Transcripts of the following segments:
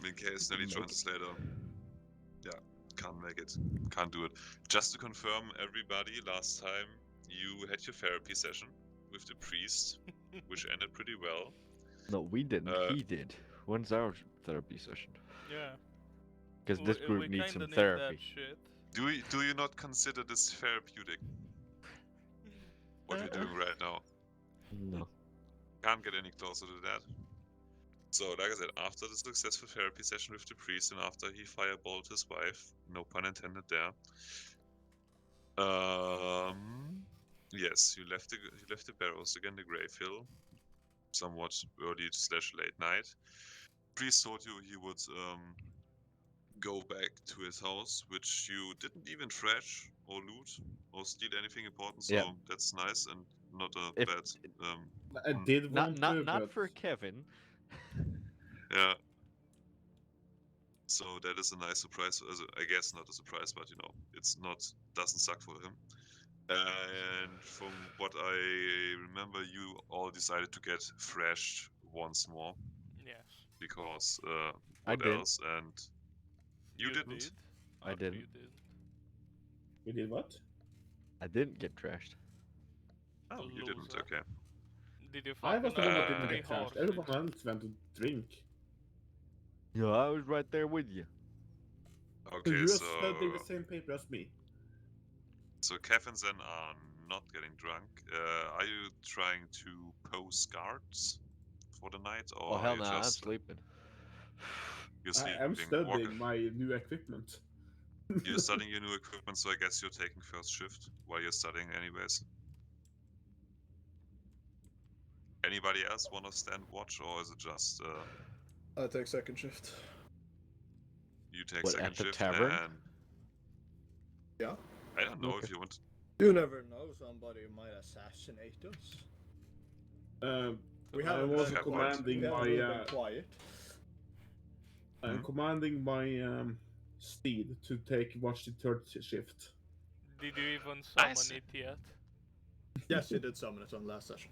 in case any translator. Yeah, can't make it. Can't do it. Just to confirm, everybody, last time you had your therapy session with the priest, which ended pretty well. No, we didn't. He did. When's our therapy session? Yeah. Because this group we needs kinda some need therapy. that shit. Do you not consider this therapeutic? What you're doing right now? No. Can't get any closer to that. So, like I said, after the successful therapy session with the priest and after he fireballed his wife, no pun intended there. Yes, you left the barrows again, the Grave Hill, somewhat early/late night. Priest told you he would go back to his house, which you didn't even trash or loot or steal anything important. So that's nice and not a bad. I did want to, not but... for Kevin. Yeah. So that is a nice surprise. I guess not a surprise, but doesn't suck for him. And from what I remember, you all decided to get thrashed once more. Yes. Because I what did. else? And you didn't. Did. I didn't. You did. You did what? I didn't get trashed. Oh, you didn't. Loser. Okay. Did you I was the one that didn't fucking get trashed. hard Everyone shit? else went to drink. Yeah, I was right there with you. So Okay, you're studying the same paper as me. So Kev and Zen are not getting drunk. Are you trying to pose guards for the night, or Oh hell are you no, I'm just sleeping. you're sleeping? I'm studying my new equipment. You're studying your new equipment, so I guess you're taking first shift while you're studying, anyways. Anybody else want to stand watch, or is it just I take second shift. you take What, second at the shift? tavern? And Yeah. I don't know if Okay. you want. You never know, somebody might assassinate us. I We haven't was been commanding we haven't my really been quiet. I'm commanding my steed to watch the third shift. Did you even summon Nice. it yet? Yes, you did summon it on last session.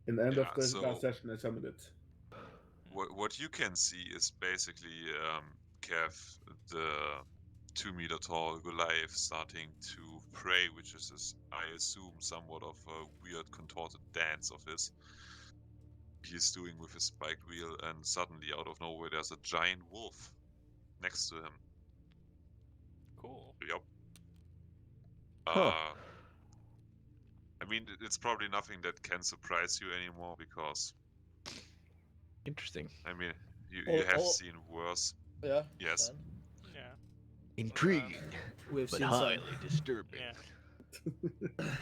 In the end Yeah, of the so- last session, I summoned it. What you can see is basically Kev, the 2-meter tall Goliath, starting to pray, which is, I assume, somewhat of a weird contorted dance of his. He's doing with his spiked wheel, and suddenly, out of nowhere, there's a giant wolf next to him. Cool. Yup. Huh. I mean, it's probably nothing that can surprise you anymore because, Interesting. I mean, you Oh, have oh. seen worse. Yeah. Yes. Sven. Yeah. Intriguing, We've but seen highly disturbing. Yeah.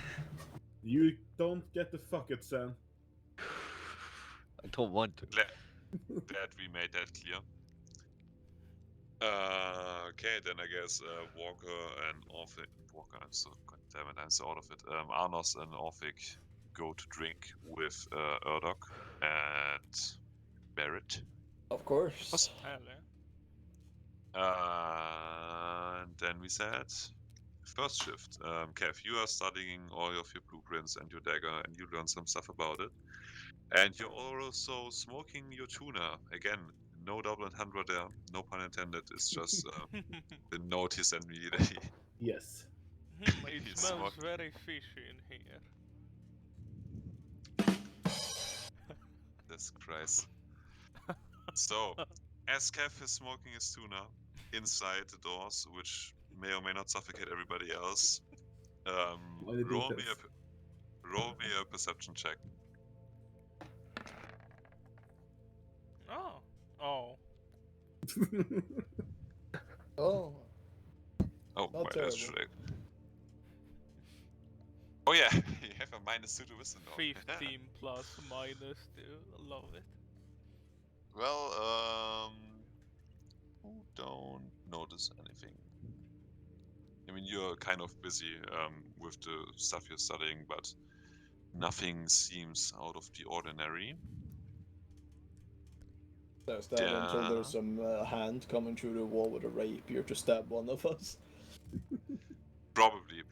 You don't get the fuck it, Sam. I don't want to. Glad we made that clear. Okay, then I guess Walker and Orphic. Walker, I'm so goddammit, I'm so out of it. Arnos and Orphic go to drink with Erdok and Barrett. Of course. Hello. And then we said first shift. Kev, you are studying all of your blueprints and your dagger, and you learn some stuff about it. And you're also smoking your tuna. Again, no double entendre there, no pun intended. It's just the note he sent me immediately. Yes. It He smells smoked. very fishy in here. Jesus Christ. So, as Kev is smoking his tuna inside the doors, which may or may not suffocate everybody else, roll me a perception check. Oh. Oh. Oh. Oh, Not wait, terrible. that's right. Oh yeah, you have a -2 to wisdom now. 15 plus minus 2. Love it. Well, who don't notice anything? I mean, you're kind of busy with the stuff you're studying, but nothing seems out of the ordinary. There's that until there's some hand coming through the wall with a rapier to stab one of us. Probably.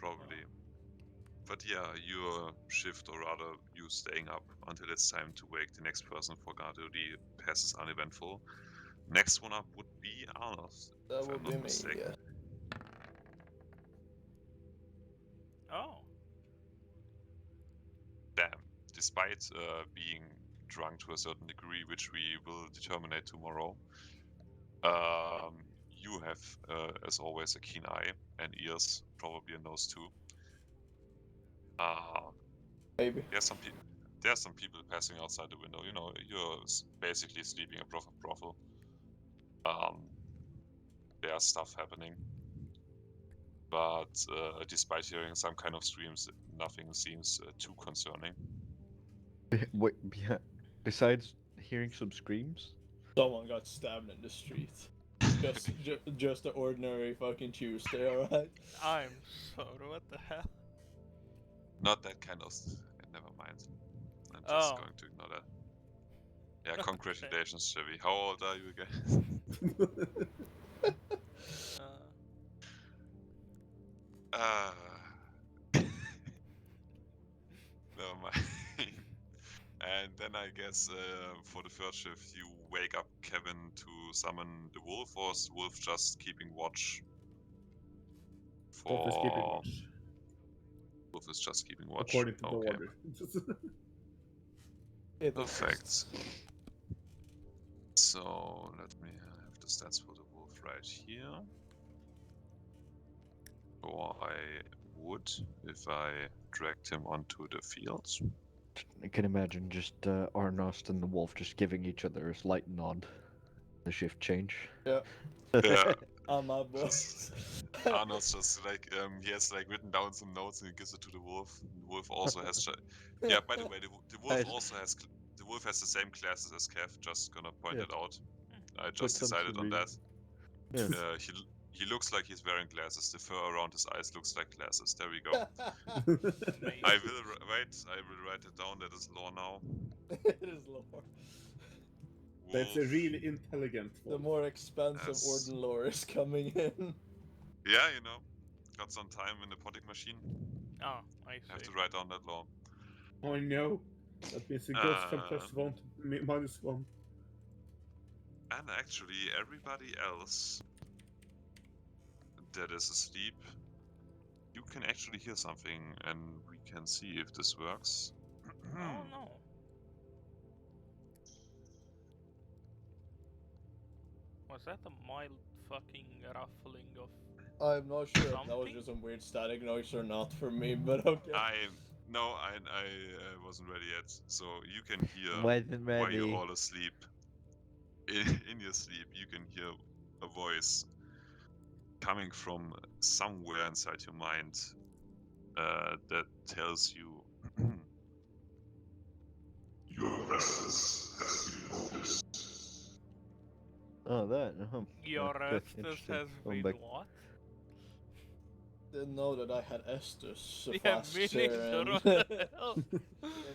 But yeah, your shift, or rather you staying up until it's time to wake the next person for guard duty, passes uneventful. Next one up would be Arnold. That if would I'm be not me, mistaken. yeah. Oh. Damn. Despite being drunk to a certain degree, which we will determine tomorrow, you have, as always, a keen eye and ears, probably a nose too. Maybe. There's some people passing outside the window. You know, you're basically sleeping a brothel. There's stuff happening, but despite hearing some kind of screams, nothing seems too concerning. Wait, yeah. Besides hearing some screams? Someone got stabbed in the street. Just an ordinary fucking Tuesday, alright? I'm sorry, what the hell? Not that kind of. Never mind. I'm just Oh. going to ignore that. Yeah, Okay. congratulations, Chevy. How old are you again? Never mind. And then I guess for the third shift, you wake up Kevin to summon the wolf, or is the wolf just keeping watch? Wolf is keeping watch, Wolf is just keeping watch. according to the Okay. order. Perfect. So let me have the stats for the wolf right here. Or I would if I dragged him onto the field. I can imagine just Arnost and the wolf just giving each other a slight nod. The shift change. Yeah. Yeah. My boys. Arnold's just like he has like written down some notes and he gives it to the wolf. The wolf also has yeah. By the way, the wolf also has the wolf has the same classes as Kev. Just gonna point Yeah. it out. I Puts just on decided on that. Yeah. He looks like he's wearing glasses. The fur around his eyes looks like glasses. There we go. Amazing. I will write it down. That is law now. It is lore. That's a Wolf. really intelligent The wolf. more expensive Yes. Orden lore is coming in. Yeah, you know, got some time in the potting machine. Oh, I see. Have to write down that law. Oh no. That means it goes from +1 to -1. And actually, everybody else that is asleep, you can actually hear something, and we can see if this works. Oh no. Was that a mild fucking ruffling of... I'm not sure if that was Something? just some weird static noise or not for me, but okay. I wasn't ready yet, so you can hear Wasn't while you're ready. all asleep. In your sleep, you can hear a voice coming from somewhere inside your mind that tells you your presence has been noticed. Oh, that. Your Yeah, Restus interesting. has Going been back. what? Didn't know that I had Estus Yeah, flasks me here neither, in what the hell?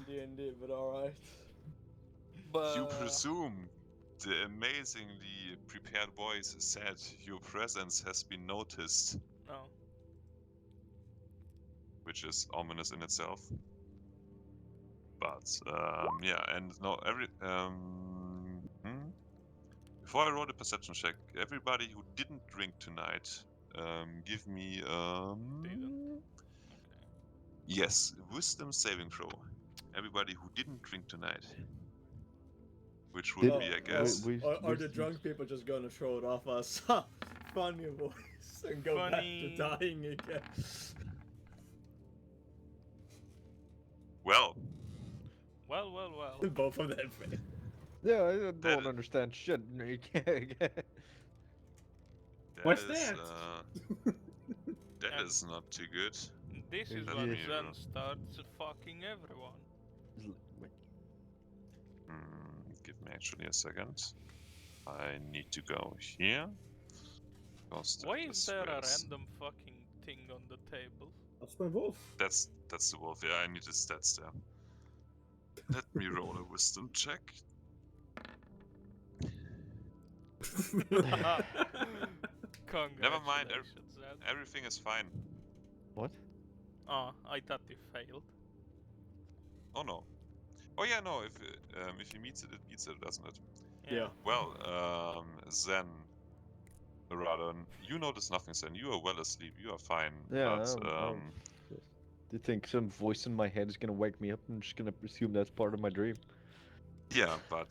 D&D, but alright. But... You presume the amazingly prepared voice said your presence has been noticed, No. which is ominous in itself. But yeah, and no, before I roll a perception check, everybody who didn't drink tonight, give me Didn't? yes, wisdom saving throw. Everybody who didn't drink tonight, which would Did- be, I guess. Are the drunk people just gonna throw it off us? Ha! Funny voice and go Funny. back to dying again. Well, Well. Both of them fail. Yeah, I don't That- understand shit. No, you can't. What's is, that? That And- is not too good. This is Yeah. when Yeah. Zen starts fucking everyone. Give me actually a second. I need to go here. Why is there a where's- random fucking thing on the table? That's my wolf. That's the wolf. Yeah, I need his stats there. Let me roll a wisdom check. Never mind, Congratulations, Zen. Everything is fine. What? Oh, I thought you failed. Oh no. Oh yeah, no. If he meets it, it beats it, doesn't it? Yeah. Well, then, rather, you notice nothing, Zen. You are well asleep. You are fine. Yeah, But, do you think some voice in my head is gonna wake me up? I'm just gonna assume that's part of my dream. yeah, but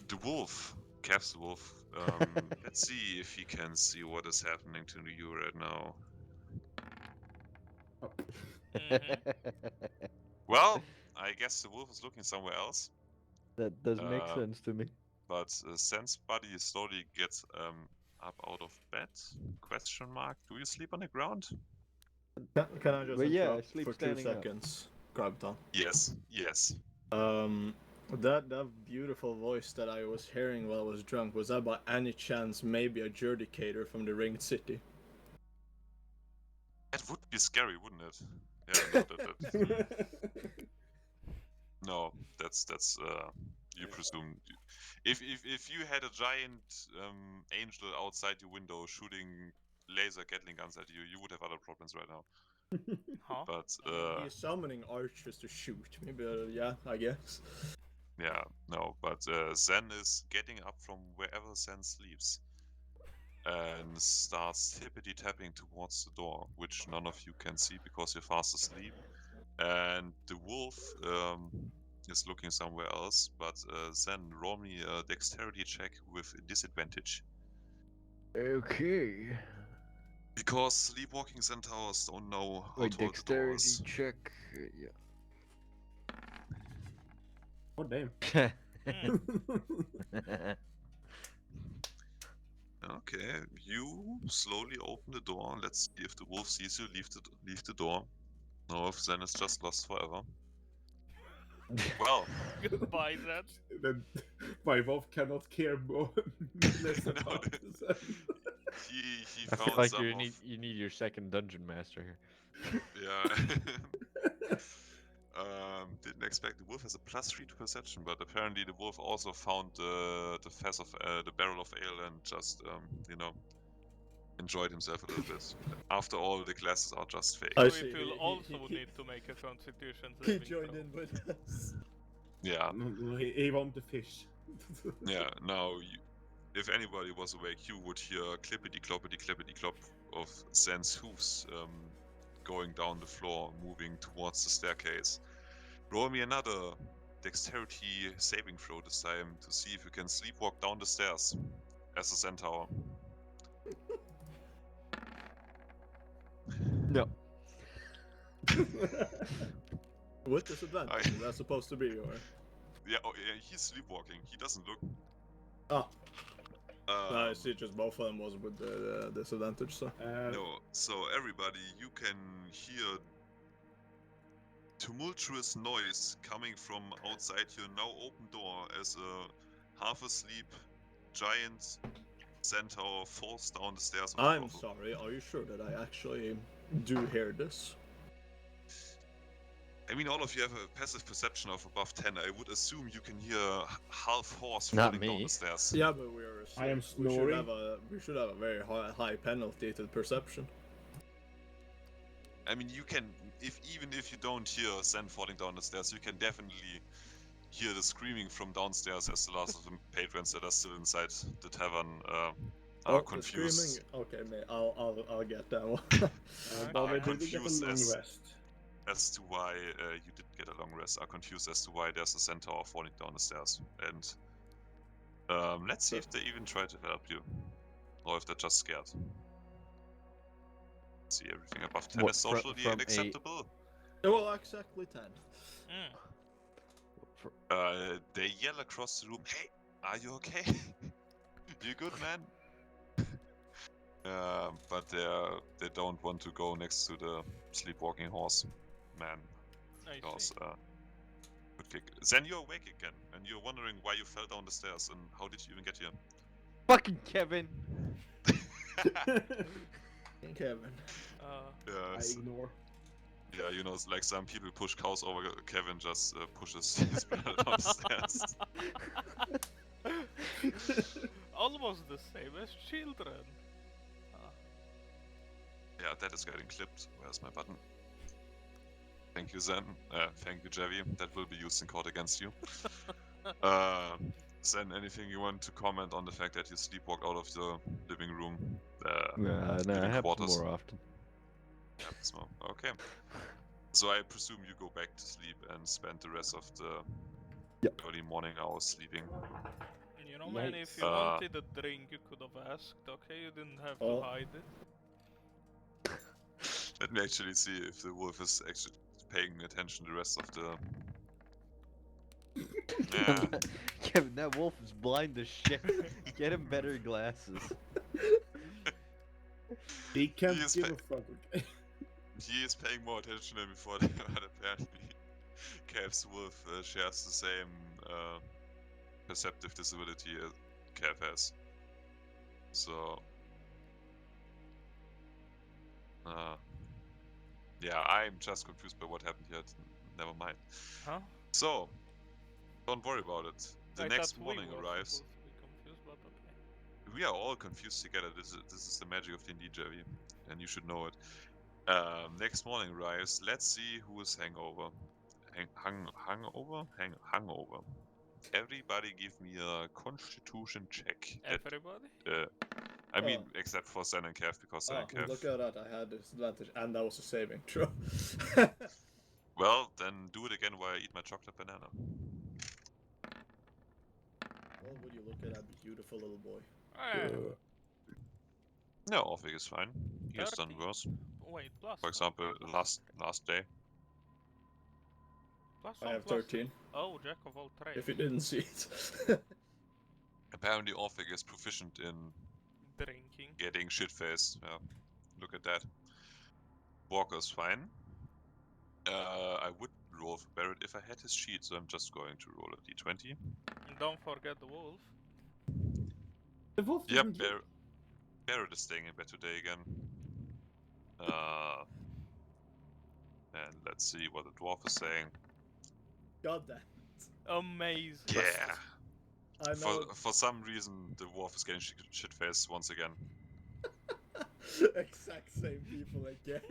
the wolf, Kev's wolf. Let's see if he can see what is happening to you right now. Well, I guess the wolf is looking somewhere else. That does make Uh, sense to me. But Sen's body slowly gets up out of bed. Question mark. Do you sleep on the ground? Can I just Well, yeah, I interrupt sleep for 2 standing up. seconds, Graviton? Yes. Yes. That beautiful voice that I was hearing while I was drunk, was that by any chance maybe a judicator from the Ringed City? That would be scary, wouldn't it? Yeah. No, that's you presume. If you had a giant angel outside your window shooting laser Gatling guns at you, you would have other problems right now. Huh? But He's summoning archers to shoot. Maybe, yeah, I guess. yeah, no. But Zen is getting up from wherever Zen sleeps and starts tippity tapping towards the door, which none of you can see because you're fast asleep. And the wolf is looking somewhere else, but Zen, roll me a dexterity check with disadvantage. Okay. Because sleepwalking centaurs don't know how Wait, to hold the dexterity doors. check. Oh damn. Yeah. Okay, you slowly open the door. Let's see if the wolf sees you. Leave the door. No, if Zen is just lost forever. Well, Goodbye, Zed. Then my wolf cannot care more less No, about the- this. he I feel found like some you of need your second dungeon master here. yeah. Didn't expect the wolf has a +3 to perception, but apparently the wolf also found the fez of the barrel of ale and just enjoyed himself a little bit. After all, the glasses are just fake. I So see, it will he- also he- need to make a constitution He saving joined throw. in with us. Yeah, No, he want the fish. yeah. Now, if anybody was awake, you would hear clippity clop of Zen's hoofs going down the floor, moving towards the staircase. Roll me another dexterity saving throw this time to see if you can sleepwalk down the stairs as a centaur. No. With disadvantage, is that supposed to be, or? Yeah, oh, yeah, he's sleepwalking. He doesn't look. Ah, I Um, see, just both of them was with the disadvantage, so. No, so everybody, you can hear tumultuous noise coming from outside your now open door as a half asleep giant centaur falls down the stairs. Of the I'm brothel. sorry, are you sure that I actually do hear this? I mean, all of you have a passive perception of above 10. I would assume you can hear half horse Not falling down me. the stairs. Yeah, but we're asleep. I am snoring. We should have a very high penalty to perception. I mean, you can, even if you don't hear Zen falling down the stairs, you can definitely hear the screaming from downstairs as the last of the patrons that are still inside the tavern are The confused. screaming. Okay, mate, I'll get that one. But we did get a confused long as- rest. As to why you didn't get a long rest, are confused as to why there's a centaur falling down the stairs. And let's see if they even try to help you, or if they're just scared. See, everything above 10 What, is fro- socially from a- unacceptable. Well, exactly 10. They yell across the room, "Hey, are you okay? You good, man?" But they don't want to go next to the sleepwalking horse man. I Because see. good kick. Then you're awake again, and you're wondering why you fell down the stairs and how did you even get here. Fucking Kevin. Kevin. Yeah, I ignore. yeah, it's like some people push cows over. Kevin just pushes his brother down the stairs. Almost the same as children. Yeah, that is getting clipped. Where's my button? Thank you, Zen. Thank you, Javi. That will be used in court against you. Sen, anything you want to comment on the fact that you sleepwalked out of the living room? No, it living happens quarters. more often. Happens more. Okay. So I presume you go back to sleep and spend the rest of the early morning hours sleeping. You know, man, if you Yikes. wanted a drink, you could have asked, okay? You didn't have Oh. to hide it. Let me actually see if the wolf is actually paying attention the rest of the... Yeah. Kevin, that wolf is blind as shit. Get him better glasses. He can't He is give pa- a fuck. He is paying more attention than before, but apparently Cav's wolf shares the same perceptive disability as Cav has. So... yeah, I'm just confused by what happened here. Never mind. Huh? So, don't worry about it. The I next thought morning we were arrives. supposed to be confused, but okay. We are all confused together. This is the magic of D&D, Jerry, and you should know it. Next morning arrives. Let's see who is hangover. Hangover. Everybody give me a Constitution check. Everybody? I mean, Oh. except for Sen and Kev, because Sen Oh, and Kev. look at that! I had disadvantage, and that was a saving throw. Well, then do it again while I eat my chocolate banana. Well, would you look at that beautiful little boy? No, Orphic is fine. He has done 13. worse. Wait, plus For example, last day. plus I one, have plus 13. Oh, jack of all trades. If you didn't see it. Apparently, Orphic is proficient in Drinking. getting shit-faced. Yeah, look at that. Walker's fine. I would roll for Barrett if I had his sheet, so I'm just going to roll a d20. And don't forget the wolf. The wolf Yep, didn't drink. Barrett is staying in bed today again. And let's see what the dwarf is saying. God damn. Amazing. Yeah. I know. For some reason, the dwarf is getting shit-faced once again. Exact same people again.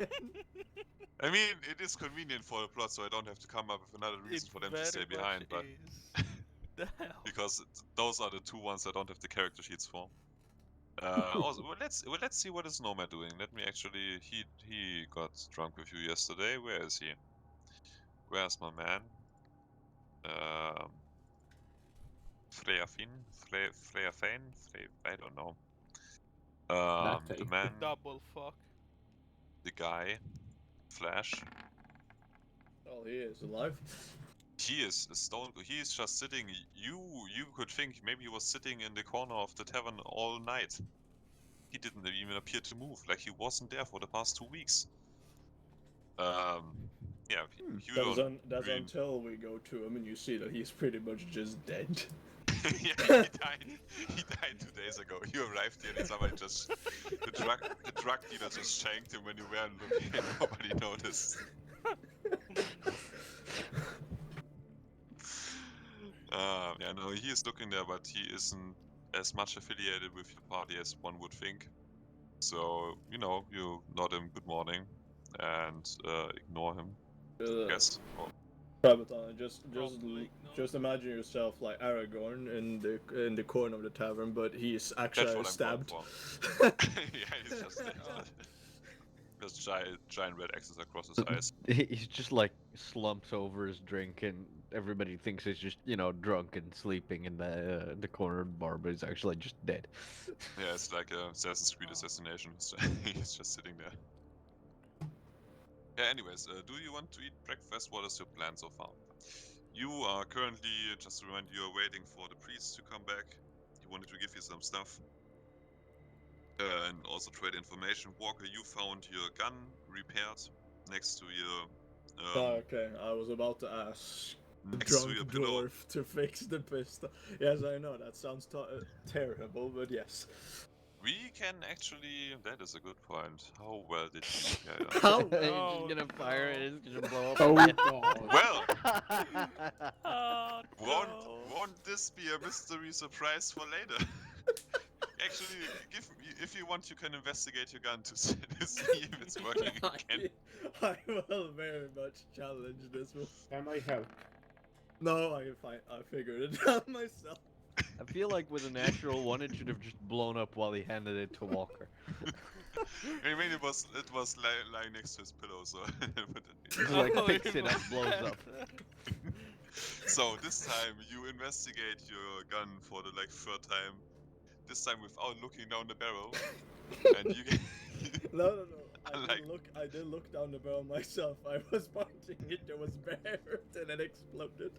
I mean, it is convenient for the plot, so I don't have to come up with another reason for them to stay very behind, much but is. The hell? because those are the two ones I don't have the character sheets for. Also, let's see what is Nomad doing. Let me actually. He got drunk with you yesterday. Where is he? Where's my man? Freya Fane? I don't know. The thing. man, Double fuck. the guy, Flash. Oh, he is alive. He is a stone. He is just sitting. You could think maybe he was sitting in the corner of the tavern all night. He didn't even appear to move. Like he wasn't there for the past 2 weeks. Yeah. You don't That's really... until we go to him and you see that he's pretty much just dead. Yeah, he died. He died 2 days ago. You arrived here and somebody just the drug dealer just shanked him when you weren't looking and nobody noticed. Yeah, no, he is looking there, but he isn't as much affiliated with your party as one would think. So, you nod him good morning and ignore him. Yes. Oh. Sabaton, Probably just imagine yourself like Aragorn in the corner of the tavern, but he's That's actually what stabbed. I'm going for. Yeah, he's just dead. Just giant red X's across his eyes. He's just like slumps over his drink, and everybody thinks he's just drunk and sleeping in the corner of the bar, but he's actually just dead. Yeah, it's like a Assassin's Creed assassination. He's just sitting there. Yeah, anyways, do you want to eat breakfast? What is your plan so far? You are currently, just to remind you, are waiting for the priest to come back. He wanted to give you some stuff. And also trade information. Walker, you found your gun repaired next to your... Okay, I was about to ask the next to drunk your pillow. dwarf to fix the pistol. Yes, I know, that sounds terrible, but yes. We can actually... That is a good point. How well did you repair it? How He's well? just gonna fire it, it's gonna blow up. Oh again. god. Well, Oh, won't this be a mystery surprise for later? Actually, if you want, you can investigate your gun to see if it's working again. I will very much challenge this one. Can I help? No, I figured it out myself. I feel like with a natural one, it should have just blown up while he handed it to Walker. I mean, it was lying next to his pillow, so. Just like Oh, picks it even up, blows up. better. So this time you investigate your gun for the third time. This time without looking down the barrel, and you get. No. I Like- did look down the barrel myself. I was pointing it. It was bare, and it exploded.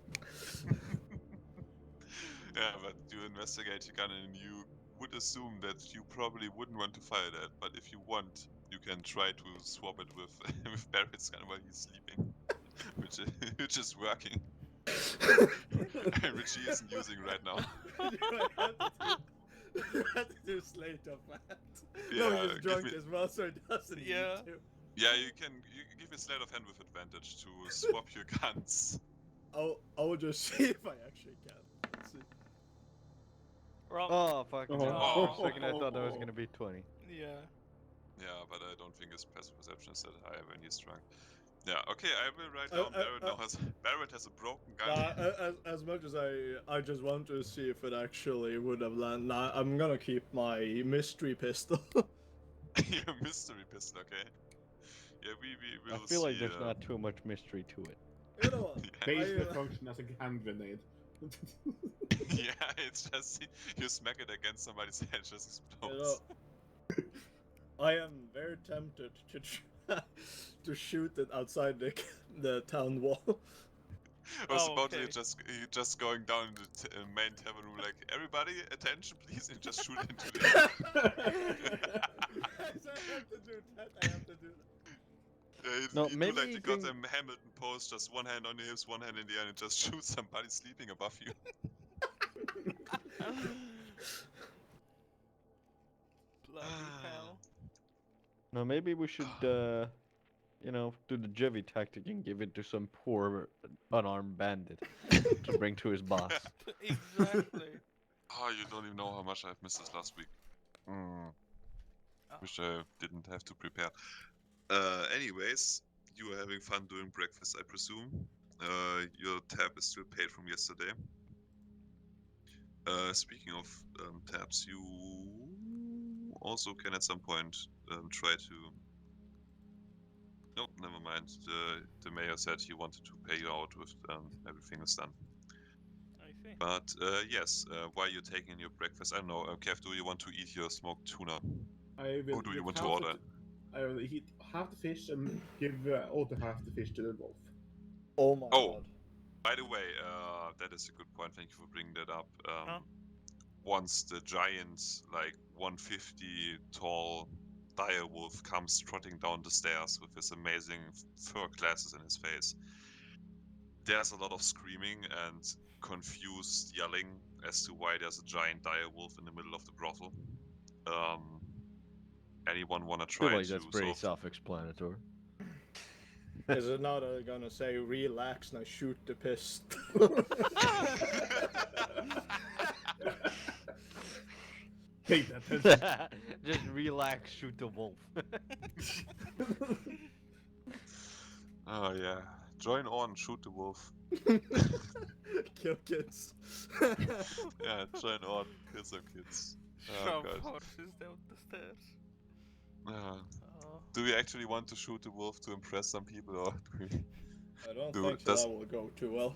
Yeah, but you investigate your gun, and you would assume that you probably wouldn't want to fire that. But if you want, you can try to swap it with with Barrett's gun while he's sleeping, which is working, which he isn't using right now. You have to do slate of that. Yeah, No, he's give drunk me- as well, so he doesn't Yeah. need to. Yeah, you give me sleight of hand with advantage to swap your guns. I will just see if I actually can. Let's see. Wrong. Oh, fuck. Oh. No. For a second, I thought that was gonna be 20. Yeah. Yeah, but I don't think his passive perception is that high when he's drunk. Yeah, okay, I will write down Barrett has a broken gun. As much as I just want to see if it actually would have landed. Nah, I'm gonna keep my mystery pistol. Your mystery pistol, okay? Yeah, we I will feel like see, there's not too much mystery to it. You know what? Basically I, function as a hand grenade. Yeah, it's just you smack it against somebody's head, it just you know, explodes. I am very tempted to to shoot it outside the town wall. I was Oh, about to okay. just going down in the main tavern room, like, everybody, attention, please, and just shoot into it. I have to do that. I have to do that. No, you maybe do like you the goddamn think- Hamilton pose, just one hand on your hips, one hand in the air, and just shoot somebody sleeping above you. Bloody hell. No, maybe we should, you know, do the Jevy tactic and give it to some poor unarmed bandit to bring to his boss. Exactly. Oh, you don't even know how much I've missed this last week. Wish I didn't have to prepare. Anyways, you are having fun doing breakfast, I presume. Your tab is still paid from yesterday. Speaking of tabs, you also can at some point try to... Nope, never mind. The mayor said he wanted to pay you out with everything is done. I see. But yes, while you're taking your breakfast, I don't know, Kev, do you want to eat your smoked tuna? I will Or do you eat want to half order? I will eat half the fish and give other half the fish to the wolf. Oh my Oh. god. By the way, that is a good point. Thank you for bringing that up. Huh? Once the giant, 150 tall dire wolf comes trotting down the stairs with his amazing fur glasses in his face, there's a lot of screaming and confused yelling as to why there's a giant dire wolf in the middle of the brothel. Anyone wanna I feel try like to that's pretty sort of- self-explanatory. Is it not gonna say relax and I shoot the pistol? Take that pencil. Just relax, shoot the wolf. Oh yeah, join on, shoot the wolf. Kill kids. Yeah, join on, kill some kids. Oh, Shove God. horses down the stairs. Uh, Oh. do we actually want to shoot the wolf to impress some people, or do we... I don't Dude, think does- that will go too well.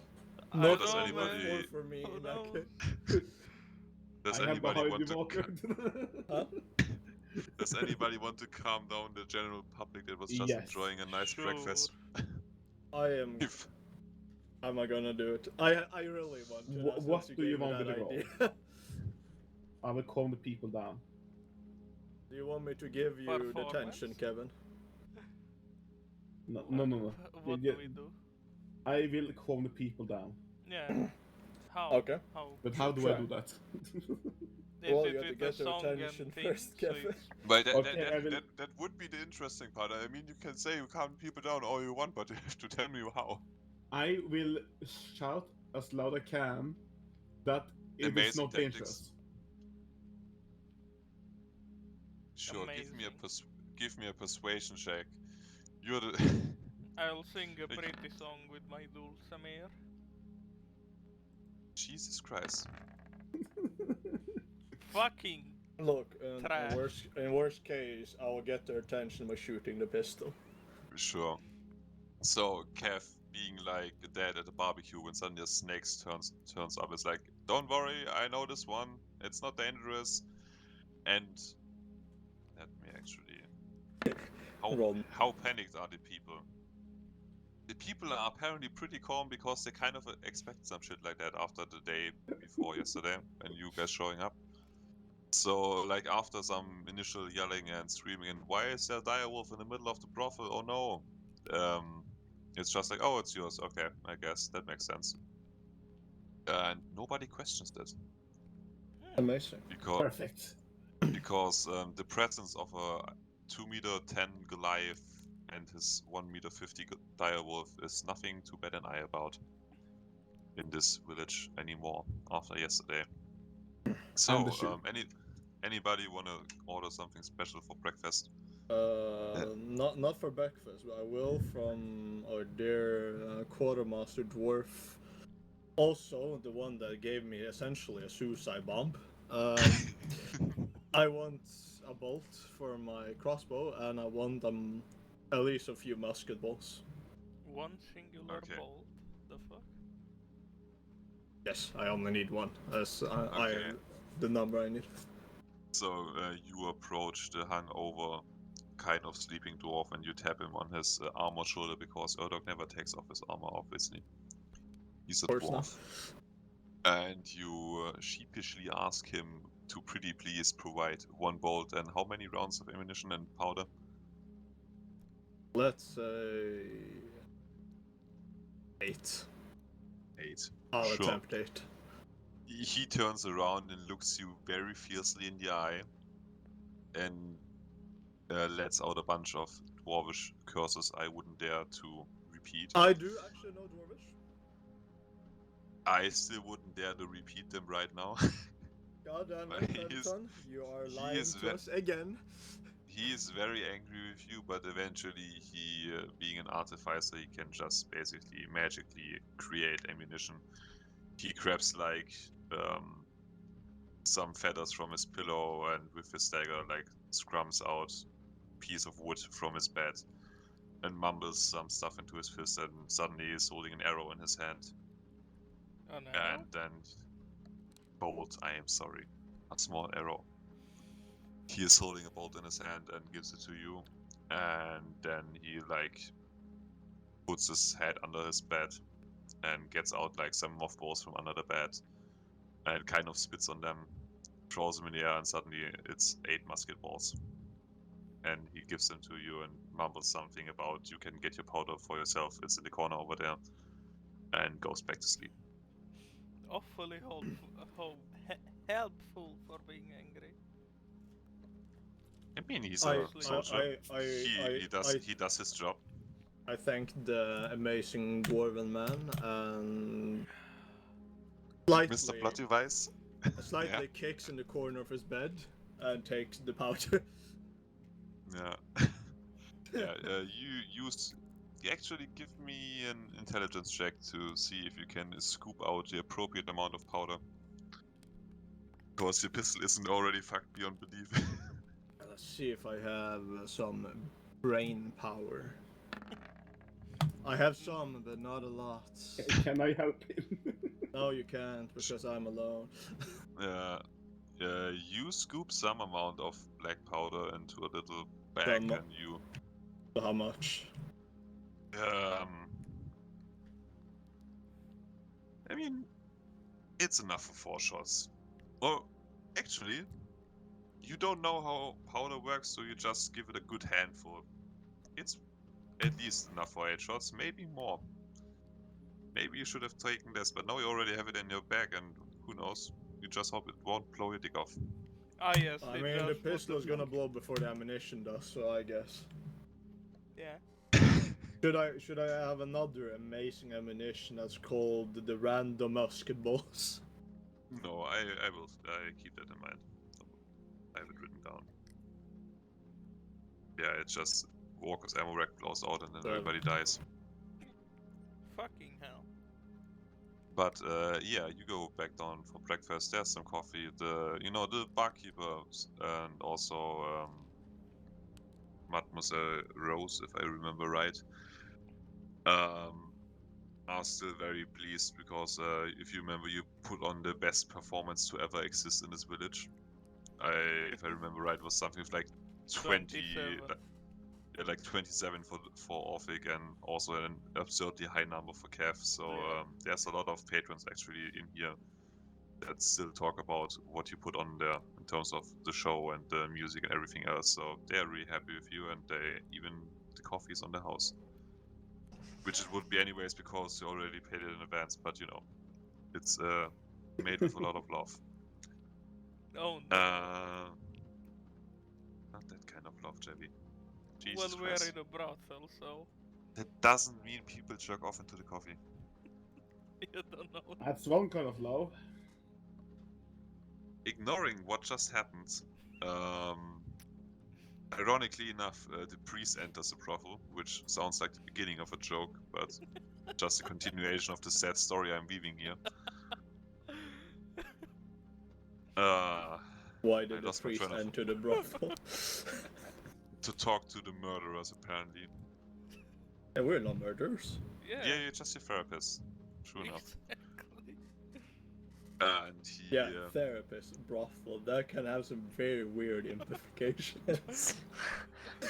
I Not does know, anybody- man. for me Who in that knows? case. Does I have anybody behind want you, to Walker. Huh? does anybody want to calm down the general public that was just Yes. enjoying a nice breakfast? I am. If- Am I gonna do it? I really want to. Wha- That's what since do you gave me want me that to roll? idea. I will calm the people down. Do you want me to give you Performance? detention, Kevin? No. What Yeah, do we do? I will calm the people down. Yeah. How? Okay. How? But how do I Try. do that? Well, Is you it have to with get the their song and attention things, first, so Kevin. it's- But Okay, I will- that would be the interesting part. I mean, you can say you calm people down all you want, but you have to tell me how. I will shout as loud as I can that it is Amazing not tactics. dangerous. Sure, Amazing. give me a persuasion check. You're the I'll sing a Thank you. pretty song with my dulcimer. Jesus Christ. Fucking Look, Trash. in worst case, I will get their attention by shooting the pistol. Sure. So Kev, being like a dad at a barbecue when suddenly a snake turns up, is like, don't worry, I know this one. It's not dangerous. And let me actually. Roll. How panicked are the people? The people are apparently pretty calm because they kind of expect some shit like that after the day before yesterday and you guys showing up. So, like, after some initial yelling and screaming, and why is there a direwolf in the middle of the brothel? Oh no. It's just like, oh, it's yours. Okay, I guess that makes sense. And nobody questions that Amazing. because Perfect. the presence of a 2-meter 10 Goliath and his 1-meter 50 direwolf is nothing to bat an eye about in this village anymore after yesterday. So, Understood. anybody wanna order something special for breakfast? Not for breakfast, but I will from our dear quartermaster dwarf. Also, the one that gave me essentially a suicide bomb. I want a bolt for my crossbow, and I want at least a few musket balls. one singular Okay. bolt. The fuck? Yes, I only need one. That's Okay. the number I need. So you approach the hungover, kind of sleeping dwarf, and you tap him on his armored shoulder because Erdog never takes off his armor, obviously. He's a Of course not. dwarf. And you sheepishly ask him to pretty please provide one bolt and how many rounds of ammunition and powder? Let's say 8. 8. I'll Sure. attempt 8. He turns around and looks you very fiercely in the eye and lets out a bunch of dwarvish curses I wouldn't dare to repeat. I do actually know Dwarvish. I still wouldn't dare to repeat them right now. God damn But it, he is- Benton. You are he lying is to ve- us again. He is very angry with you, but eventually he, being an artificer, he can just basically magically create ammunition. He grabs like some feathers from his pillow and with his dagger like scrums out piece of wood from his bed and mumbles some stuff into his fist, and suddenly he's holding an arrow in his hand. An arrow? And then bolt, I am sorry, a small arrow. He is holding a bolt in his hand and gives it to you, and then he like puts his head under his bed and gets out like some mothballs from under the bed and kind of spits on them, throws them in the air, and suddenly it's 8 musket balls. And he gives them to you and mumbles something about you can get your powder for yourself, it's in the corner over there, and goes back to sleep. Awfully helpful for being angry. I mean, he's I- a soldier. I- He does his job. I thank the amazing dwarven man and Mr. Bloody Weiss. slightly kicks in the corner of his bed and takes the powder. Yeah. Yeah. You actually give me an intelligence check to see if you can scoop out the appropriate amount of powder. Because your pistol isn't already fucked beyond belief. Let's see if I have some brain power. I have some, but not a lot. Can I help him? No, you can't because I'm alone. You scoop some amount of black powder into a little bag, Some- and you So how much? I mean, it's enough for 4 shots. Well, actually, you don't know how powder works, so you just give it a good handful. It's at least enough for 8 shots, maybe more. Maybe you should have taken less, but now you already have it in your bag, and who knows? You just hope it won't blow your dick off. Ah yes, I it mean, does the what pistol is gonna block- blow before the ammunition does, so I guess. Yeah. Should I have another amazing ammunition that's called the random musket balls? No, I will keep that in mind. I have it written down. Yeah, it's just Walker's ammo rack blows out and then everybody dies. Fucking hell. But yeah, you go back down for breakfast. There's some coffee. The barkeepers and also Mademoiselle Rose, if I remember right, are still very pleased because if you remember, you put on the best performance to ever exist in this village. If I remember right, was something like 20, 27. like 27 for Orphic and also an absurdly high number for Kev. So Yeah. there's a lot of patrons actually in here that still talk about what you put on there in terms of the show and the music and everything else. So they're really happy with you, and the coffee is on the house, which it would be anyways because you already paid it in advance. But it's made with a lot of love. Oh no. Not that kind of love, Jebby. Well, Jesus we are Christ. in a brothel, so That doesn't mean people jerk off into the coffee. you don't know. That's one kind of love. Ignoring what just happened, ironically enough, the priest enters the brothel, which sounds like the beginning of a joke, but just a continuation of the sad story I'm weaving here. Why I did the lost my priest train of enter the brothel? to talk to the murderers, apparently. And we're not murderers. Yeah. Yeah, you're just your therapist. True enough. Exactly. And he... Yeah, therapist, brothel. That can have some very weird implications.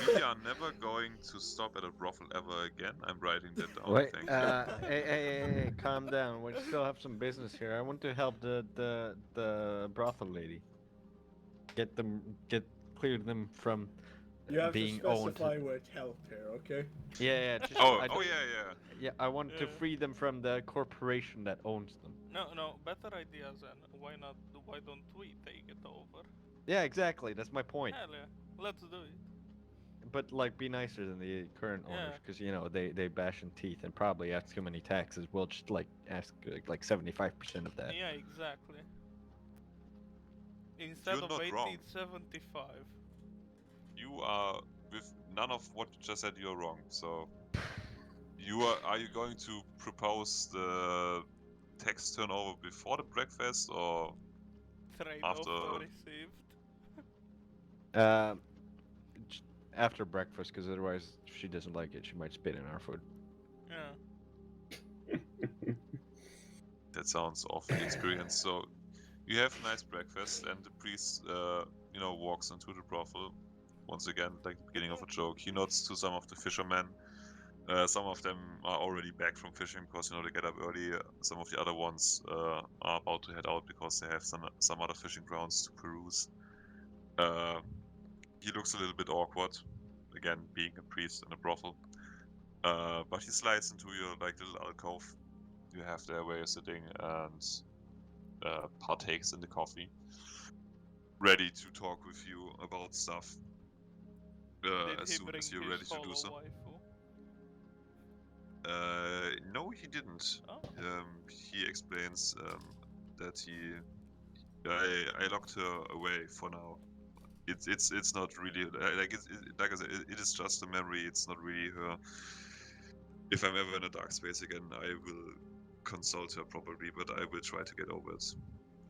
we are never going to stop at a brothel ever again. I'm writing that down, Wait, thank you. hey, calm down. We still have some business here. I want to help the brothel lady. Get clear them from You have to being owned. specify with help here, okay? Yeah, just Oh, I don't- yeah. yeah. I want to Yeah. free them from the corporation that owns them. No, better idea then. Why not? Why don't we take it over? Yeah, exactly. That's my point. Hell yeah, let's do it. But like, be nicer than the current owners, Yeah. because they bash in teeth and probably ask too many taxes. We'll just like ask like 75% of that. Yeah, exactly. Instead You're of not wrong. 1875. You are, with none of what you just said, you're wrong. So, are you going to propose the tax turnover before the breakfast or Trade after? offer received. Uh, j- After breakfast, because otherwise, if she doesn't like it, she might spit in our food. Yeah. That sounds awfully experienced. So, you have a nice breakfast, and the priest, walks into the brothel. Once again, like the beginning of a joke. He nods to some of the fishermen. Some of them are already back from fishing because they get up early. Some of the other ones are about to head out because they have some other fishing grounds to peruse. He looks a little bit awkward, again being a priest in a brothel. But he slides into your little alcove you have there where you're sitting and partakes in the coffee, ready to talk with you about stuff. Did As he soon bring as you're his ready to do hollow so. waifu? No, he didn't. Oh. He explains that I locked her away for now. It's not really like like I said, it is just a memory. It's not really her. If I'm ever in a dark space again, I will consult her probably, but I will try to get over it.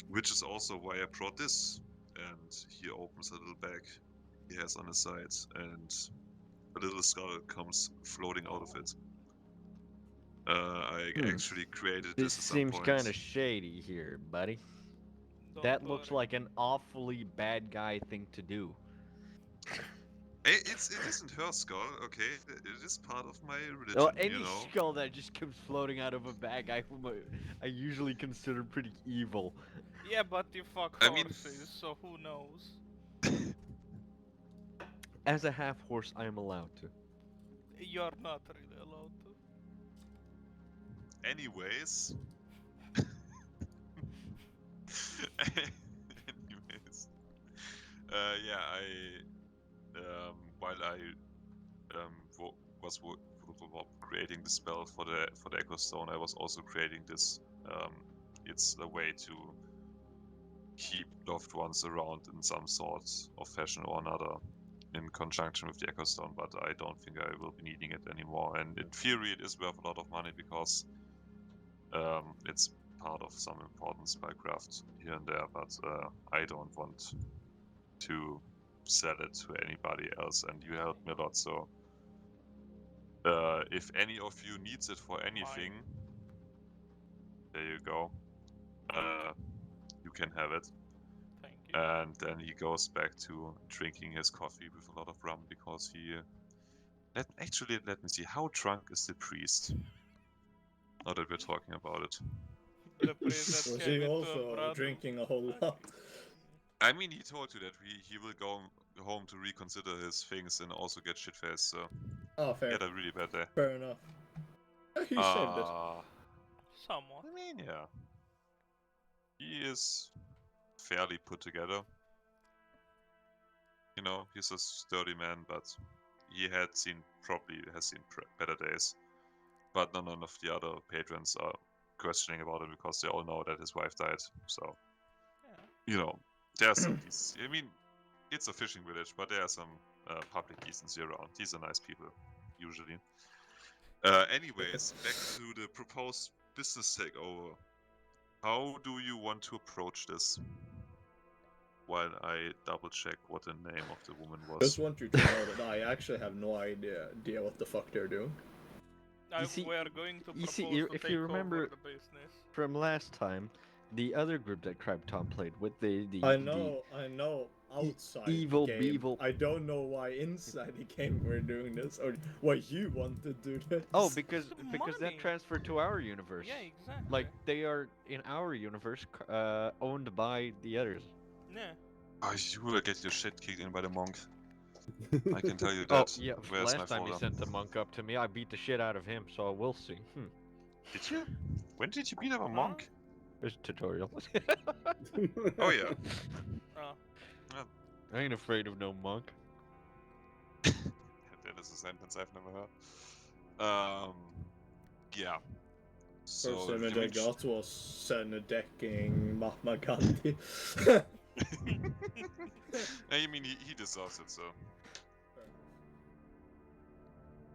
Which is also why I brought this. And he opens a little bag he has on his side, and a little skull comes floating out of it. I actually created This this at some seems point. kind of shady here, buddy. Don't That looks worry. like an awfully bad guy thing to do. It isn't her skull, okay? It is part of my religion, Oh, any you know? skull that just comes floating out of a bag, I usually consider pretty evil. Yeah, but you fuck I mean- horses, so who knows? As a half horse, I am allowed to. You're not really allowed to. Anyways. Anyways. Yeah, while I was creating the spell for the Echo Stone, I was also creating this. It's a way to keep loved ones around in some sort of fashion or another, in conjunction with the Echo Stone. But I don't think I will be needing it anymore. And in theory, it is worth a lot of money because it's part of some important spycraft here and there, but I don't want to sell it to anybody else, and you helped me a lot, so if any of you needs it for anything, there you go. You can have it. Thank you. And then he goes back to drinking his coffee with a lot of rum because he. Let me see. How drunk is the priest? Now that we're talking about it. The priest that Was came he into a also brothel. drinking a whole lot? I mean, he told you that he will go home to reconsider his things and also get shit faced. So Oh, he fair. had a really bad day. Fair enough. He saved it. Somewhat. I mean, yeah. He is fairly put together. You know, he's a sturdy man, but he probably has seen better days. But none of the other patrons are questioning about it because they all know that his wife died. So, Yeah. you know, there are some I mean, it's a fishing village, but there are some public decency around. These are nice people, usually. Anyways, back to the proposed business takeover. How do you want to approach this? While I double check what the name of the woman was. Just want you to know that I actually have no idea what the fuck they're doing. We are going to propose if to take you remember over the business. from last time, the other group that Crab Tom played with, I know. Outside evil game. beevil- I don't know why inside the game we're doing this, or why you want to do this. Oh, because Money. that transferred to our universe. Yeah, exactly. Like they are in our universe, owned by the others. Yeah. You will get your shit kicked in by the monk. I can tell you Oh that. yeah, Where's my last time he folder? sent the monk up to me, I beat the shit out of him. So we'll see. Did you? When did you beat up a monk? There's a tutorial. Oh yeah. Oh. I ain't afraid of no monk. That is a sentence I've never heard. Yeah. So First image you I mean got was Senna decking Mahatma Gandhi. Yeah, you mean he deserves it, so.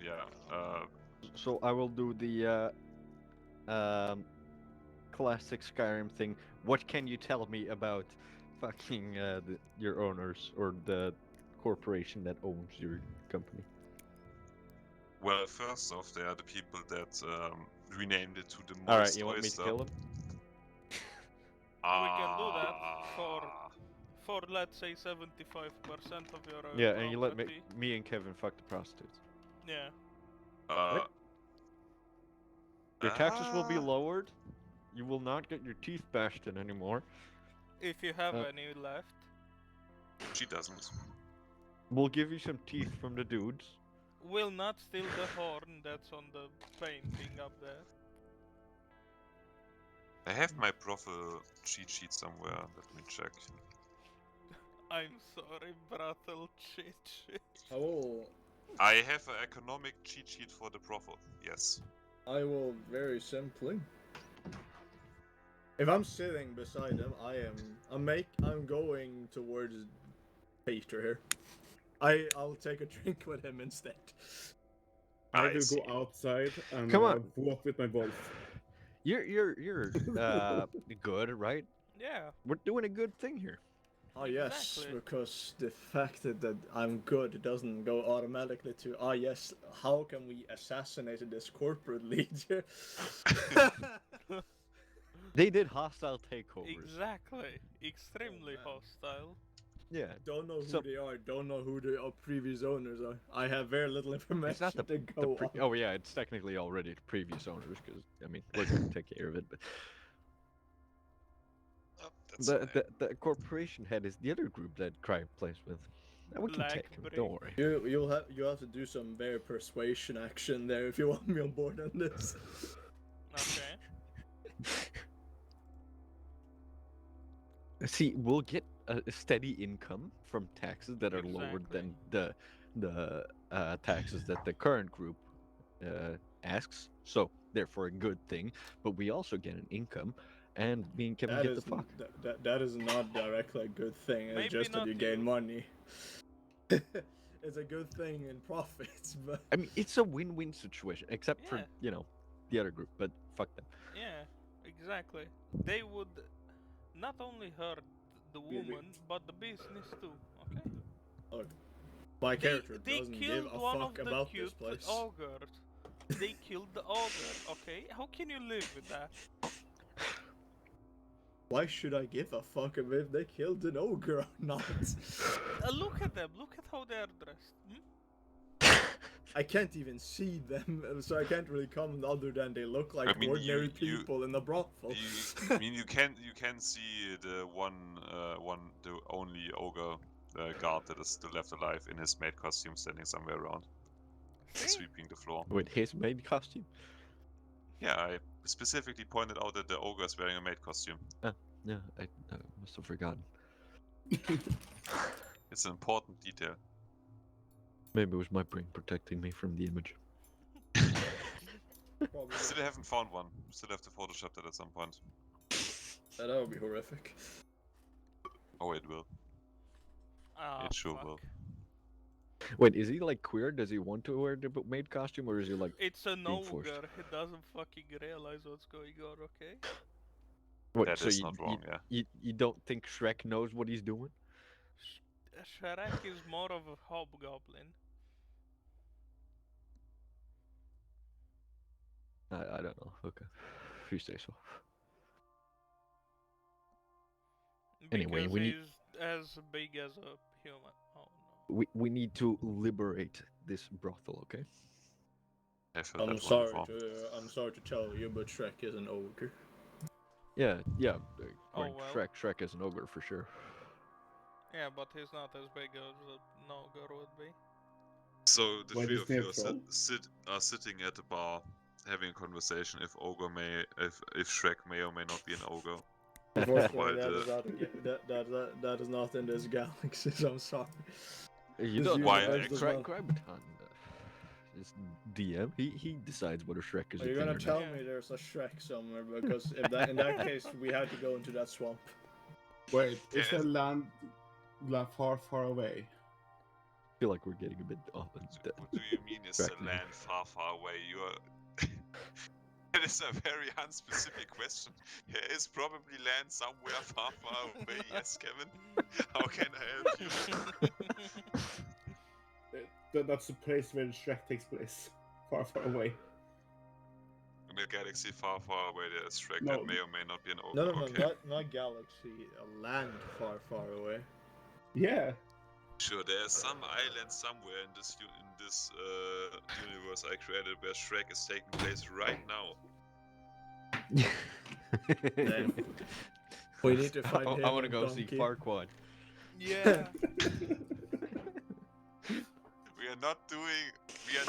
Yeah. So I will do the classic Skyrim thing. What can you tell me about fucking your owners or the corporation that owns your company? Well, first off, they are the people that renamed it to the Moist All right, you want me to Oyster. kill them? We can do that for Ah. let's say 75% of your Yeah, and you let property. me and Kevin fuck the prostitutes. Yeah. Your taxes will be Ah. lowered. You will not get your teeth bashed in anymore. If you have Uh, any left. She doesn't. We'll give you some teeth from the dudes. Will not steal the horn that's on the painting up there. I have my brothel cheat sheet somewhere. Let me check. I'm sorry, brothel cheat sheet. I have an economic cheat sheet for the brothel. Yes. I will very simply. If I'm sitting beside him, I'm going towards Peter here. I'll take a drink with him instead. I I will see. go outside and Come on. walk with my wolf. You're good, right? Yeah. We're doing a good thing here. Oh yes, Exactly. because the fact that I'm good doesn't go automatically to yes, how can we assassinate this corporate leader? They did hostile takeovers. Exactly. Extremely man. hostile. Yeah. Don't know who So- they are, don't know who the previous owners are. I have very little information It's not the, to go on. oh yeah, it's technically already the previous owners because I mean we're gonna take care of it. But Oh, that's the corporation head is the other group that Cry plays with. And we can take him. Blackberry. Don't worry. You have to do some very persuasion action there if you want me on board on this. Okay. See, we'll get a steady income from taxes that are lower than the taxes that the current group asks. So therefore a good thing. But we also get an income, and me and Kevin That get is the fuck. that is not directly a good thing. It's Maybe just that not you gain you. money. It's a good thing in profits, but I mean, it's a win-win situation, except for Yeah. the other group. But fuck them. Yeah. Exactly. They would not only hurt the Wait, wait. woman, but the business too. Okay. Look, my character They doesn't give killed a one of fuck the about this cute place. ogres. They killed the ogre. Okay. How can you live with that? Why should I give a fuck if they killed an ogre or not? Look at them. Look at how they are dressed. Hmm? I can't even see them, so I can't really comment other than they look like I mean, ordinary you- people in the brothel. I mean, you can see the the only ogre guard that is still left alive in his maid costume, standing somewhere around, See? sweeping the floor. With his maid costume. Yeah, I specifically pointed out that the ogre is wearing a maid costume. Yeah, I must have forgotten. It's an important detail. Maybe it was my brain protecting me from the image. Probably. Still haven't found one. Still have to Photoshop that at some point. That would be horrific. Oh, it will. Ah, It sure fuck. will. Wait, is he like queer? Does he want to wear the maid costume, or is he like? It's an being forced. ogre. He doesn't fucking realize what's going on, okay? Wait, That so is you, not wrong, yeah. you don't think Shrek knows what he's doing? Shrek is more of a hobgoblin. I don't know. Okay, if you say so. Anyway, Because we need- he's as big as a human. Oh no. We need to liberate this brothel, okay? I've heard I'm that one sorry before. I'm sorry to tell you, but Shrek is an ogre. Yeah. Oh, According to well. Shrek is an ogre for sure. Yeah, but he's not as big as an ogre would be. So the Why three does of they you have are, troll? are sitting at a bar, having a conversation if if Shrek may or may not be an ogre. Unfortunately, While that the- is out of that is not in this galaxy. So I'm sorry. You This don't Why, know. universe does Cry, not- Crybaton, is DM. He decides whether Shrek is Are a you thing gonna or tell not. me there's a Shrek somewhere? Because in that case, we had to go into that swamp. Wait, is Yeah. the land far, far away? I feel like we're getting a bit off. What do you mean is the Correct, man. land far, far away? You are... It is a very unspecific question. There is probably land somewhere far, far away. Yes, Kevin. How can I help you? That's the place where Shrek takes place. Far, far away. In a galaxy far, far away, there is Shrek No. that may or may not be an ogre. No, Okay. not galaxy. A land far, far away. Yeah. Sure, there's some island somewhere in this universe I created where Shrek is taking place right now. Damn. We need to find him I want to and go see Donkey. Farquaad. Yeah. We are not yet. We are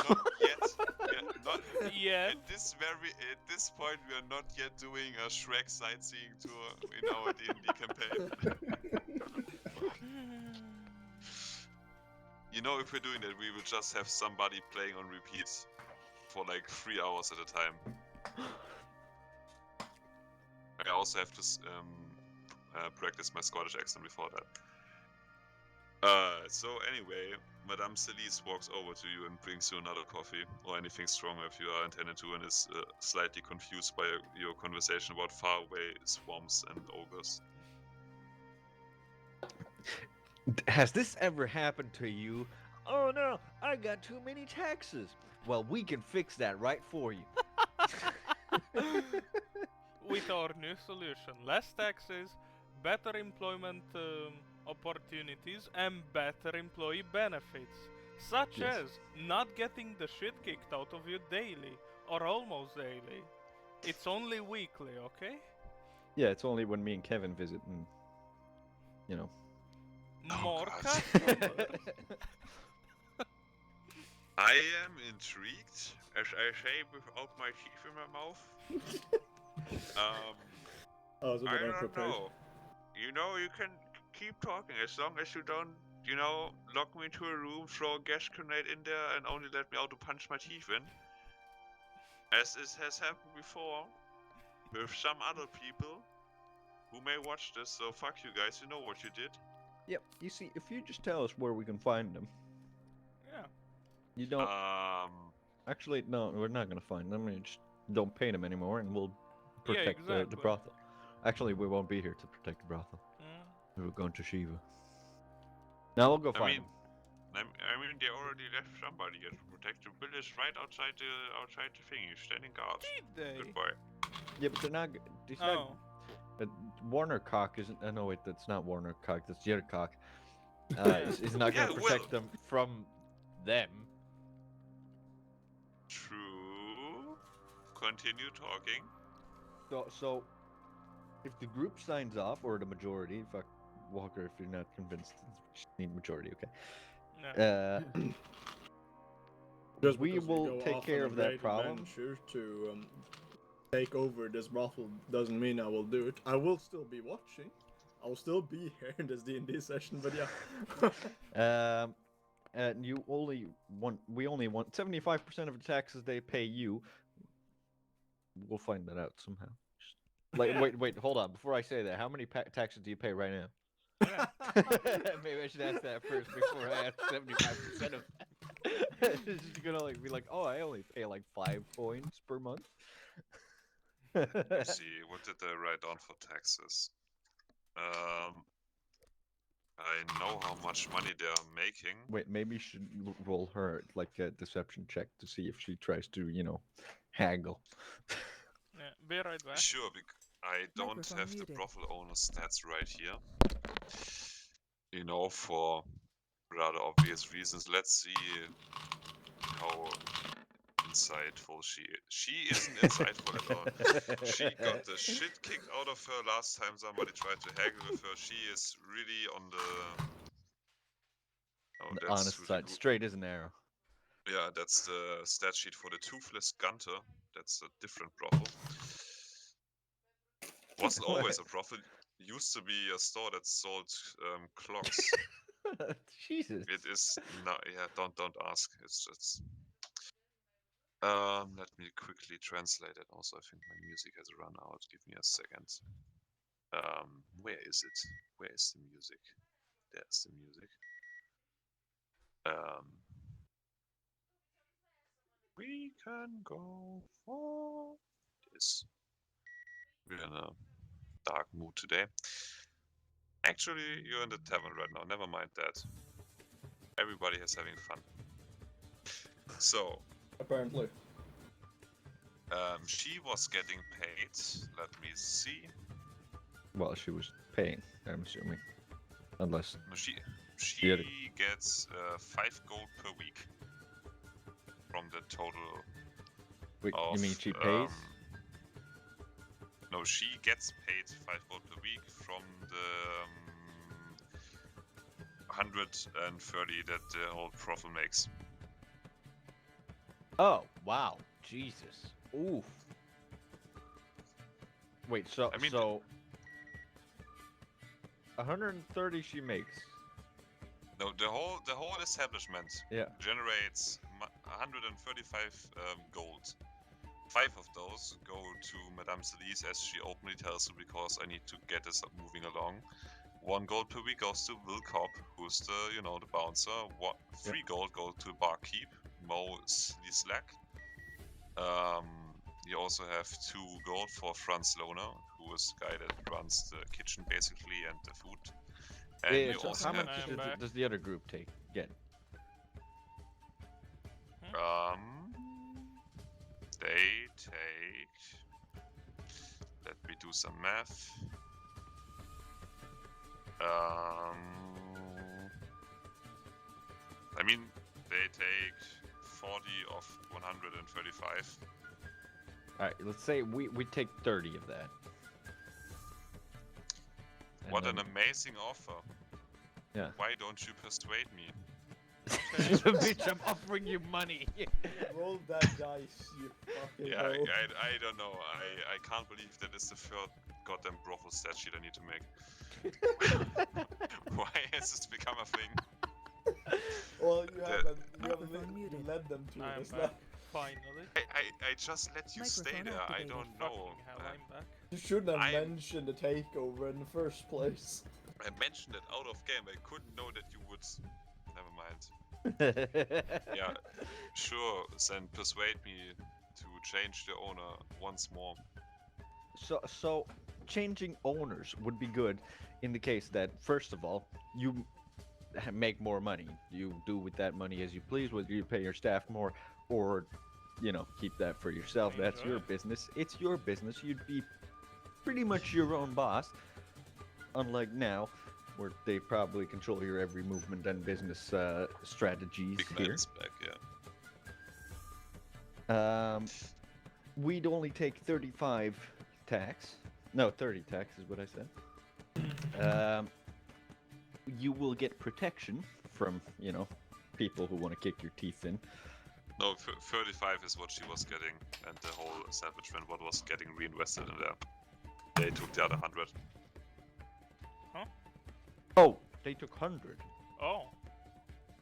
not Yeah. at this point. We are not yet doing a Shrek sightseeing tour in our D&D campaign. You know, if we're doing that, we will just have somebody playing on repeat for like 3 hours at a time. I also have to practice my Scottish accent before that. So anyway, Madame Celise walks over to you and brings you another coffee or anything stronger if you are intended to, and is slightly confused by your conversation about faraway swamps and ogres. Has this ever happened to you? Oh no, I got too many taxes. Well, we can fix that right for you. With our new solution, less taxes, better employment opportunities, and better employee benefits, such Yes. as not getting the shit kicked out of you daily or almost daily. It's only weekly, okay? Yeah, it's only when me and Kevin visit, and you know. Oh, More God. customers. I am intrigued, as I say without my teeth in my mouth. I was a I bit don't unprepared. know. You know, you can keep talking as long as you don't, lock me into a room, throw a gas grenade in there, and only let me out to punch my teeth in. As this has happened before with some other people who may watch this, so fuck you guys, you know what you did. Yep. You see, if you just tell us where we can find them, Yeah. you don't. Um, Actually, no, we're not gonna find them. You just don't pay them anymore, and we'll protect the exactly. brothel. Actually, we won't be here to protect the brothel. Mm. We're going to Shiva. Now we'll go find him. I mean, they already left somebody to protect the village right outside the thingy, standing guard. Did they? Good boy. Yeah, but they're not. He's Oh. not. Warner Cock isn't. No, wait, that's not Warner Cock. That's Jared Cock. Yeah. Is not going to Yeah, protect them from them. True. Continue talking. So, if the group signs off, or the majority, fuck Walker, if you're not convinced, you just need majority, okay? Yeah. Just We because will go take off care on a of that great problem. adventure to take over this brothel doesn't mean I will do it. I will still be watching. I will still be here in this D&D session, but yeah. And you only want. We only want 75% of the taxes they pay you. We'll find that out somehow. Like, Yeah. wait, hold on. Before I say that, how many taxes do you pay right now? Yeah. Maybe I should ask that first before I ask 75% of that. It's just gonna be like, oh, I only pay like 5 points per month. Let's see, what did I write down for taxes? I know how much money they are making. Wait, maybe you should roll her like a deception check to see if she tries to, haggle. Yeah. Be right back. Sure, I don't Microphone have the muted. brothel owner stats right here. For rather obvious reasons. Let's see how insightful she is. She isn't insightful at all. She got the shit kicked out of her last time somebody tried to haggle with her. She is really on the... Oh, The that's honest really side, good. straight as an arrow. Yeah, that's the stat sheet for the Toothless Gunter. That's a different brothel. Wasn't always a brothel. Used to be a store that sold clocks. Jesus. It is no, yeah. Don't ask. It's just. Let me quickly translate it. Also, I think my music has run out. Give me a second. Where is it? Where is the music? There's the music. We can go for this. We're in a dark mood today. Actually, you're in the tavern right now. Never mind that. Everybody is having fun. So, Apparently. she was getting paid. Let me see. Well, she was paying, I'm assuming. Unless. No, she Yeah. gets 5 gold per week from the total. Wait, Of, you mean she pays? No, she gets paid 5 gold per week from the 130 that the whole brothel makes. Oh, wow. Jesus. Oof. Wait, so I mean- so 130 she makes. No, the whole establishment Yeah. generates 135 gold. 5 of those go to Madame Celise, as she openly tells you, because I need to get this moving along. 1 gold per week goes to Will Cobb, who's the the bouncer. 3 gold go to barkeep Mo Slack. You also have 2 gold for Franz Lohner, who is the guy that runs the kitchen basically and the food. And Yeah, you so also how have much does the other group take? Get. they take. Let me do some math. I mean, they take 40 of 135. Alright, let's say we take 30 of that. And What an then- amazing offer. Yeah. Why don't you persuade me? Bitch, I'm offering you money. Roll that dice, you fucking Yeah, hoe. I don't know. I can't believe that is the third goddamn brothel stat sheet I need to make. Why has this become a thing? Well, you haven't Microphone muted. led them to I'm this. back. Finally. I just let you stay Microphone there. I activated. don't know. Fucking hell, I'm back. You shouldn't have I'm- mentioned the takeover in the first place. I mentioned it out of game. I couldn't know that you would. Never mind. Yeah, sure. Then persuade me to change the owner once more. So changing owners would be good in the case that, first of all, you make more money. You do with that money as you please, whether you pay your staff more or, keep that for yourself. That's Enjoy your it. business. It's your business. You'd be pretty much your own boss, unlike now, where they probably control your every movement and business strategies Big here. man's back, yeah. We'd only take 35 tax. No, 30 tax is what I said. You will get protection from, people who want to kick your teeth in. No, 35 is what she was getting, and the whole establishment what was getting reinvested in there. They took the other 100. Oh, they took 100. Oh.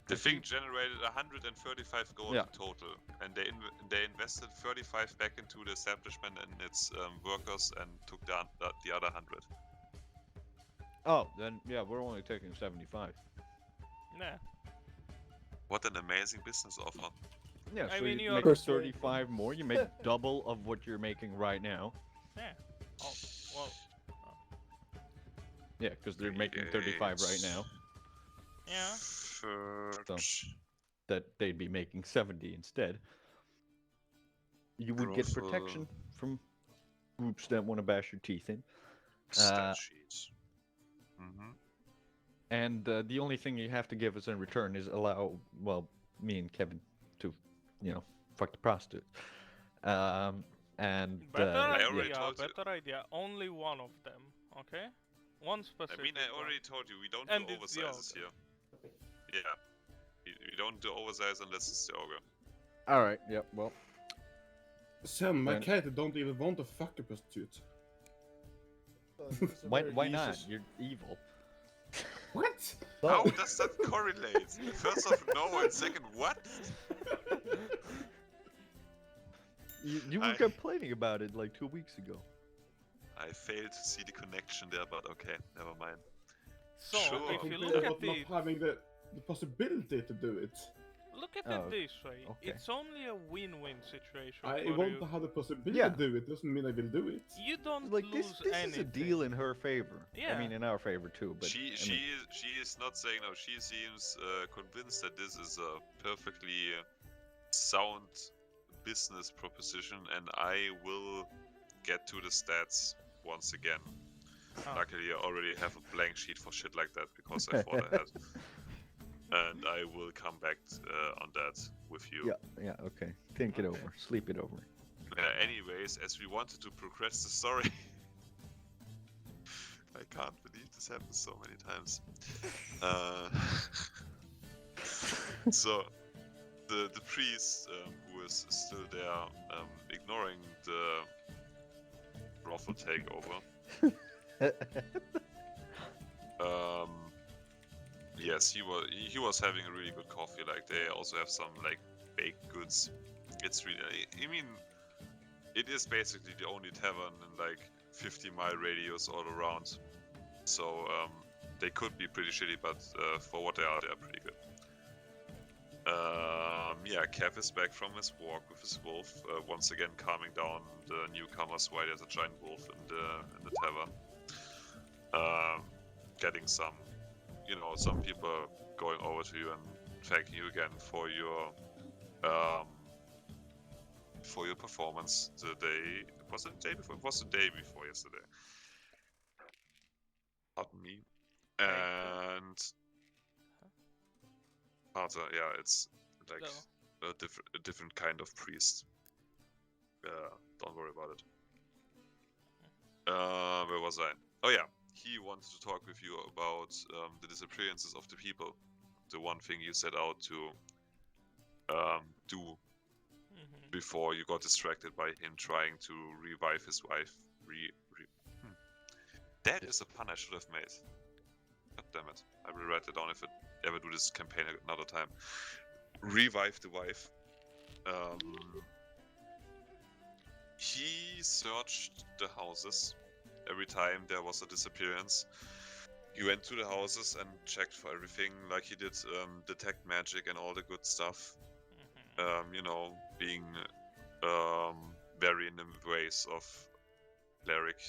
The thing generated 135 gold Yeah. in total, and they invested 35 back into the establishment and its workers, and took the other 100. Oh, then, yeah, we're only taking 75. Nah. What an amazing business offer! Yeah, I so mean, you you're- make 35 more, you make double of what you're making right now. Yeah. Oh, well. Yeah, because they're making 35 right now. Yeah. That they'd be making 70 instead. You would get protection from groups that want to bash your teeth in. Stat sheets. Mm-hmm. And the only thing you have to give us in return is allow, me and Kevin to, fuck the prostitutes. And Better I already idea, told you. better idea. Only one of them, okay? One specific I mean, I one. already told you, we don't And do it's the oversizes here. Yeah. We don't do oversize unless it's the ogre. all right, yep, well, Sam, my Then- character don't even want to fuck a prostitute. why not? You're evil. What? How does that correlate? First off, no, and second, what? You were complaining about it like 2 weeks ago. I failed to see the connection there, but okay, never mind. So, Sure. if you Complain look at about not it, having the possibility to do it. look at Oh, it this way. okay. It's only a win-win situation I for want you. to have the possibility Yeah. to do it, doesn't mean I will do it. You don't Like lose this anything. is a deal in her favor. I Yeah. mean, in our favor too. But She I mean, is not saying no. She seems convinced that this is a perfectly sound business proposition, and I will get to the stats once again. Oh. Luckily, I already have a blank sheet for shit like that because I thought I had, and I will come back on that with you. yeah, okay. Think it Okay. over. Sleep it over. Anyways, as we wanted to progress the story, I can't believe this happens so many times. So, the priest who is still there, ignoring the brothel takeover. Yes, he was having a really good coffee. Like they also have some like baked goods. It's really, I mean, it is basically the only tavern in like 50-mile radius all around. So they could be pretty shitty, but for what they are pretty good. Yeah, Kev is back from his walk with his wolf, once again calming down the newcomers while there's a giant wolf in the tavern. Getting some, some people going over to you and thanking you again for your performance. Was it the day before? It was the day before yesterday. Pardon me. And Arthur, yeah, it's like a different kind of priest. Don't worry about it. Where was I? Oh yeah, he wanted to talk with you about the disappearances of the people. The one thing you set out to do before you got distracted by him trying to revive his wife. That is a pun I should have made. God damn it. I will write it down if I ever do this campaign another time. Revive the wife. He searched the houses every time there was a disappearance. He went to the houses and checked for everything, like he did detect magic and all the good stuff. Being very in the ways of cleric,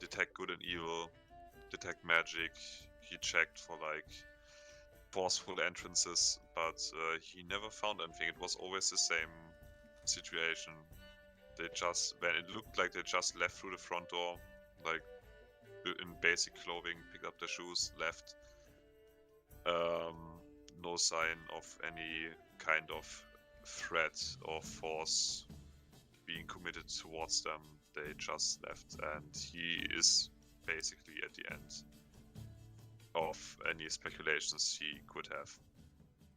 detect good and evil, detect magic. He checked for like forceful entrances, but he never found anything. It was always the same situation. When it looked like they just left through the front door, like in basic clothing, picked up their shoes, left. No sign of any kind of threat or force being committed towards them. They just left, and he is basically at the end of any speculations he could have.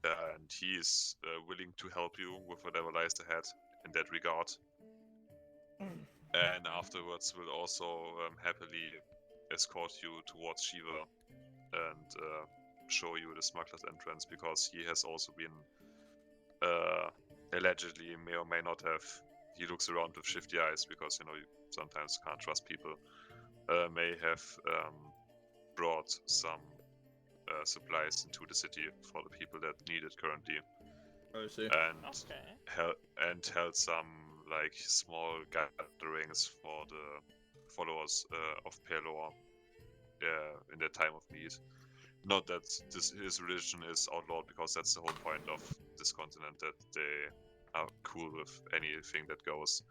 And he is willing to help you with whatever lies ahead in that regard. And afterwards will also happily escort you towards Shiva and show you the smuggler's entrance, because he has also been allegedly, may or may not have, he looks around with shifty eyes because you sometimes can't trust people, may have brought some supplies into the city for the people that need it currently. I see. And held some like small gatherings for the followers of Pelor in their time of need. Not that his religion is outlawed, because that's the whole point of this continent, that they are cool with anything that goes.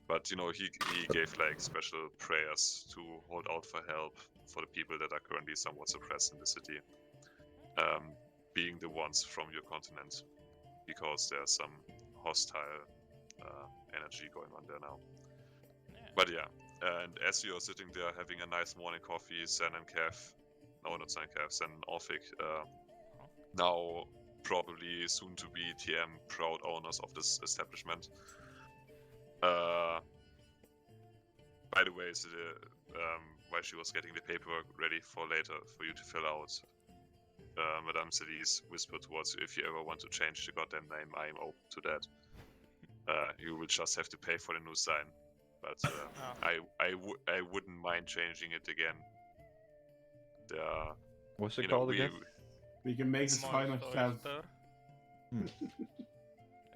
But he gave like special prayers to hold out for help for the people that are currently somewhat suppressed in the city, being the ones from your continent, because there's some hostile energy going on there now. Yeah. But yeah, and as you're sitting there having a nice morning coffee, Sen and Orphic, now probably soon to be TM proud owners of this establishment. By the way, while she was getting the paperwork ready for later for you to fill out, Madame Celis whispered towards you, if you ever want to change the goddamn name, I am open to that. You will just have to pay for the new sign. But I wouldn't mind changing it again. What's it called again? We can make this sign Moist ourselves. oyster. Hmm.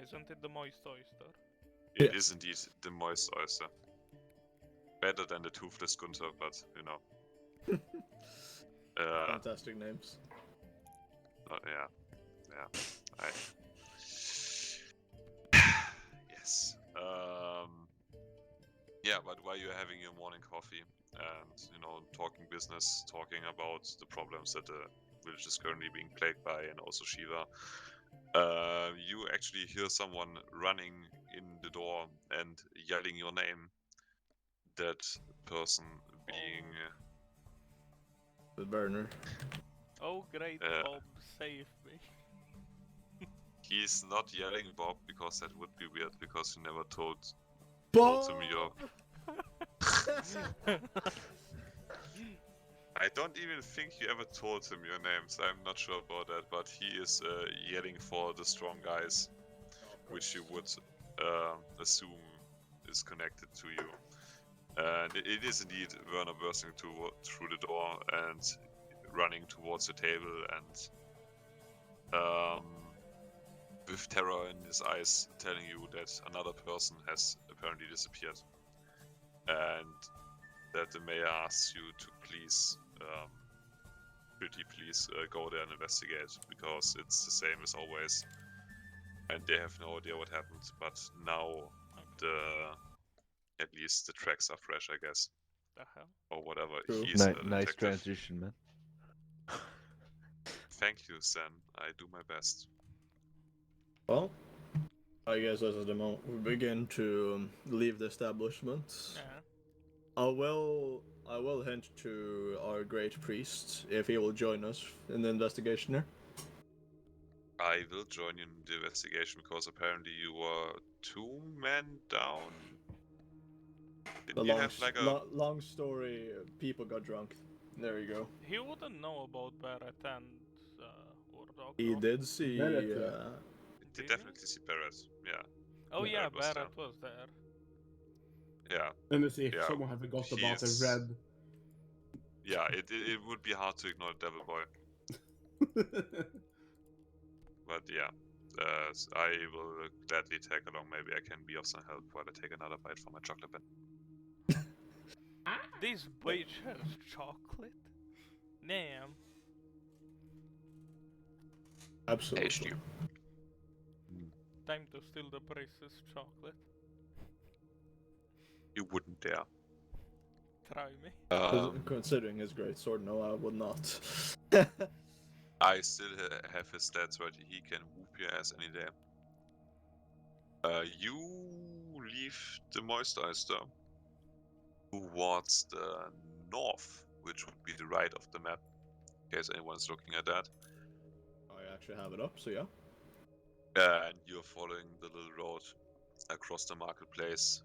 Isn't it the moist oyster? It is indeed the moist oyster. Better than the toothless Gunther, but Fantastic names. Yeah. Yes. Yeah, but while you're having your morning coffee and talking business, talking about the problems that the village is currently being plagued by, and also Shiva, you actually hear someone running in the door and yelling your name. That person being The burner. Oh great, Bob, save me. He's not yelling Bob, because that would be weird, because you never told him your... I don't even think you ever told him your names. I'm not sure about that, but he is yelling for the strong guys, which you would assume is connected to you. And it is indeed Werner bursting through the door and running towards the table, and with terror in his eyes, telling you that another person has apparently disappeared, and that the mayor asks you to please, pretty please, go there and investigate, because it's the same as always, and they have no idea what happened. But now at least the tracks are fresh, I guess, The hell? or whatever. True. He's a Nice detective. transition, man. Thank you, Sen. I do my best. Well, I guess this is the moment we begin to leave the establishment. Yeah. I will hint to our great priest if he will join us in the investigation here. I will join you in the investigation, because apparently you were 2 men down. Didn't you have like a... long story, people got drunk. There you go. He wouldn't know about Barrett and Urdok. He no? did see... Barrett, Did Did definitely see Barrett, yeah. Oh yeah, Barrett was Barrett was there. Yeah, And let's see if Yeah, someone had forgot about the he's- red. yeah, it would be hard to ignore Devil Boy. But yeah, I will gladly tag along. Maybe I can be of some help while I take another bite from my chocolate pen. This bitch has chocolate? Damn. Absolutely. Tasty. Time to steal the princess chocolate. You wouldn't dare. Try me. Considering his great sword, no, I would not. I still have his stats right. He can whoop your ass any day. You leave the Moisteister towards the north, which would be the right of the map, in case anyone's looking at that. I actually have it up, so yeah. And you're following the little road across the marketplace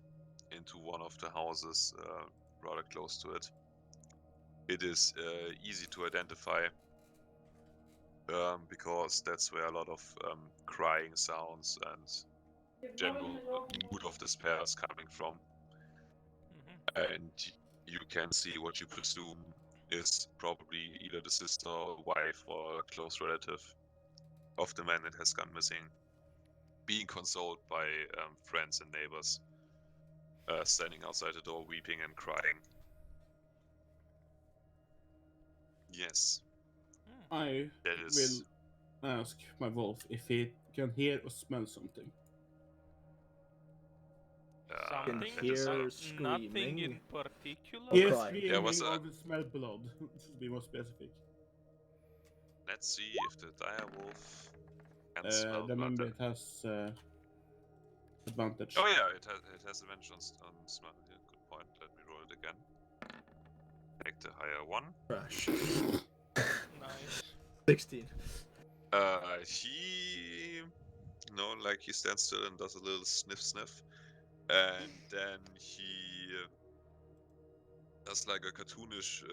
into one of the houses rather close to it. It is easy to identify because that's where a lot of crying sounds and general mood of despair is coming from. And you can see what you presume is probably either the sister or wife or a close relative of the man that has gone missing, being consoled by friends and neighbors, standing outside the door weeping and crying. Yes, I that is. will ask my wolf if he can hear or smell something. Something? That is hear Nothing screaming. in particular? Oh, Yes, crying. screaming Yeah, what's or will smell blood. To be more specific. Let's see if the dire wolf can smell blood. Remember, it has advantage. Oh yeah, it has advantage on smell. Yeah, good point. Let me roll it again. Take the higher one. Trash. Nice. 16. He like he stands still and does a little sniff, and then he does like a cartoonish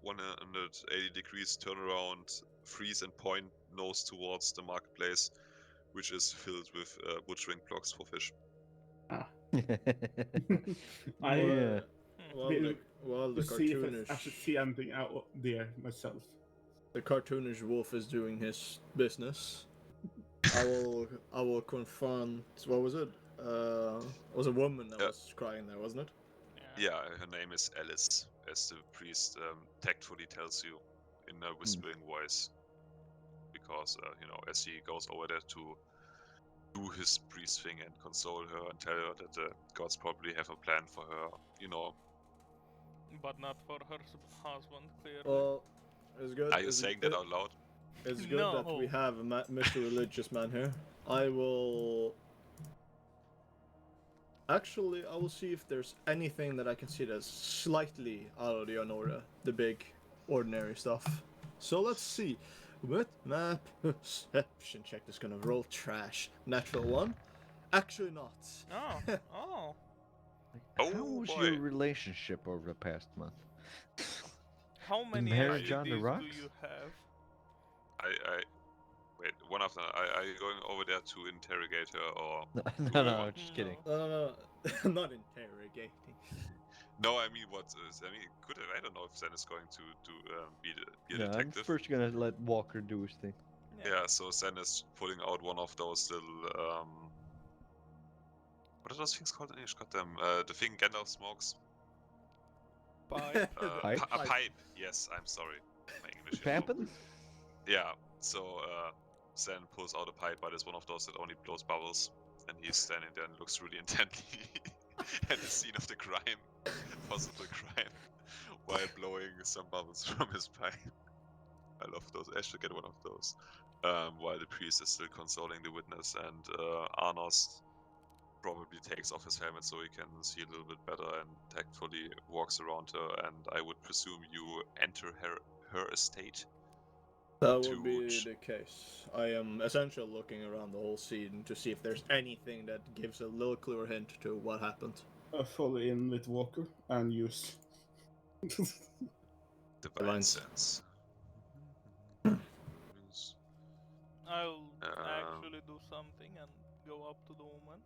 180 degrees turnaround, freeze and point nose towards the marketplace, which is filled with butchering blocks for fish. I Well, will the see if I actually cartoonish, see anything out there myself. the cartoonish wolf is doing his business. I will confront. What was it? It was a woman that was crying there, wasn't it? Yeah, her name is Alice, as the priest tactfully tells you in a whispering voice, because as he goes over there to do his priest thing and console her and tell her that the gods probably have a plan for her, But not for her husband, clearly. Well, it's good. Are you saying that out loud? It's good that we No. have a Mr. Religious Man here. I will. Actually, I will see if there's anything that I can see that's slightly out of the ordinary, the big, ordinary stuff. So let's see. What map perception check is gonna roll trash? Natural one? Actually not. Oh, oh. Oh, How was boy. your relationship over the past month? How many marriage on the STDs do rocks? you have? Wait, one after. Are you going over there to interrogate her or? No, just kidding. No, not interrogating. No, I mean what? Could have. I don't know if Zen is going to be a No, I'm detective. first gonna let Walker do his thing. Yeah, so Zen is pulling out one of those little what are those things called in English? Got them. The thing Gandalf smokes. Pipe. Pipe? A pipe. Yes, I'm sorry. My English. Pampin? Yeah. So Zen pulls out a pipe, but it's one of those that only blows bubbles, and he's standing there and looks really intently at the scene of the crime, possible crime, while blowing some bubbles from his pipe. I love those. I should get one of those. While the priest is still consoling the witness, and Arnos probably takes off his helmet so he can see a little bit better and tactfully walks around her, and I would presume you enter her estate. That would be the case. I am essentially looking around the whole scene to see if there's anything that gives a little clear hint to what happened. Follow in with Walker and use Divine sense. I'll actually do something and go up to the woman.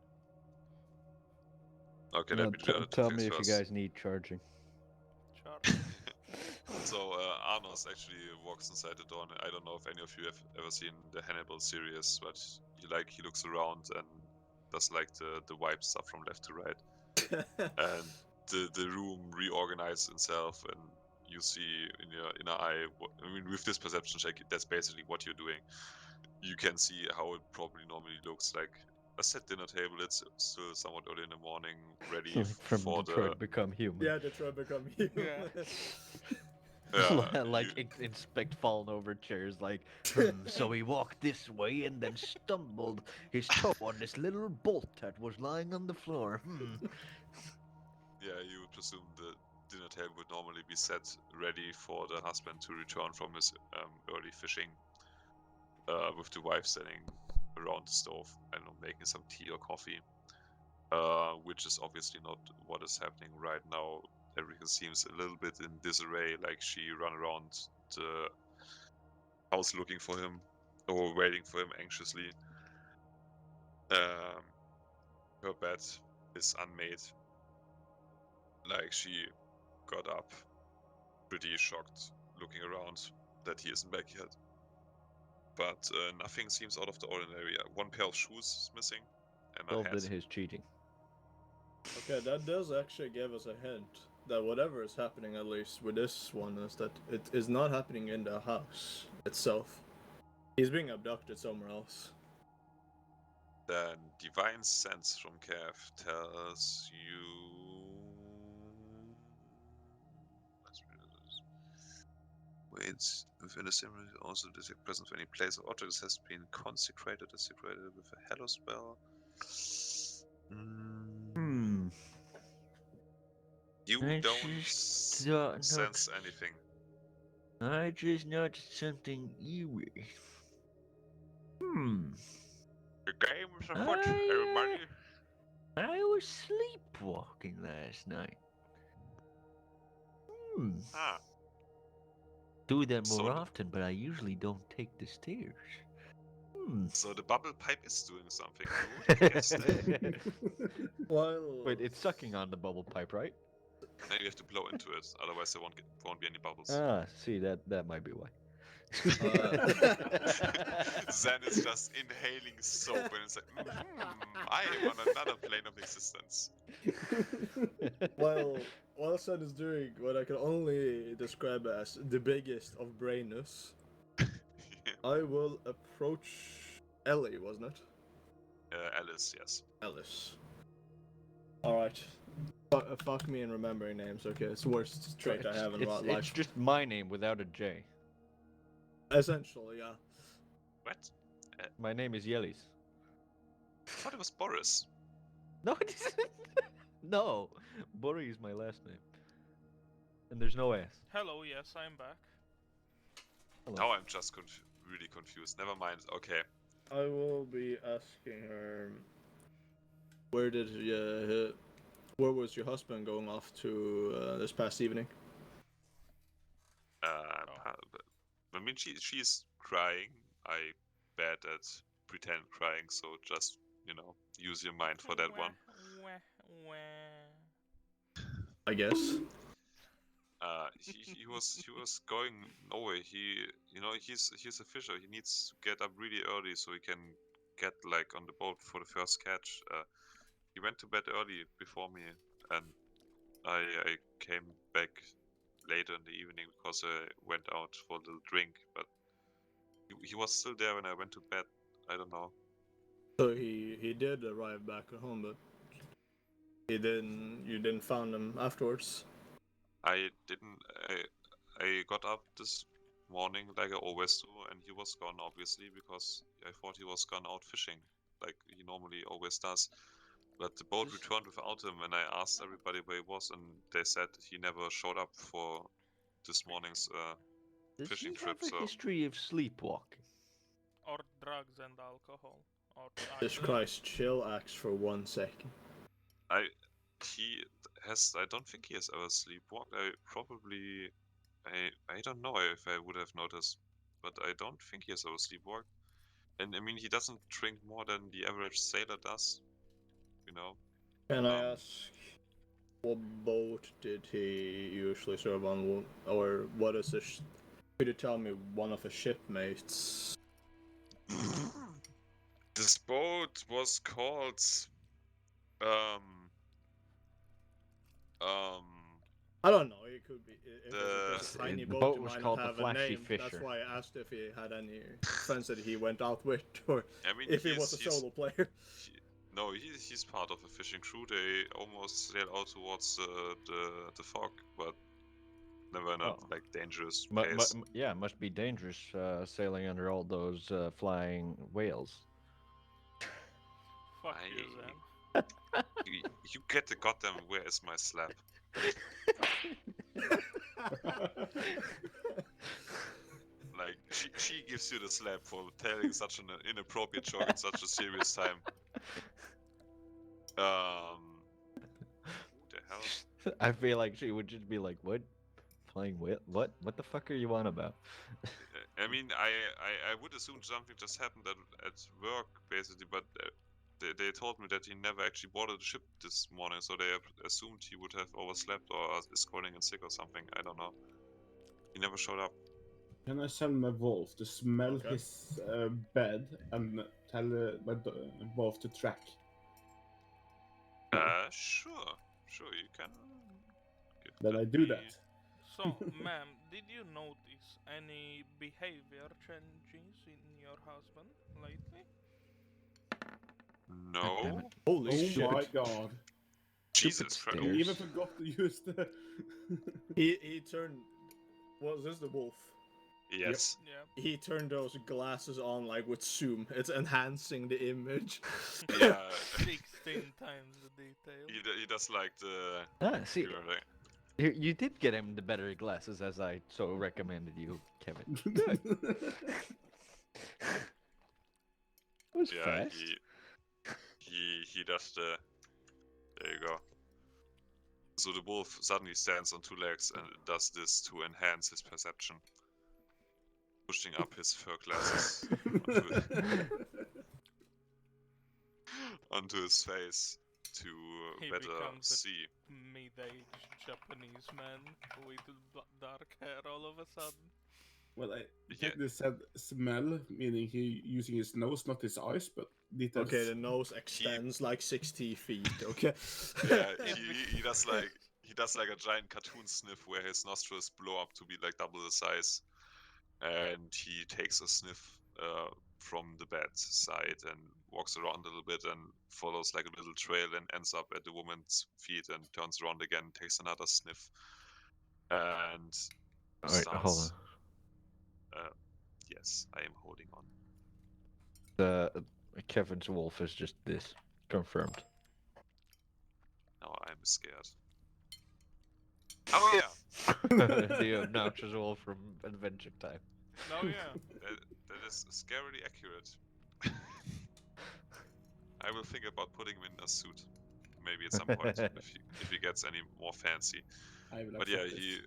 Okay, No, let me do the tell me things if first. you guys need charging. Sure. So Arnos actually walks inside the door, and I don't know if any of you have ever seen the Hannibal series, but he looks around and does like the wipe stuff from left to right, and the room reorganizes itself, and you see in your inner eye. I mean, with this perception check, that's basically what you're doing. You can see how it probably normally looks like. A set dinner table. It's still somewhat early in the morning, ready Like from for Detroit Become Human. Yeah, Detroit Become Human. Like inspect fallen over chairs. Like, so he walked this way and then stumbled his toe on this little bolt that was lying on the floor. Yeah, you would presume the dinner table would normally be set ready for the husband to return from his early fishing, with the wife standing around the stove, I don't know, making some tea or coffee, which is obviously not what is happening right now. Everything seems a little bit in disarray, like she ran around the house looking for him or waiting for him anxiously. Her bed is unmade, like she got up pretty shocked, looking around that he isn't back yet. But nothing seems out of the ordinary. One pair of shoes is missing, and a Well, hat. then his cheating. Okay, that does actually give us a hint that whatever is happening, at least with this one, is that it is not happening in the house itself. He's being abducted somewhere else. Then divine sense from Kev tells you. Let's read this. Wait, within a symbol also detect presence of any place or object has been consecrated or secreted with a hello spell. You I don't just sense anything. I just noticed something eerie. The game is afoot, everybody. I was sleepwalking last night. Ah, Do that So more the- often, but I usually don't take the stairs. so the bubble pipe is doing something. Who would have guessed that? Well, Wait, it's sucking on the bubble pipe, right? Then you have to blow into it, otherwise there won't be any bubbles. Ah, see, that might be why. Zen is just inhaling soap and it's like, I am on another plane of existence. while Sun is doing what I can only describe as the biggest of brainus, I will approach Ellie, wasn't it? Alice, yes. Alice. Alright. Fuck me in remembering names, okay? It's the worst trait I have in it's life. just my name without a J. Essentially, yeah. What? My name is Yelis. I thought it was Boris. No, it isn't. No, Bori is my last name. And there's no S. Hello, yes, I'm back. Hello. Now I'm just really confused. Never mind. Okay. I will be asking her, where was your husband going off to this past evening? I mean, she's crying. I bet at pretend crying, so just use your mind for that one. I guess. He was going nowhere. He's a fisher. He needs to get up really early so he can get like on the boat for the first catch. He went to bed early before me, and I came back later in the evening because I went out for a little drink. But he was still there when I went to bed. I don't know. So he did arrive back at home, but you didn't find him afterwards. I didn't. I got up this morning like I always do, and he was gone obviously because I thought he was gone out fishing, like he normally always does. But the boat returned without him, and I asked everybody where he was, and they said he never showed up for this morning's Does fishing he trip. have a So history of sleepwalking? Or drugs and alcohol. Or Jesus Christ, chill axe for 1 second. he has. I don't think he has ever sleepwalked. I don't know if I would have noticed, but I don't think he has ever sleepwalked. And I mean, he doesn't drink more than the average sailor does. Can I ask, what boat did he usually serve on, or what is could you tell me one of his shipmates? This boat was called I don't know. It could be. It The- was just a tiny The boat. boat It was might called not the have a Flashy name. That's Fisher. why I asked if he had any friends that he went out with, or I mean, if he was a solo player. No, he's part of a fishing crew. They almost sail out towards the fog, but never in a like dangerous place. Yeah, must be dangerous sailing under all those flying whales. Fuck you, I- Zen. You get the goddamn where is my slap? Like she gives you the slap for telling such an inappropriate joke at such a serious time. Who the hell? I feel like she would just be like, "What? Flying whale? What? What the fuck are you on about?" I mean, I would assume something just happened at work basically, but they told me that he never actually boarded the ship this morning, so they assumed he would have overslept or is calling in sick or something. I don't know. He never showed up. Can I sell my wolf to smell Okay. his bed and tell my wolf to track? Sure, you can. Then I Let do me- that. So, ma'am, did you notice any behavior changes in your husband lately? No. Holy Oh shit! my god. Jesus Stupid Christ. He even Stairs. forgot to use the. He turned. Was this the wolf? Yes. Yeah. He turned those glasses on like with zoom. It's enhancing the image. Yeah. 16 times the detail. He does like the. See, you know, like- you did get him the better glasses, as I so recommended you, Kevin. Good. That was yeah, fast. he does the. There you go. So the wolf suddenly stands on two legs and does this to enhance his perception, pushing up his fur glasses onto his face to He better becomes a- see. Mid-aged Japanese man with dark hair all of a sudden. Well, I Yeah. technically said smell, meaning he using his nose, not his eyes, but details. Okay, the nose extends like 60 feet. Okay. Yeah, he does like a giant cartoon sniff where his nostrils blow up to be like double the size, and he takes a sniff from the bed side and walks around a little bit and follows like a little trail and ends up at the woman's feet and turns around again, takes another sniff, and All right, hold on. starts. Yes, I am holding on. The Kevin's wolf is just this confirmed. Now I'm scared. Oh yeah, The obnoxious wolf from Adventure Time. Oh yeah. that is scarily accurate. I will think about putting him in a suit, maybe at some point if he gets any more fancy. I will But yeah, accept this.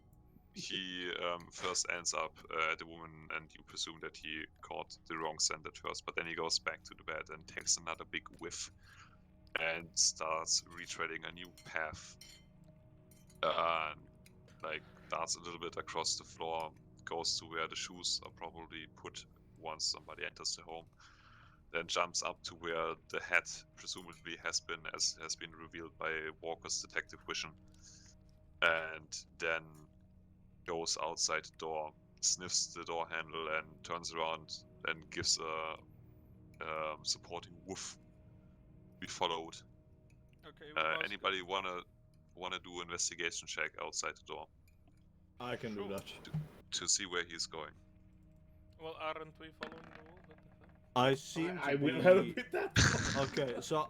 he first ends up at the woman, and you presume that he caught the wrong scent at first. But then he goes back to the bed and takes another big whiff, and starts retreading a new path. Like darts a little bit across the floor, goes to where the shoes are probably put once somebody enters the home. Then jumps up to where the hat presumably has been, as has been revealed by Walker's detective vision, and then goes outside the door, sniffs the door handle, and turns around and gives a supporting woof. Be followed. Okay. Well, Anybody wanna do investigation check outside the door I can do Sure. that. to see where he's going? Well, aren't we following the wolf? What the fuck? I seem to I will be... help with that. Okay, so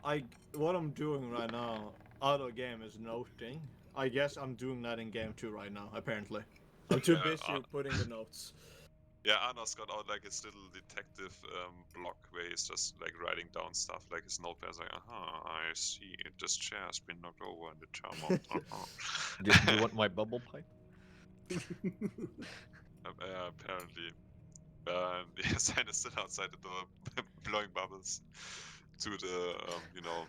what I'm doing right now out of game is noting. I guess I'm doing that in game 2 right now, apparently. I'm too Yeah, busy putting the notes. Yeah, Arna's got out like his little detective block where he's just like writing down stuff, like his notepad's like, I see, this chair has been knocked over and the chair moved. Do you want my bubble pipe? Apparently. Yes, and is still outside the door, blowing bubbles to the,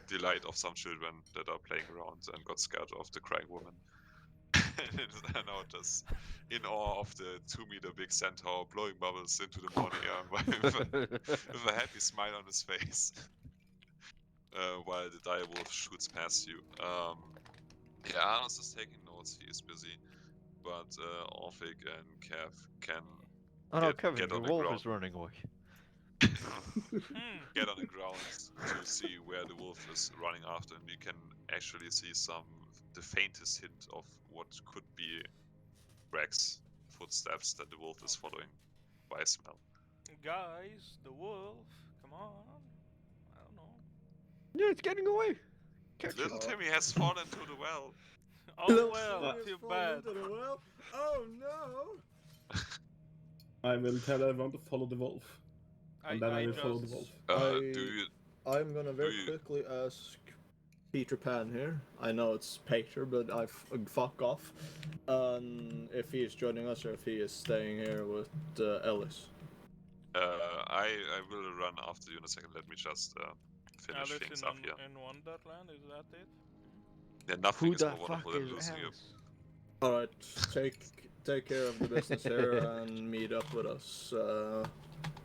delight of some children that are playing around and got scared of the crying woman. And is now just in awe of the 2-meter big centaur blowing bubbles into the morning air with a happy smile on his face while the direwolf shoots past you. Yeah, Arnos is taking notes. He is busy, but Orphic and Kev can Oh no, Kevin, get the on the wolf ground. is running away. Get on the ground to see where the wolf is running after, and you can actually see the faintest hint of what could be Rex footsteps that the wolf is following by smell. Guys, the wolf, come on. I don't know. Yeah, it's getting away. Catch Little it. Timmy has fallen to the well. Oh Little well, Timmy has too fallen bad. into the well. Oh no! I will tell everyone to follow the wolf. And then I will follow the wolf. I'm gonna very you- quickly ask Peter Pan here. I know it's Peter, but fuck off. If he is joining us or if he is staying here with Ellis. I will run after you in a second. Let me just finish Alice things in, up here. in Wonderland, is that it? Yeah, nothing Who is the more fuck wonderful than is losing you. Alice? All right, take care of the business here and meet up with us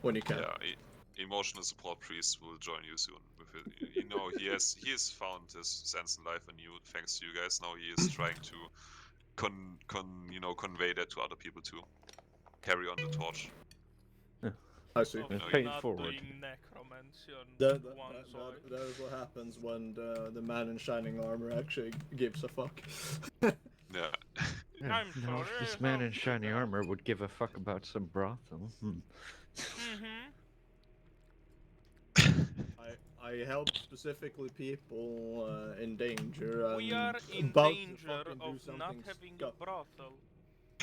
when you can. Yeah, emotional support priest will join you soon. With it. You know, he has found his sense in life anew thanks to you guys. Now he is trying to convey that to other people too. Carry on the torch. I see. Of Pay it not forward. doing necromancy on That one soil. is what happens when the man in shining armor actually gives a fuck. Yeah. Yeah. I'm Now, sorry, if this I man in have to shiny that. armor would give a fuck about some brothel. Mm-hmm. I help specifically people in danger. We and are in about to danger fucking do of not something having scuff. a brothel.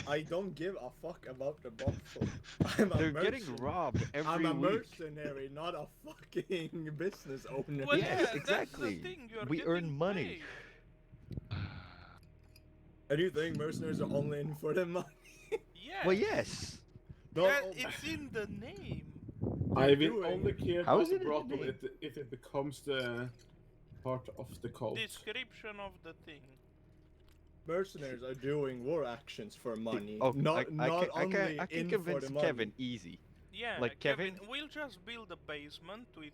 I don't give a fuck about the brothel. I'm a They're getting mercenary. robbed every I'm a week. mercenary, not a fucking business owner. Well, Yes, yeah, exactly. that's the thing. You're We getting earn money. paid. And you think mercenaries are only in for the money? Yes. Well, yes. Not That, all- it's in the name. I will doing- only care How about is the it in the brothel name? if it becomes the part of the cult. Description of the thing. Mercenaries are doing war actions for money, Oh, not I only can in for convince the money. Kevin easy. Yeah, Like Kevin, Kevin? we'll just build a basement with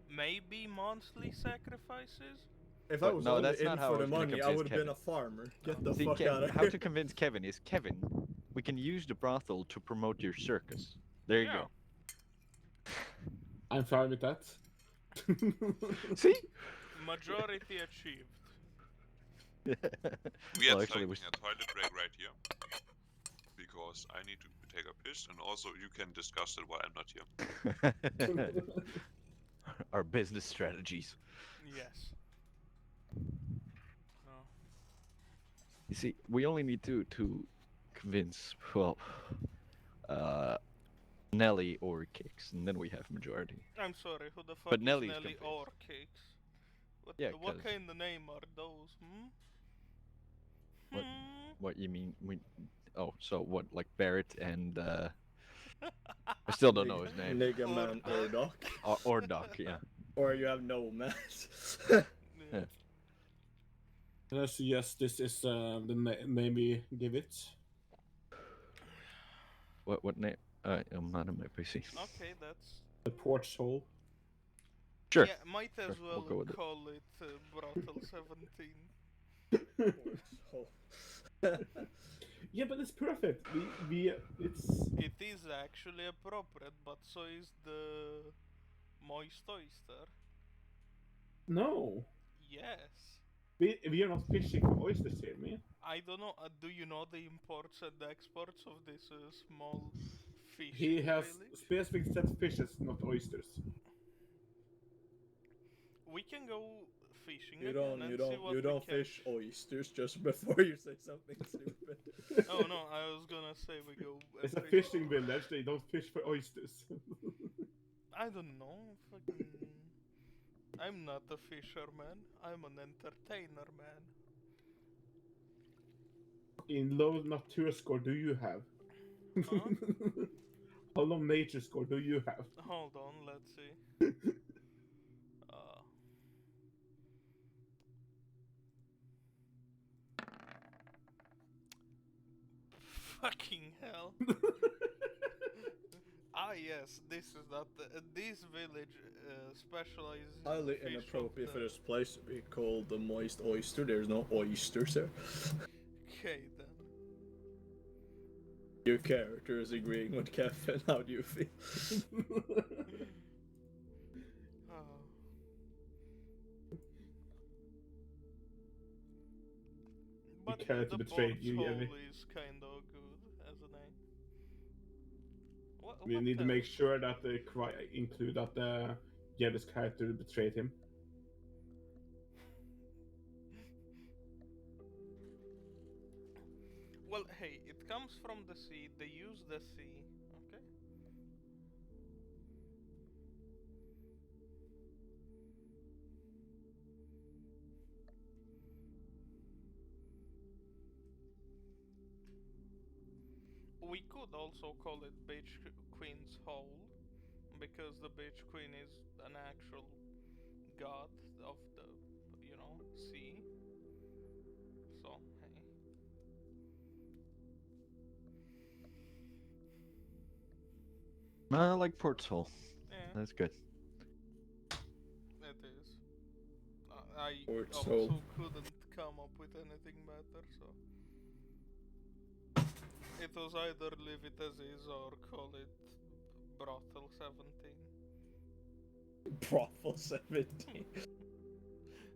maybe monthly sacrifices. If But I was no, only that's in not how for I the was gonna money, I convince would have been Kevin. a farmer. Get the See, fuck out of how here. to convince Kevin is Kevin. We can use the brothel to promote your circus. There you Yeah. go. I'm fine with that. See? Majority achieved. We Well, are actually, taking a toilet break right here. Because I need to take a piss, and also you can discuss it while I'm not here. our business strategies. Yes. No. You see, we only need to convince Nelly or Kicks, and then we have majority. I'm sorry, who the fuck But is Nelly's Nelly convinced. or Cakes? Yeah, What 'cause- kind of name are those, hmm? What? Hmm? What you mean? So what? Like Barrett and I still don't know his name. Nigga man Or Urdoc. Or Doc, yeah. Or you have no match. Yeah. And I suggest this is the name we give it. What name? I'm not on my PC. Okay, that's... The porch hole. Sure. Yeah, might as Sure, well we'll go with it. call it Brothel 17. Yeah, but it's perfect. It's It is actually appropriate, but so is the moist oyster. no. Yes. We are not fishing for oysters here, man. I don't know, do you know the imports and exports of this small fish He has village? specific set of fishes, not oysters. We can go fishing You again and see what you we don't catch. fish oysters just before you say something stupid. Oh no, I was gonna say we go. It's a fish- fishing village. They don't fish for oysters. I don't know. Fucking. I'm not a fisherman. I'm an entertainer man. In low nature score do you have? Huh? How low nature score do you have? Hold on, let's see. Uh, fucking hell. I yes, this is not this village specializes in Highly fish inappropriate of for the... this place to be called the Moist Oyster. There's no oysters there. Okay then. Your character is agreeing with Kevin. How do you feel? Oh. But care to the betray port's you, hole Yemi. is kind of good as a name. We What need to else? make sure that they include that Jevis character betrayed him. Well, hey, it comes from the sea. They use the sea. Okay. We could also call it Beach Queen's Hole, because the Beach Queen is an actual god of the, sea. So, hey. I like Port's Hole. Yeah, That's good. it is. I Port's also Hole. couldn't come up with anything better, so. It was either leave it as is or call it Brothel 17. Brothel 17.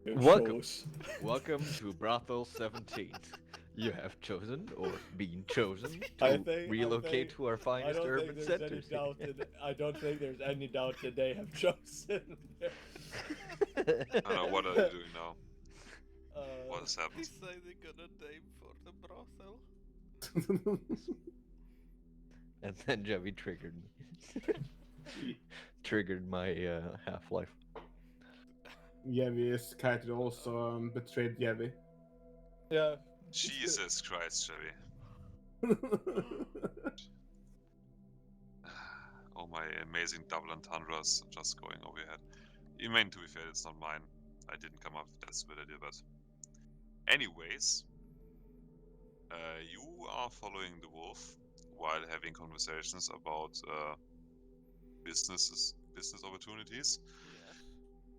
Your Welcome. choice. Welcome to Brothel 17. You have chosen or been chosen I to think- relocate to our I finest don't urban think there's any centers. doubt I don't think there's any doubt that they have chosen. I don't know, what are you doing now? What has happened? Deciding on a name for the brothel. And then Javi triggered me. Triggered my Half-Life. Yevi's character also betrayed Yevi. Yeah. Jesus Christ, Chevy. Oh, my amazing double entendres just going over your head. You mean, to be fair, it's not mine. I didn't come up with that stupid idea, but... Anyways, you are following the wolf while having conversations about business opportunities,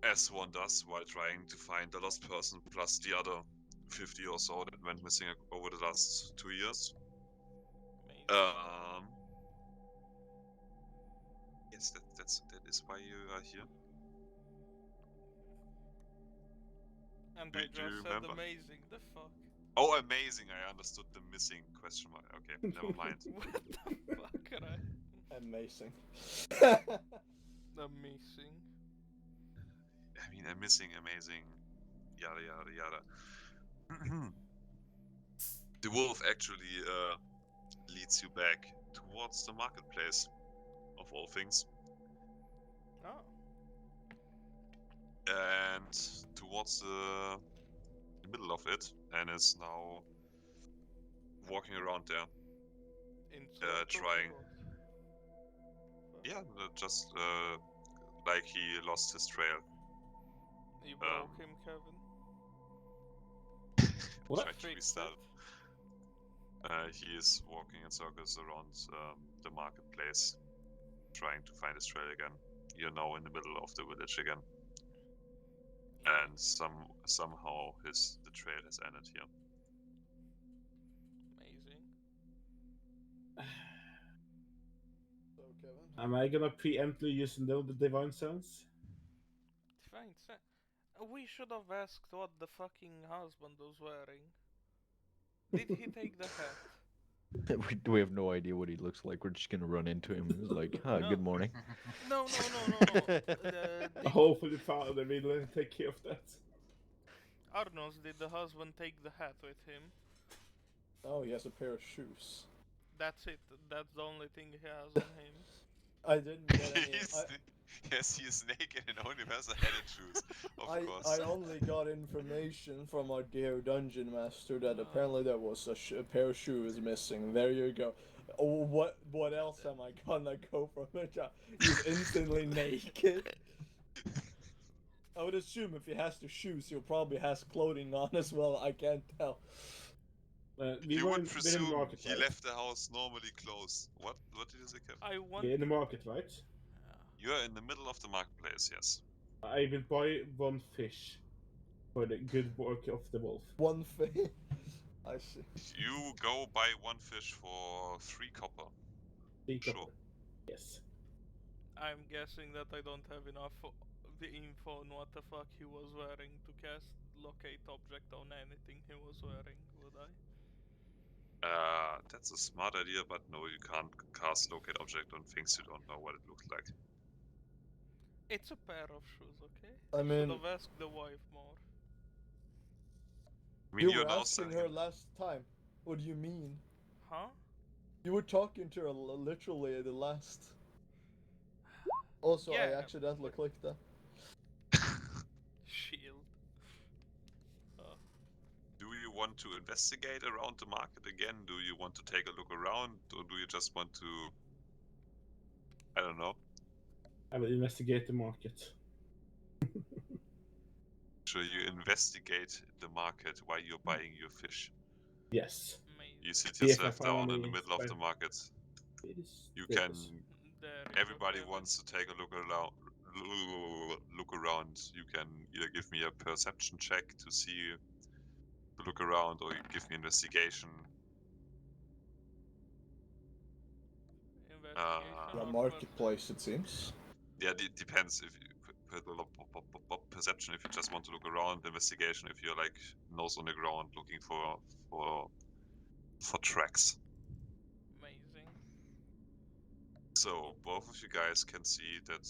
Yes. as one does while trying to find the lost person plus the other 50 or so that went missing over the last 2 years. Amazing. Yes, that is why you are here. And Do I you just said remember? amazing, the fuck? Oh, amazing! I understood the missing question mark. Okay, never mind. What the fuck, right? Amazing. Amazing. I mean, a missing, amazing, yada yada yada. The wolf actually leads you back towards the marketplace, of all things, Oh. and towards the middle of it, and is now walking around there. In circles trying. or what? Yeah, just like he lost his trail. You broke him, Kevin. What? Tried to Fix restart. it. He is walking in circles around the marketplace, trying to find his trail again. You're now in the middle of the village again, and somehow the trail has ended here. Amazing. So, Kevin. Am I gonna preemptly use the divine sense? Fine. We should have asked what the fucking husband was wearing. Did he take the hat? We have no idea what he looks like. We're just gonna run into him. It's like, hi, No. good morning. No. Hopefully, Father will take care of that. Arnos, did the husband take the hat with him? Oh, he has a pair of shoes. That's it. That's the only thing he has on him. I didn't get any. Yes, he is naked and only wears a hat and shoes. Of course. I only got information from our dear dungeon master that apparently there was a pair of shoes missing. There you go. Oh, what else am I gonna go from it? He's instantly naked. I would assume if he has the shoes, he'll probably has clothing on as well. I can't tell. We You were would in the presume market, he right? left the house normally closed. What did you say, Kev? I want. We're in the market, right? You're in the middle of the marketplace, yes. I will buy one fish for the good work of the wolf. One thing. I see. You go buy one fish for 3 copper. 3 Sure. copper. Yes. I'm guessing that I don't have enough the info on what the fuck he was wearing to cast locate object on anything he was wearing, would I? That's a smart idea, but no, you can't cast locate object on things you don't know what it looks like. It's a pair of shoes, okay? I mean, Should have asked the wife more. I mean, you you're were now asking selling her him. last time. What do you mean? Huh? You were talking to her literally the last. Also, I Yeah, accidentally but- clicked that. Shield. Do you want to investigate around the market again? Do you want to take a look around? Or do you just want to... I don't know. I will investigate the market. Should you investigate the market while you're buying your fish? Yes. Amazing. You sit See if I yourself find down in the any middle of the spare- market. It is- You there it can... is. There is Everybody okay, wants to take a look around. Look around. You can either give me a perception check to see, to look around, or you give me investigation. Investigation The or marketplace, it seems. Yeah, it depends if you perception if you just want to look around, investigation if you're like nose on the ground looking for tracks. Amazing. So both of you guys can see that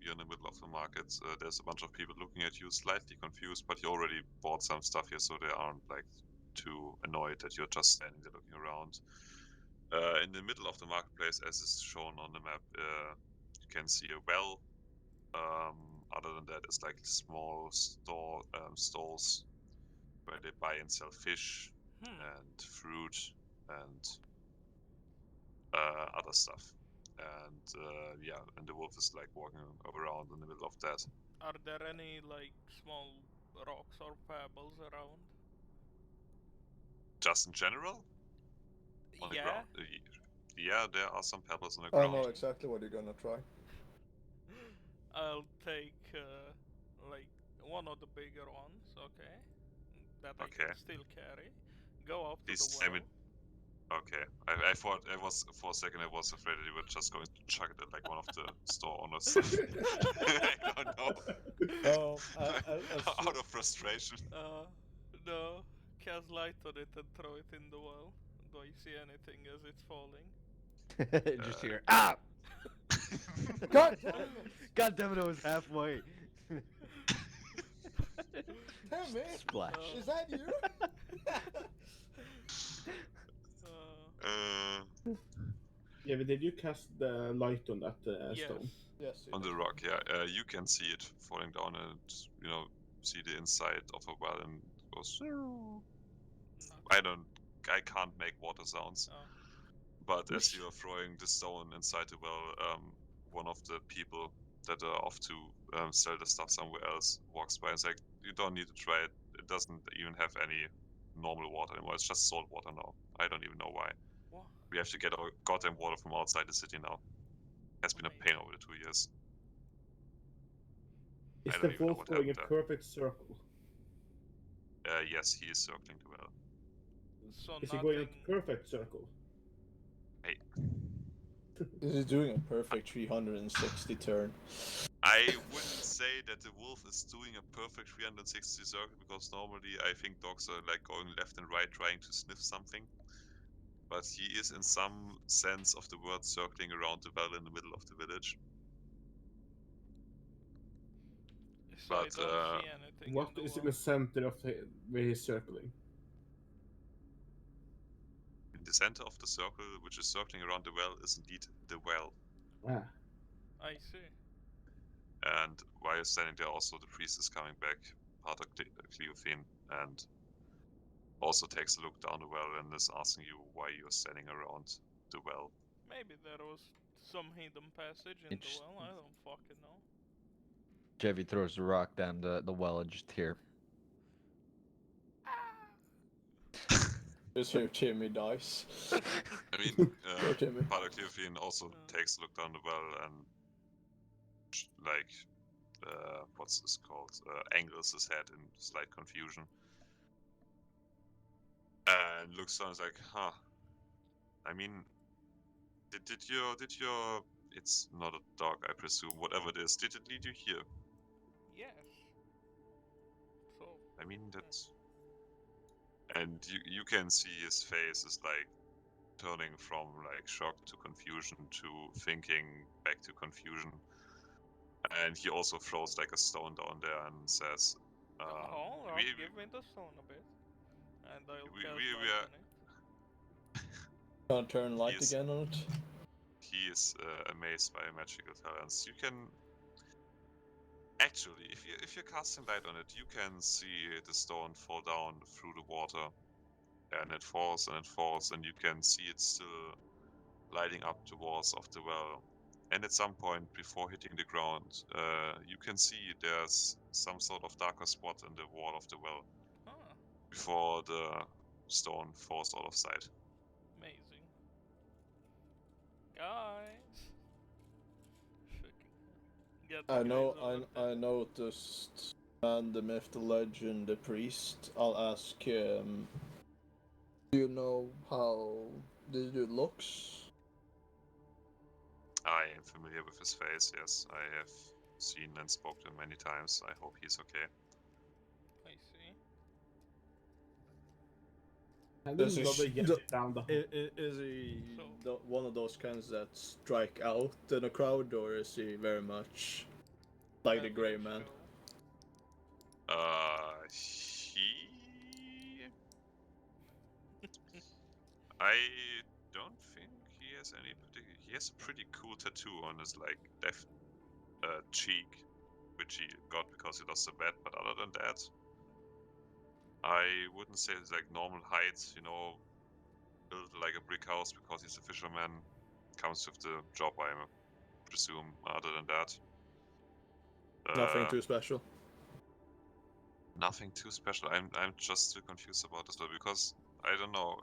you're in the middle of the market. There's a bunch of people looking at you, slightly confused, but you already bought some stuff here, so they aren't like too annoyed that you're just standing there looking around. In the middle of the marketplace, as is shown on the map, you can see a well. Other than that, it's like small stalls where they buy and sell fish and fruit and other stuff. And yeah, and the wolf is like walking around in the middle of that. Are there any like small rocks or pebbles around? Just in general, on the Yeah. ground. Yeah, there are some pebbles on the I ground. know exactly what you're gonna try. I'll take like one of the bigger ones, okay? That I Okay. can still carry. Go up to Please the tell well. me. Okay, I thought I was for a second. I was afraid that you were just going to chuck it at like one of the store owners. I don't know. Oh, Out of frustration. No. Cast light on it and throw it in the well. Do I see anything as it's falling? Just hear ah! God damn it! God damn it! I was halfway. Damn it! Splash. Is that you? Yeah, but did you cast the light on that Yes. stone? Yes. On the rock, yeah. You can see it falling down and see the inside of a well and it goes. I can't make water sounds. Oh. But as you are throwing the stone inside the well, one of the people that are off to sell the stuff somewhere else walks by and is like, "You don't need to try it. It doesn't even have any normal water anymore. It's just salt water now. I don't even know why. What? We have to get our goddamn water from outside the city now. Has been a pain over the 2 years." Is I the don't even know wolf what going a happened there. perfect circle? Yes, he is circling the well. So Is he going nothing. a perfect circle? Hey, This is doing a perfect 360 turn. I wouldn't say that the wolf is doing a perfect 360 circle because normally I think dogs are like going left and right trying to sniff something. But he is in some sense of the word circling around the well in the middle of the village. So I But don't see anything What in the is well. in the center of where he's circling? in the center of the circle, which is circling around the well, is indeed the well. Ah, I see. And while you're standing there, also the priest is coming back, Pater Cleophene, and also takes a look down the well and is asking you why you're standing around the well. Maybe there was some hidden passage in the well. I don't fucking know. Jevy throws the rock down the well and just hear. Just hear Timmy dice. I mean, Poor Timmy. Father Cleofin also takes a look down the well and, like, what's this called? Angles his head in slight confusion. And looks down and is like, huh. I mean, did your it's not a dog, I presume, whatever it is, did it lead you here? Yes. So. I mean, that's... And you can see his face is like turning from like shock to confusion to thinking back to confusion. And he also throws like a stone down there and says, Give me the stone a bit. And I'll we cast are light on it. Can't turn light He's- again on it. he is amazed by magical talents. You can actually, if you cast light on it, you can see the stone fall down through the water, and it falls and it falls, and you can see it still lighting up the walls of the well. And at some point before hitting the ground, you can see there's some sort of darker spot in the wall of the well Ah, before the stone falls out of sight. amazing. Guys. Get the I guys know. over there. I noticed. Man, the myth, the legend, the priest. I'll ask him. Do you know how the dude looks? I am familiar with his face, yes. I have seen and spoken to him many times. I hope he's okay. I see. I Does didn't he bother get it down the hole. Is he So- one of those kinds that strike out in a crowd, or is he very much like the Grey Man? I don't think he has any particular... He has a pretty cool tattoo on his, like, left cheek, which he got because he lost a bet, but other than that, I wouldn't say it's like normal height, you know, built like a brick house because he's a fisherman. Comes with the job, I presume. Other than that, Nothing too special. nothing too special. I'm just still confused about this well because I don't know.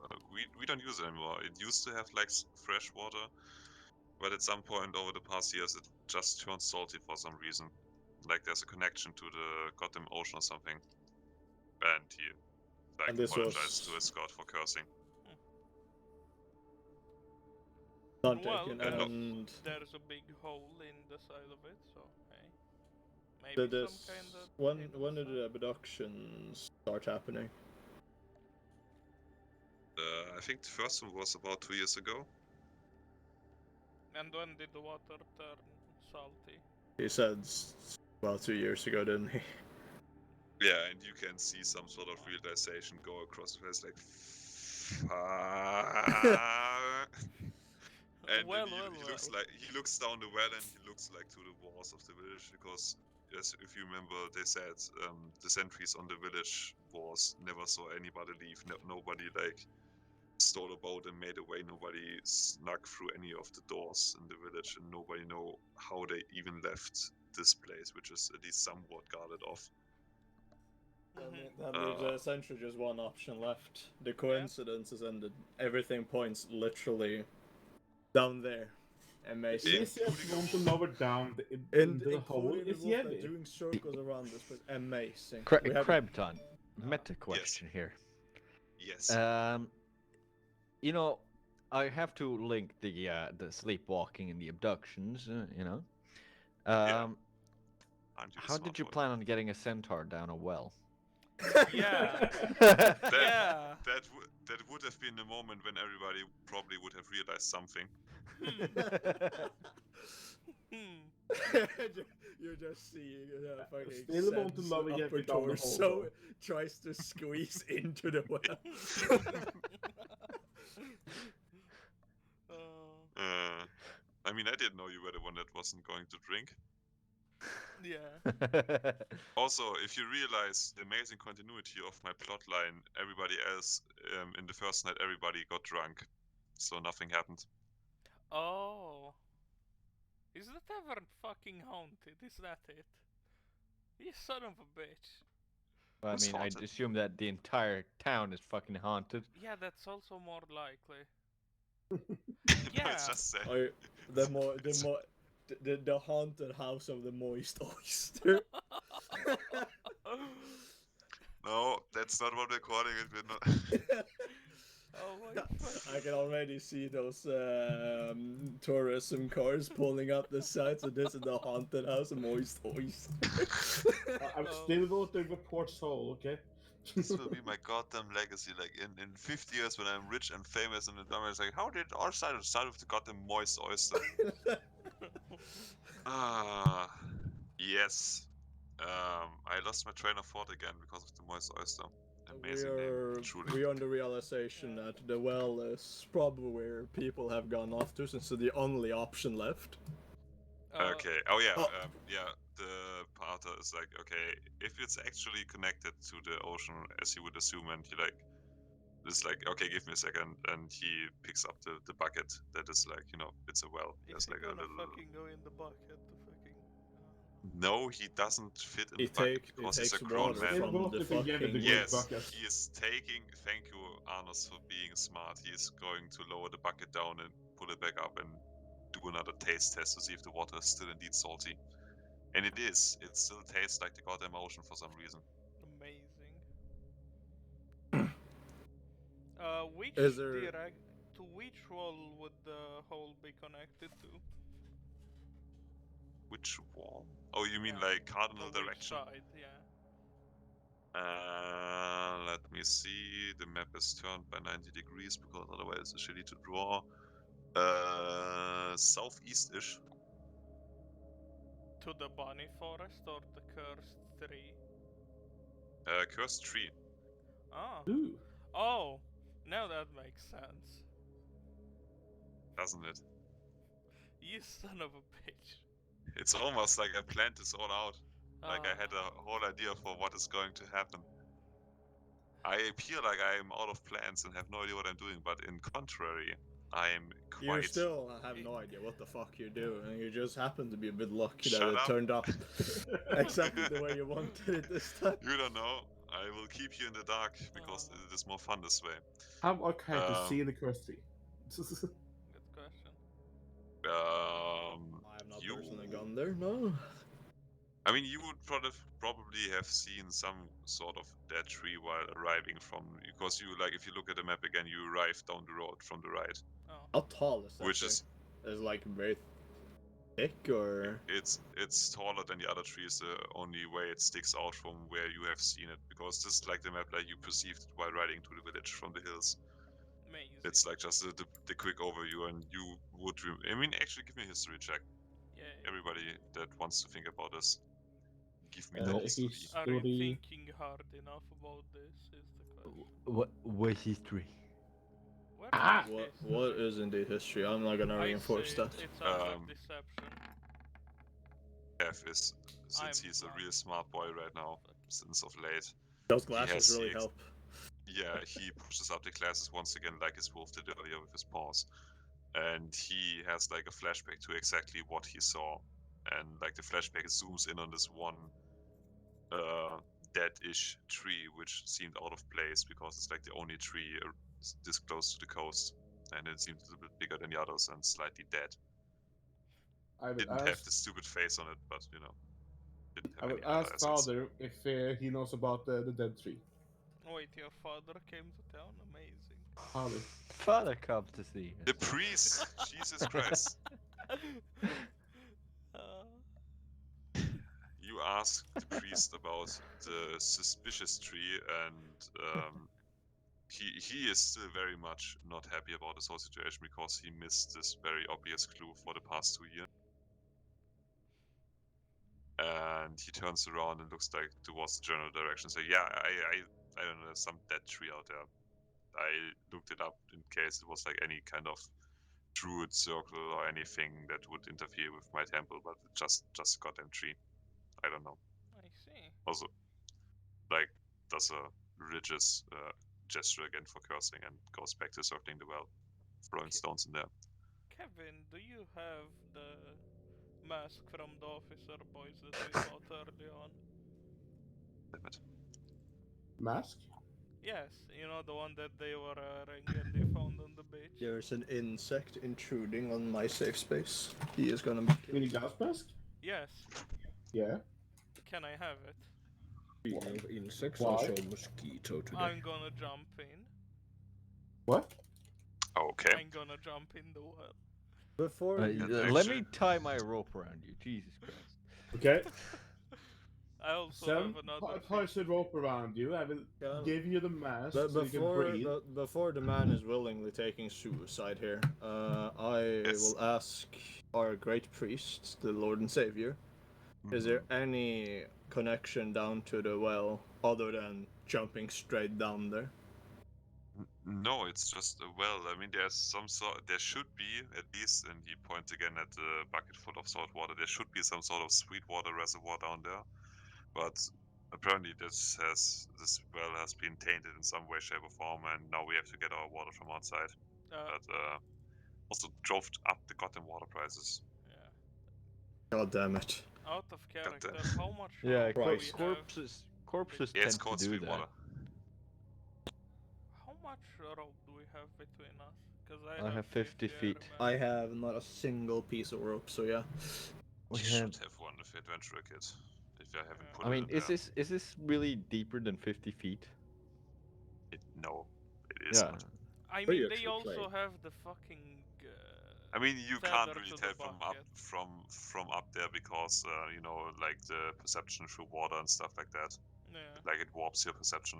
We don't use it anymore. It used to have like fresh water, but at some point over the past years it just turned salty for some reason. Like there's a connection to the goddamn ocean or something. And he like And this apologized to was- his god for cursing. Not Well, taken. and And there's a big hole in the side of it, so hey. Maybe did some this kind of when did the abductions start happening? I think the first one was about 2 years ago. And when did the water turn salty? He said about 2 years ago, didn't he? Yeah, and you can see some sort of realization go across his face, like, and Well, then he looks like he looks down the well and he looks like to the walls of the village because, yes, if you remember, they said the sentries on the village walls never saw anybody leave. Nobody like stole a boat and made away. Nobody snuck through any of the doors in the village, and nobody know how they even left this place, which is at least somewhat guarded off. That leaves essentially just one option left. The coincidences and everything points literally down there. Amazing. The easiest one to lower down And the hole is Yevi. doing circles around this place. Amazing. Krebton, meta question here. Yes. You know, I have to link the sleepwalking and the abductions. You know, Aren't you how did you plan on getting a centaur down a well? Yeah. That, Yeah. that would have been the moment when everybody probably would have realized something. You're just seeing fucking Still want to Sen's lower Yevi upper down the hole, torso though. tries to squeeze into the well. I mean, I didn't know you were the one that wasn't going to drink. Yeah. Also, if you realize the amazing continuity of my plotline, everybody else in the first night, everybody got drunk, so nothing happened. Oh. Is the tavern fucking haunted? Is that it? You son of a bitch. I Who's mean, I'd haunted? assume that the entire town is fucking haunted. Yeah, that's also more likely. No, Yeah. it's just saying. Or It's- the haunted house of the moist oyster. No, that's not what we're calling it. We're not. Oh my fucking. I can already see those tourism cars pulling up the side. So this is the haunted house of moist oyster. I'm Oh. still voting for Port Soul, okay? This will be my goddamn legacy. Like in 50 years when I'm rich and famous and the dumb is like, how did it all start with the goddamn moist oyster? Ah, yes. I lost my train of thought again because of the moist oyster. Amazing name, truly. We're on the realization that the well is probably where people have gone off to, since it's the only option left. Okay. Oh yeah. Oh. Yeah. The Pater is like, okay, if it's actually connected to the ocean, as you would assume, and he like, is like, okay, give me a second, and he picks up the bucket that is like, it's a well. Is There's he like a gonna little. fucking go in the bucket to fucking? No, he doesn't fit in He the bucket take- he because he's a takes grown water man. Still from the voting again with the fucking- great Yes, bucket. he is taking. Thank you, Arnos, for being smart. He is going to lower the bucket down and pull it back up and do another taste test to see if the water is still indeed salty. And it is. It still tastes like the goddamn ocean for some reason. Amazing. Which Is there- direct to which wall would the hole be connected to? Which wall? Oh, you mean Yeah, like cardinal On which direction? side? Yeah. Let me see. The map is turned by 90 degrees because otherwise it's shitty to draw. Southeast-ish. To the bunny forest or the cursed tree? Cursed tree. Oh. Ooh. Oh. Now that makes sense. Doesn't it? You son of a bitch. It's almost like I planned this all out. Like I had a Ah. whole idea for what is going to happen. I appear like I am out of plans and have no idea what I'm doing, but in contrary, I am You quite. still have no idea what the fuck you're doing. You just happen to be a bit lucky Shut that it up. turned out exactly the way you wanted it this time. You don't know. I will keep you in the dark because Ah. it is more fun this way. Have our characters Um, seen the cursed tree? Good question. I have not you. personally gone there, no. I mean, you would probably have seen some sort of dead tree while arriving from, because you like if you look at the map again, you arrive down the road from the right, Oh. How tall is that which tree? is Is it like very thick or? it's taller than the other trees. The only way it sticks out from where you have seen it, because this is like the map like you perceived it while riding to the village from the hills. Amazing. It's like just the quick overview, and you would. I mean, actually, give me a history check. Yeah. Everybody that wants to think about this, give me No. that history. Are you History. thinking hard enough about this? Is the question. What history? Where Ah! is What history? is indeed history? I'm not gonna I reinforce say that. it's under Um, deception. F is, since I'm he's a blind. real smart boy right now, since of late. Those He glasses has really the help. Yeah, he pushes up the glasses once again, like his wolf did earlier with his paws, and he has like a flashback to exactly what he saw, and like the flashback zooms in on this one dead-ish tree, which seemed out of place because it's like the only tree this close to the coast, and it seemed a little bit bigger than the others and slightly dead. I would Didn't have ask. the stupid face on it, but didn't I have would any other ask assets. Father if he knows about the dead tree. Wait, your father came to town? Amazing. Father. Father comes to see The us. priest, Jesus Christ! You ask the priest about the suspicious tree, and he is still very much not happy about this whole situation because he missed this very obvious clue for the past 2 years. And he turns around and looks like towards the general direction. So yeah, I don't know, there's some dead tree out there. I looked it up in case it was like any kind of druid circle or anything that would interfere with my temple, but it's just a goddamn tree. I don't know. I see. Also, like, does a religious gesture again for cursing and goes back to circling the well, throwing stones in there. Kevin, do you have the mask from the officer boys that we fought early on? Damn it. Mask? Yes, you know the one that they were wearing and they found on the beach. There's an insect intruding on my safe space. He is gonna be You mean killed. gas mask? Yes, Yeah. can I have it? Speaking of insects, Why? I saw a mosquito today. I'm gonna jump in. What? Okay. I'm gonna jump in the well. Before you That's Let actually- me tie my rope around you. Jesus Christ. Okay. I also Sam have another. ties a rope around you. I will Yeah. give you the mask But so you can breathe. before the man is willingly taking suicide here, I Yes. will ask our great priest, the Lord and Savior, is there any connection down to the well other than jumping straight down there? No, it's just a well. I mean, there's some sort. There should be at least, and he points again at the bucket full of salt water. There should be some sort of sweet water reservoir down there, but apparently this well has been tainted in some way, shape, or form, and now we have to get our water from outside. But also drove up the goddamn water prices. Yeah. God damn it. Out of character, damn. how much Yeah, rope do we have? corpses Yeah, it's tend to called do sweet that. water. How much rope do we have between us? Because I have 50 feet. I have not a single piece of rope, so yeah. We You have. should have one if adventurer kit. If I haven't Yeah. put I it mean, in there. is this really deeper than 50 feet? No, it isn't. Yeah. I Are you mean, they actually also playing? have the fucking. I mean, you feather can't really to tell the bucket. from up there because you know, like the perception through water and stuff like that. Yeah. Like it warps your perception.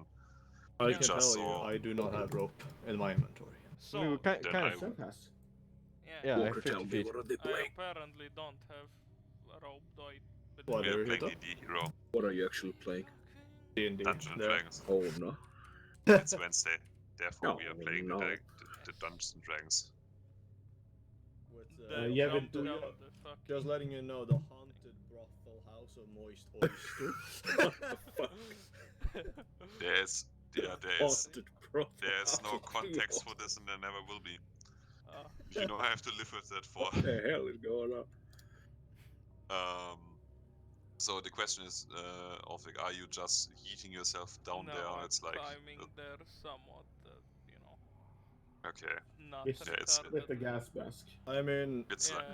I Yeah. can Just tell so- you, I do not have rope in my inventory. So. I mean, we Then kind I of. would- Sam has. Yeah, I have Walker, tell 50 me, feet. what are they I playing? apparently don't have a rope, though I What believe. We are are you playing though? D&D Hero, What are you actually playing? D&D. Dungeons and There. Dragons. Oh no. It's Wednesday, therefore No, we are playing no. the Dungeons and Dragons. With, The yeah, but jump do down you- the fucking. just letting you know, the haunted brothel house of Moist Oyster. There's Haunted brothel there's no house. context for this, and there never will be. Uh, You know, I have to live with that for. What the hell is going on? So the question is, Orphic, are you just yeeting yourself down no, there? I'm It's like, climbing there somewhat, you know, okay, not It's retarded. with the gas mask. I mean, it's like,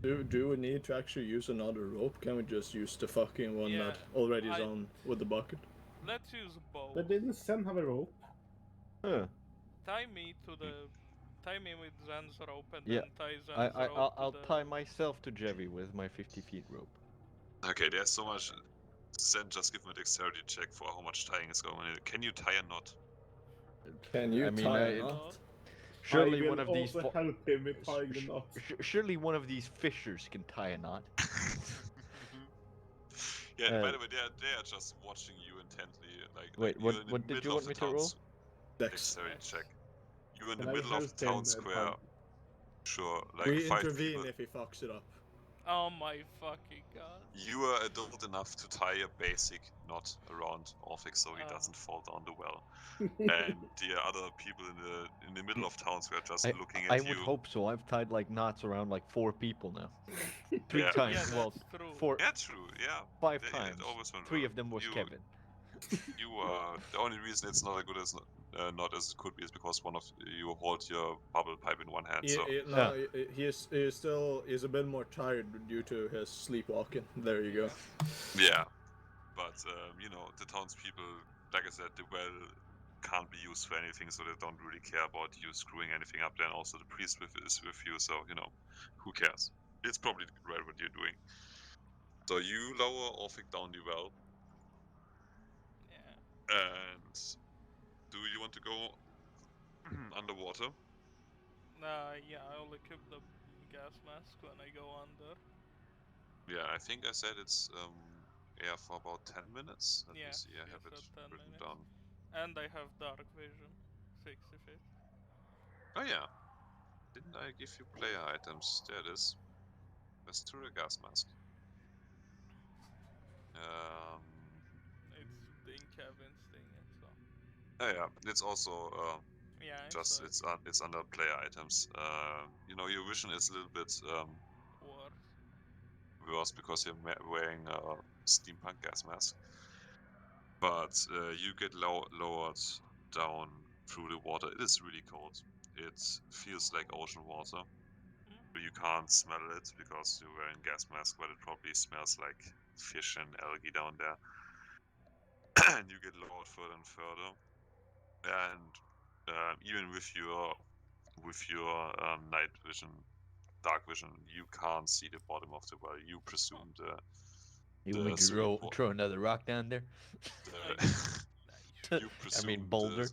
Yeah. do we need to actually use another rope? Can we just use the fucking one Yeah, that already is I- on with the bucket? Let's use both. But didn't Sam have a rope? Huh. Tie me with Zan's rope and Yeah, then tie Zan's rope I'll to the... tie myself to Jevi with my 50 feet rope. okay, there's so much. Then just give me a dexterity check for how much tying is going on. Can you tie a knot? Can you I mean, tie I- a knot? knot? Surely I will one of these. also help him with tying the knot. Surely one of these fishers can tie a knot. Yeah, by Uh, the way, they are just watching you intently. Wait, you're in the what did middle you of want the me to roll? town Dex. Dexterity check. You're in the Can I middle of help the town him, square. type? Sure, like We 5 intervene people. if he fucks it up. Oh my fucking god. You are adult enough to tie a basic knot around Orphic so he Oh. doesn't fall down the well. And the other people in the middle of town square just looking I at would you. hope so. I've tied like knots around like 4 people now. 3 Yeah. times. Yeah, Well, that's true. 4, Yeah, true. Yeah. 5 It times. always went 3 well. of them was You- Kevin. You the only reason it's not as good as not as it could be is because one of you hold your bubble pipe in one hand. So He's a bit more tired due to his sleepwalking. There you go. yeah, but you know the townspeople, like I said, the well can't be used for anything, so they don't really care about you screwing anything up. Then also the priest is with you, so you know who cares? It's probably right what you're doing. So you lower Orphic down the well, Yeah. and do you want to go underwater? Yeah, I'll equip the gas mask when I go under. Yeah, I think I said it's yeah for about 10 minutes. Let me Yeah, see, I you have it said 10 written minutes. down. And I have dark vision. 60 feet. Oh yeah, didn't I give you player items? There it is. Let's do the gas mask. It's in Kevin's thing, so... Oh yeah, it's also Yeah, just it's under player items. You know your vision is a little bit worse. worse because you're wearing a steampunk gas mask. But you get lowered down through the water. It is really cold. It feels like ocean water. You can't smell it because you're wearing gas mask, but it probably smells like fish and algae down there. And you get lowered further and further. And even with your night vision, dark vision, you can't see the bottom of the well. You presume You want me to throw another rock down there? You presume boulder.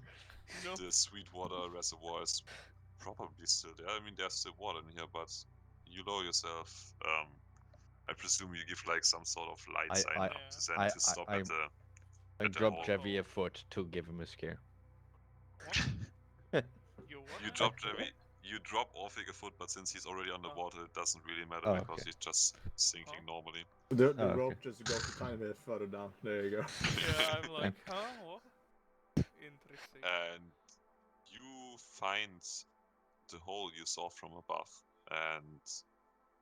the Sweetwater reservoir is probably still there. I mean, there's still water in here, but you lower yourself. I presume you give like some sort of light sign up to Zen to stop at the. I dropped Javi a foot to give him a scare. What? You drop Javi. You drop Orphic a foot, but since he's already underwater, it doesn't really matter because he's just sinking normally. The rope just goes a tiny bit further down. There you go. Yeah, I'm like, huh? What? Interesting. And you find the hole you saw from above, and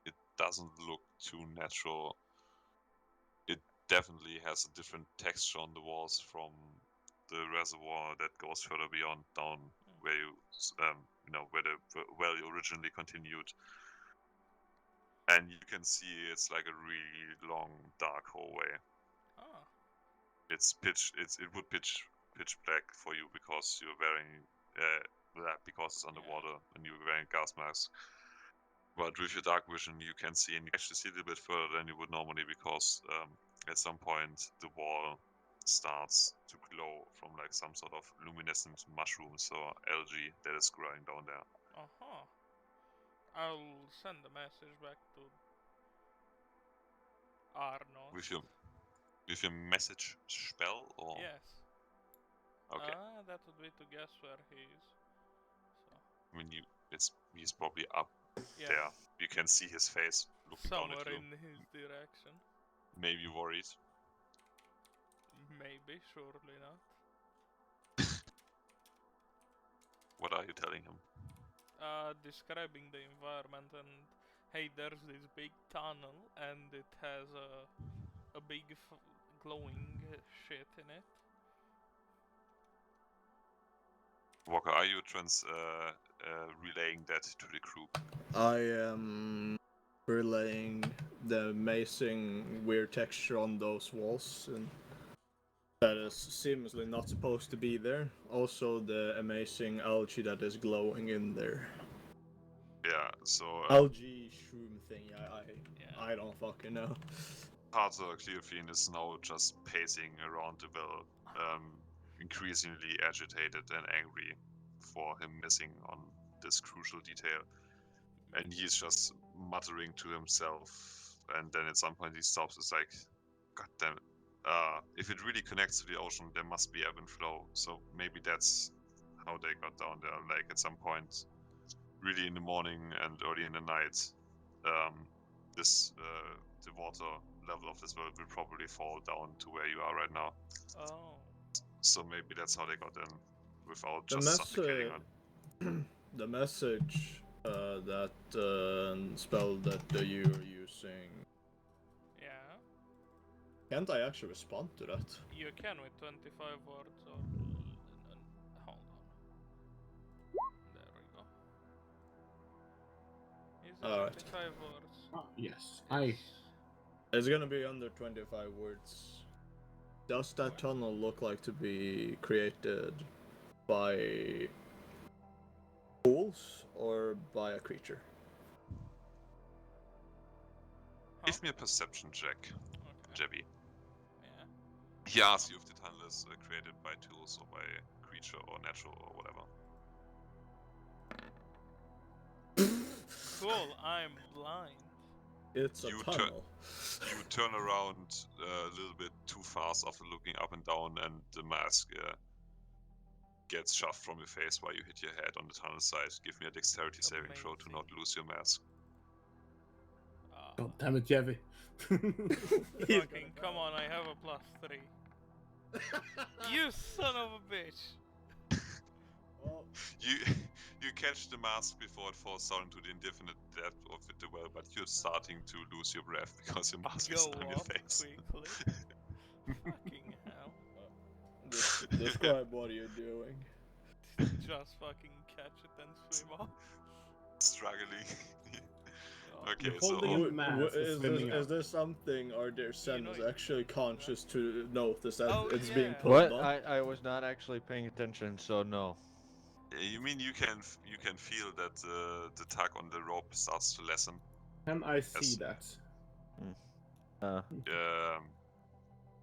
it doesn't look too natural. It definitely has a different texture on the walls from the reservoir that goes further beyond down where you where the well originally continued. And you can see it's like a really long dark hallway. It's pitch it would pitch black for you because you're wearing because it's underwater and you're wearing gas mask. But with your dark vision, you can see, and you actually see a little bit further than you would normally because at some point the wall starts to glow from like some sort of luminescent mushrooms or algae that is growing down there. I'll send a message back to Arno. With your message spell or? Yes. Okay. That would be to guess where he is. So. I mean, he's probably up there. You can see his face looking down at you. Somewhere in his direction. Maybe worried. Maybe, surely not. What are you telling him? Describing the environment and hey, there's this big tunnel and it has a big glowing shit in it. Walker, are you relaying that to the group? I am relaying the amazing weird texture on those walls and that is seemingly not supposed to be there. Also the amazing algae that is glowing in there. Yeah, so algae shroom thing, I don't fucking know. Carter Clearfield is now just pacing around the well, increasingly agitated and angry for him missing on this crucial detail. And he's just muttering to himself, and then at some point he stops. It's like, God damn it. If it really connects to the ocean, there must be ebb and flow. So maybe that's how they got down there. Like at some point, really in the morning and early in the night, the water level of this well will probably fall down to where you are right now. So maybe that's how they got in, without just suffocating on. The message that spell that you are using. Yeah. Can't I actually respond to that? You can with 25 words or... hold on. There we go. Is it 25 words? Yes. It's gonna be under 25 words. Does that tunnel look like to be created by fools or by a creature? Give me a perception check, Jebby. Yeah. He asks you if the tunnel is created by tools or by creature or natural or whatever. Cool, I'm blind. It's a tunnel. You turn around a little bit too fast after looking up and down, and the mask gets shoved from your face while you hit your head on the tunnel side. Give me a dexterity saving throw to not lose your mask. God damn it, Javi. Fucking come on, I have a +3. You son of a bitch! You catch the mask before it falls down into the indefinite depth of the well, but you're starting to lose your breath because your mask is on your face. Quickly. Fucking hell. Describe what you're doing. Just fucking catch it and swim off. Struggling. Yeah. Okay, You're so holding a mask and Is swimming there up. something, are there Sen is know- actually conscious to notice that Oh, it's being yeah. pulled What? on? I was not actually paying attention, so no. you mean you can feel that the tug on the rope starts to lessen. Can I see Yes. that? Uh,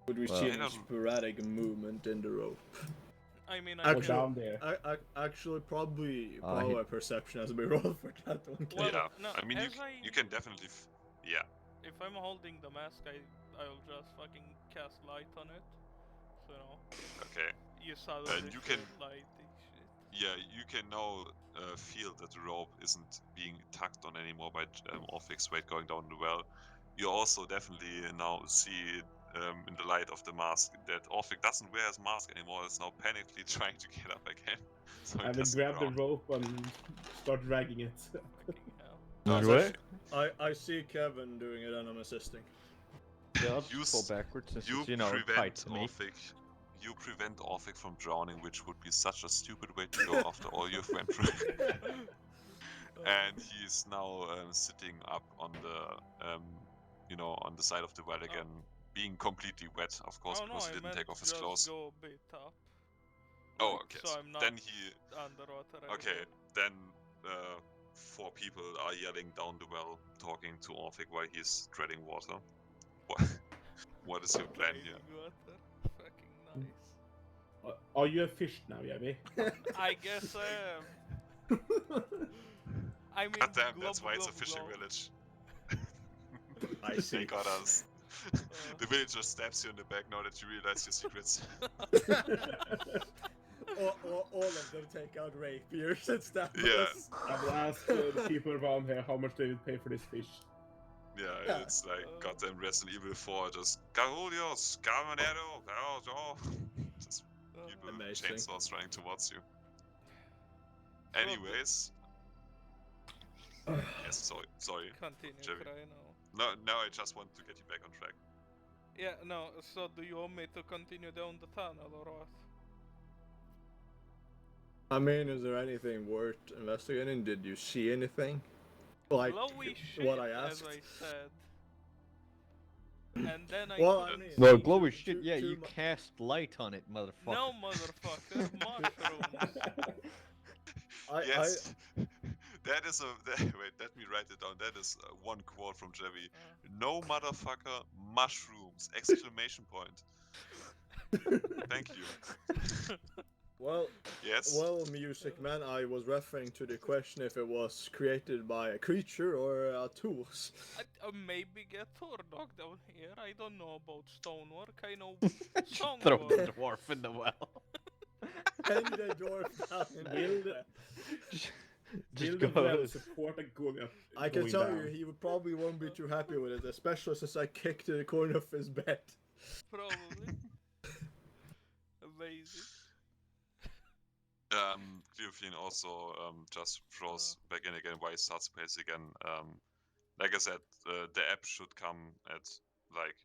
Would we Well, see I any don't- sporadic movement in the rope? I mean, Or Actually- down there? Actually, probably he- my perception has been rolled for that one. Well, yeah, no, I mean as you can definitely. Yeah, If I'm holding the mask, I'll just fucking cast light on it. So, you know, okay. you suddenly you feel can- lighty shit. Yeah, you can now feel that the rope isn't being tugged on anymore by Orphic's weight going down the well. You also definitely now see in the light of the mask that Orphic doesn't wear his mask anymore. Is now panically trying to get up again. So I he will doesn't grab the drown. rope and start dragging it. Fucking hell. No, What? it's I see Kevin doing it and I'm assisting. Yeah, I'll You just fall s- backwards since You it's, tight prevent to me. Orphic. You prevent Orphic from drowning, which would be such a stupid way to go after all you've went through. And he's now sitting up on the, on the side of the well again, being completely wet, of course, Oh no, because I he didn't meant take off his just clothes. go a bit up. Oh, like, okay. So I'm not Then he. underwater Okay, anymore. then 4 people are yelling down the well, talking to Orphic while he's treading water. What is your plan here? Trading water. Fucking nice. Are you a fish now, Yabby? I guess I am. I mean, God damn, that's glob, why it's a glob, fishing glob. village. I They see. got us. The villager stabs you in the back now that you realize your secrets. all of them take out rapiers and stab Yeah. us. I will ask the people around here how much they would pay for this fish. Yeah, Yeah. it's like goddamn Resident Evil 4, just Carolios, Caminero, just people with Amazing. chainsaws running towards you. So Anyways. Yes, sorry. Continue, Jerry. Cry now. No, I just want to get you back on track. Yeah, no, so do you want me to continue down the tunnel or what? I mean, is there anything worth investigating? Did you see anything? Like Glowy shit, what I asked? as I said. And then I Well, I couldn't mean- see- No, glowy Too- shit, yeah, too you mu- cast light on it, motherfucker. No, motherfucker, mushrooms. Yes, that is wait. Let me write it down. That is one quote from Jevi. No motherfucker, mushrooms! Exclamation point. Thank you. Well, Yes. Music Man, I was referring to the question if it was created by a creature or tools. Maybe get Tordog down here. I don't know about stonework. I know Throw the songwork. dwarf in the well. Hang the dwarf down in Will the- Just Will the well go. support a going up? I can going tell down? you, he would probably won't be too happy with it, especially since I kicked the corner of his bed. Probably. Amazing. Cleofine also just throws back in again while he starts to pace again. Like I said, the app should come at like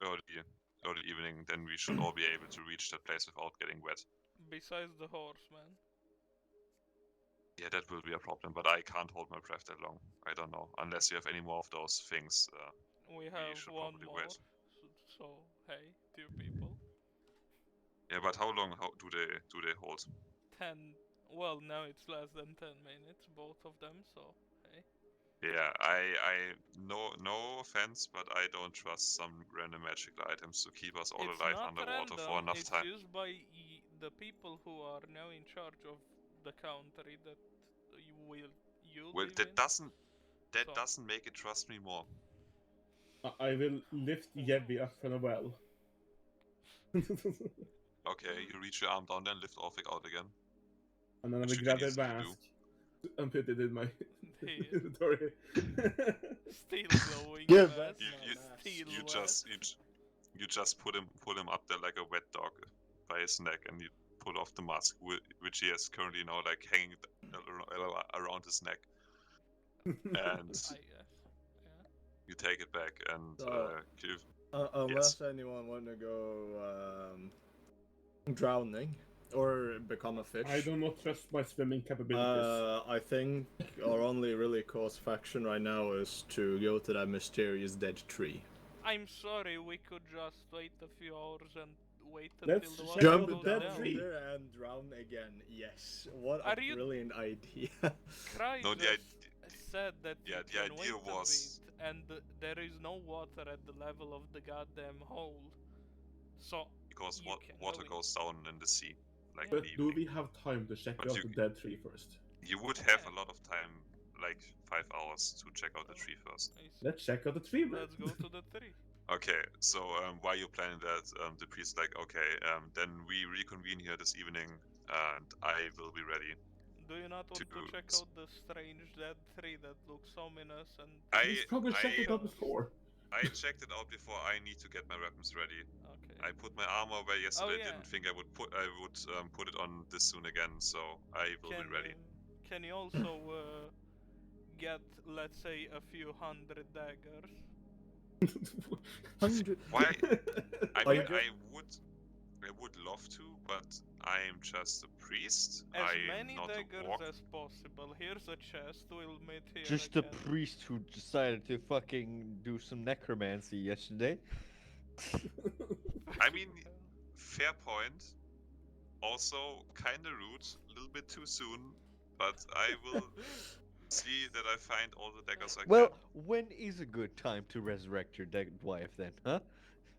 early evening. Then we should all be able to reach that place without getting wet. Besides the horseman. Yeah, that will be a problem, but I can't hold my breath that long. I don't know, unless you have any more of those things. We have should one probably more. wait. So, hey, 2 people. Yeah, but how long do they hold? 10. Well, now it's less than 10 minutes, both of them, so, hey. Yeah, I no offense, but I don't trust some random magical items to keep us all It's alive not underwater random, for enough it's time. used by the people who are now in charge of the country that you Well, live that in. doesn't So- doesn't make it trust me more. I will lift Yebby up from the well. Okay, you reach your arm down, then lift Orphic out again. And then I Which will you grab can the easily do. mask and put it in my Here. inventory. Still glowing. Give mask, that You still you wet. you just pull him up there like a wet dog by his neck, and you pull off the mask, which he has currently now like hanging around his neck, and I guess. Yeah. you take it back and So- give. Unless anyone want to go drowning or become a fish. I do not trust my swimming capabilities. I think our only really course of action right now is to go to that mysterious dead tree. I'm sorry, we could just wait a few hours and wait Let's until the check water out Jump the goes dead down down. tree. there and drown again. Yes. What a Are you- brilliant idea. Cry No, the just said that yeah, you the can idea wait was- a bit, and there is no water at the level of the goddamn hole. So because you can water wait. goes down in the sea, like Yeah. in But the do evening. we have time to check But out you- the dead tree first? You would have Yeah. a lot of time, like 5 hours, to check out the tree first. I see. Let's check out the tree. man. Let's go to the tree. Okay, so while you're planning that, the priest like, okay, then we reconvene here this evening, and I will be ready. Do you not want to To- check out the strange dead tree that looks ominous and? We've probably checked it out before. I checked it out before. I need to get my weapons ready. Okay. I put my armor away yesterday. Oh, yeah. Didn't think I would put it on this soon again, so I will be ready. Can you also get, let's say, a few hundred daggers? 100. Why? I Are you mean, go- I would love to, but I'm just a priest. As I am many not a daggers warg. as possible. Here's a chest. We'll meet here Just a again. priest who decided to fucking do some necromancy yesterday. I mean, fair point. Also, kinda rude. A little bit too soon, but I will see that I find all the daggers I Well, can. when is a good time to resurrect your dead wife then, huh?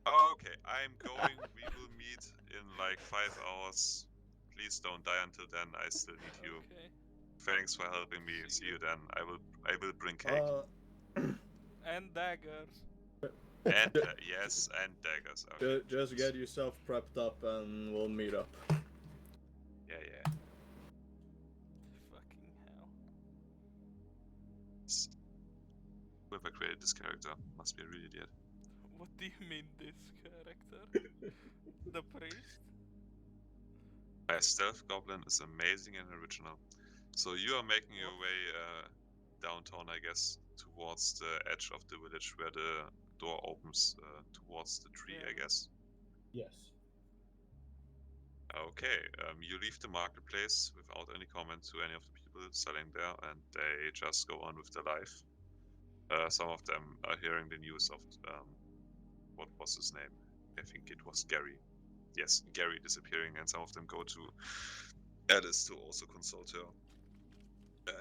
Oh, okay, I'm going. We will meet in like 5 hours. Please don't die until then. I still need you. Okay. Thanks for helping me. See See you. you then. I will bring cake. And daggers. And yes, and daggers. Okay. Just get yourself prepped up and we'll meet up. Yeah. Fucking hell. Whoever created this character must be a real idiot. What do you mean this character? The priest? My stealth goblin is amazing and original. So you are making your way downtown, I guess, towards the edge of the village where the door opens towards the tree, I Yeah. guess. Yes. Okay, you leave the marketplace without any comment to any of the people selling there, and they just go on with their life. Some of them are hearing the news of what was his name? I think it was Gary. Yes, Gary disappearing, and some of them go to Alice to also consult her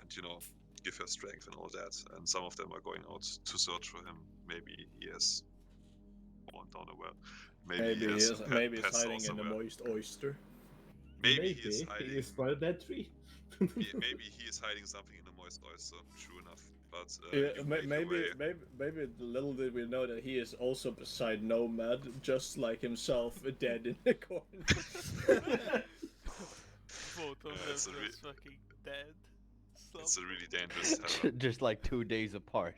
and give her strength and all that. And some of them are going out to search for him. Maybe he has fallen down a well. Maybe he has some maybe he's pest hiding in a somewhere. moist oyster. Maybe he is hiding. He is by a dead tree. Maybe he is hiding something in a moist oyster. True enough. But Yeah, you make your way. maybe little did we know that he is also beside Nomad, just like himself, dead in the corner. Both of them it's just a re- fucking dead. It's a really dangerous tether. Just like 2 days apart.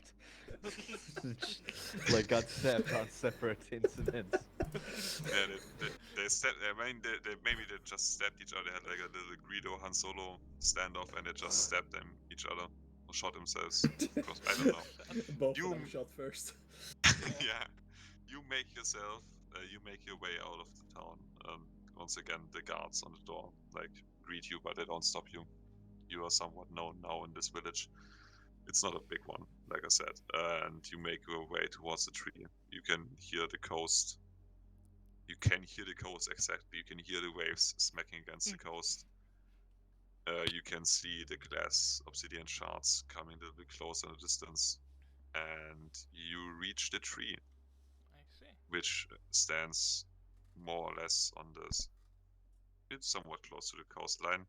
Like got stabbed on separate incidents. Yeah, they stabbed. I mean, maybe they just stabbed each other. They had like a little Greedo Han Solo standoff, and they just stabbed them each other or shot themselves. Because I don't know. Both You- of them shot first. Yeah, you make your way out of the town. Once again, the guards on the door greet you, but they don't stop you. You are somewhat known now in this village. It's not a big one, like I said, and you make your way towards the tree. You can hear the coast. You can hear the coast exactly. You can hear the waves smacking against the coast. You can see the glass obsidian shards coming a little bit closer in the distance, and you reach the tree, I see. which stands more or less on this. It's somewhat close to the coastline,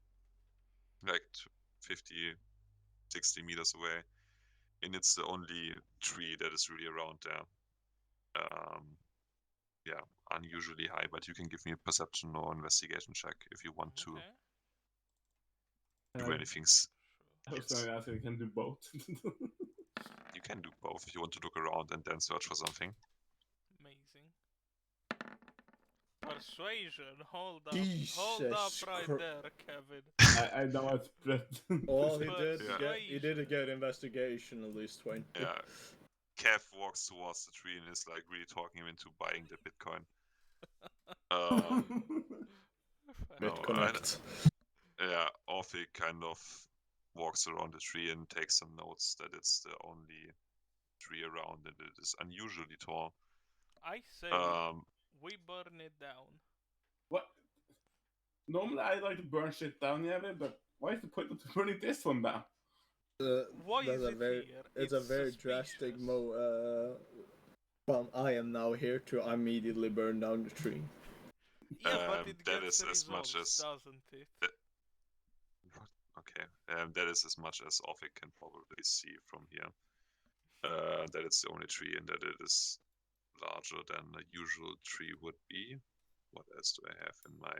like 50, 60 meters away, and it's the only tree that is really around there. Yeah, unusually high, but you can give me a perception or investigation check if you want to Okay. do anything. I was Yes. going to ask if you can do both. You can do both if you want to look around and then search for something. Amazing. Persuasion. Hold up. Jesus Hold up right Christ. there, Kevin. I know it's Brett. Well, he Yeah. did a good investigation, at least 20. Yeah. Kev walks towards the tree and is really talking him into buying the Bitcoin. Correct. Yeah, Orphic kind of walks around the tree and takes some notes that it's the only tree around and it is unusually tall. I say Um, we burn it down. What? Normally I like to burn shit down, yeah, but why is the point of burning this one down? Why That's is a it very, here? It's a very drastic suspicious. Well, I am now here to immediately burn down the tree. Yeah, but it that gets is as much results, as doesn't it? okay. That is as much as Orphic can probably see from here. That it's the only tree and that it is larger than a usual tree would be. What else do I have in my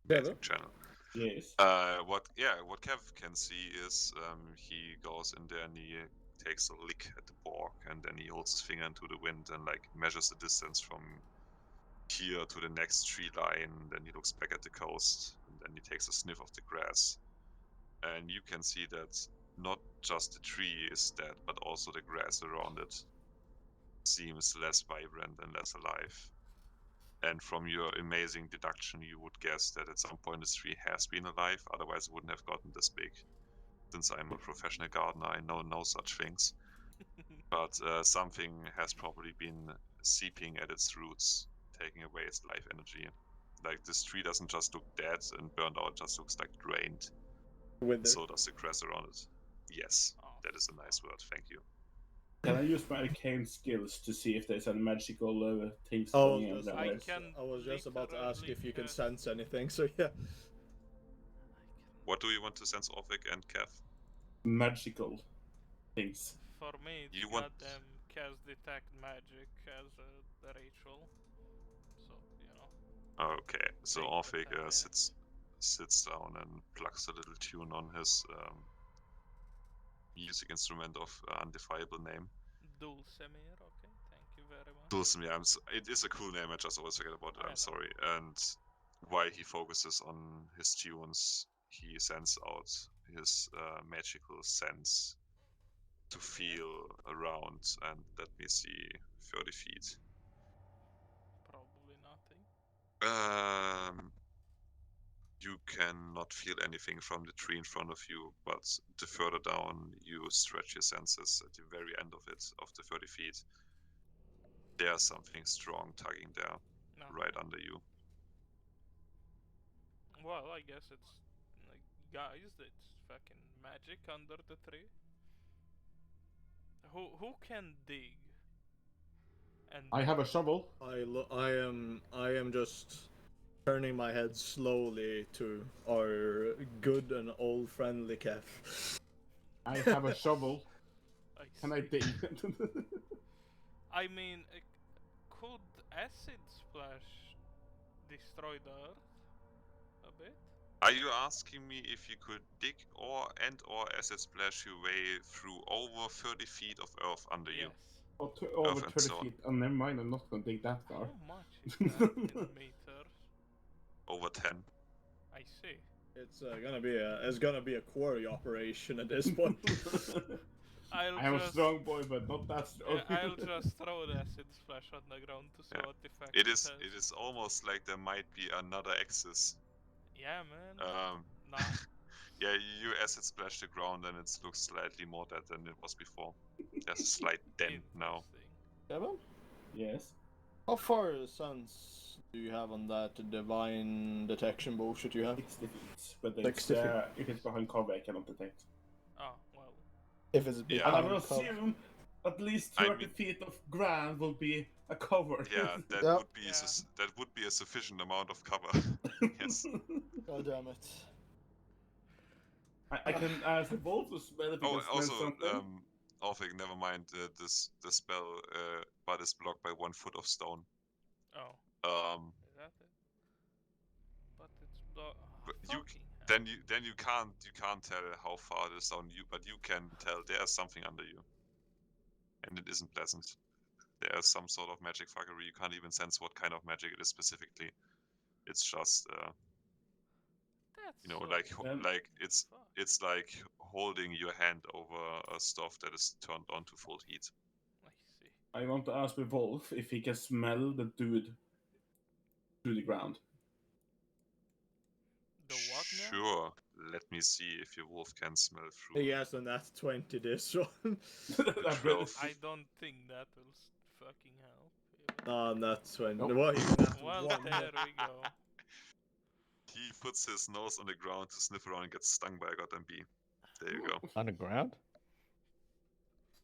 magic channel? Yes. What Kev can see is he goes in there and he takes a lick at the bark and then he holds his finger into the wind and like measures the distance from here to the next tree line. Then he looks back at the coast and then he takes a sniff of the grass. And you can see that not just the tree is dead, but also the grass around it seems less vibrant and less alive. And from your amazing deduction, you would guess that at some point this tree has been alive, otherwise it wouldn't have gotten this big. Since I'm a professional gardener, I know no such things. But something has probably been seeping at its roots, taking away its life energy. Like this tree doesn't just look dead and burned out, it just looks like drained. With So does the grass around it. Yes, Oh, that is a nice word, thank you. Can I use my arcane skills to see if there's any magical things I going was on just there? about, I can I was just about to ask if you can literally sense anything. So yeah. What do you want to sense, Orphic and Kev? Magical things. For me, it's You want- goddamn cast detect magic as a ritual. So, you know. Okay, so Take Orphic 10 minutes. sits down and plucks a little tune on his music instrument of undefinable name. Dulcemir, okay, thank you very much. Dulcimir, it is a cool name, I just always forget about it, I I'm know. sorry. And while he focuses on his tunes, he sends out his magical sense to feel around, and let me see, 30 feet. Probably nothing. You cannot feel anything from the tree in front of you, but the further down you stretch your senses at the very end of it, of the 30 feet, there's something strong tugging there, No. right under you. Well, I guess it's like guys, it's fucking magic under the tree. Who can dig? And I have a shovel. I am just turning my head slowly to our good and old friendly Kev. I have a shovel. Can I see. dig? I mean, could acid splash destroy the earth a bit? Are you asking me if you could dig or acid splash your way through over 30 feet of earth under you? Yes. Over Earth and 30 stone. feet. Oh, never mind. I'm not gonna dig that far. How much is that in meters? Over 10. I see. It's gonna be a quarry operation at this point. I'll I am a just strong boy, but not that strong. yeah, I'll just throw the acid splash on the ground to see Yeah. what effect It has. is almost like there might be another axis. Yeah, man. Nah. Yeah, you acid splash the ground and it looks slightly more dead than it was before. There's a slight dent now. Interesting. Kevin, Yes. how far sense do you have on that divine detection bullshit you have? 60 feet. But 60 feet. if it's behind cover, I cannot detect. Oh well. If it's Yeah. And I behind will cover. assume at least I 30 mean- feet of ground will be a cover. Yeah, that Yeah. would be Yeah. that would be a sufficient amount of cover. Yes. God damn it. I can ask the wolf to smell if he Oh, can smell also, something. Orphic, never mind. The spell, but is blocked by 1 foot of stone. Oh, Um, is that it? But it's But fucking hell. then you can't tell how far it is down you, but you can tell there's something under you, and it isn't pleasant. There's some sort of magic fuckery. You can't even sense what kind of magic it is specifically. It's just That's you know, so like fuck. it's like holding your hand over a stove that is turned on to full heat. I see. I want to ask the wolf if he can smell the dude through the ground. The what now? Sure. Let me see if your wolf can smell through. He has a nat 20 this one. That 12. I don't think that will fucking help. Ah, nat 20. Nope. Well, he's nat Well, 1. there we go. He puts his nose on the ground to sniff around and gets stung by a goddamn bee. There you go. On the ground?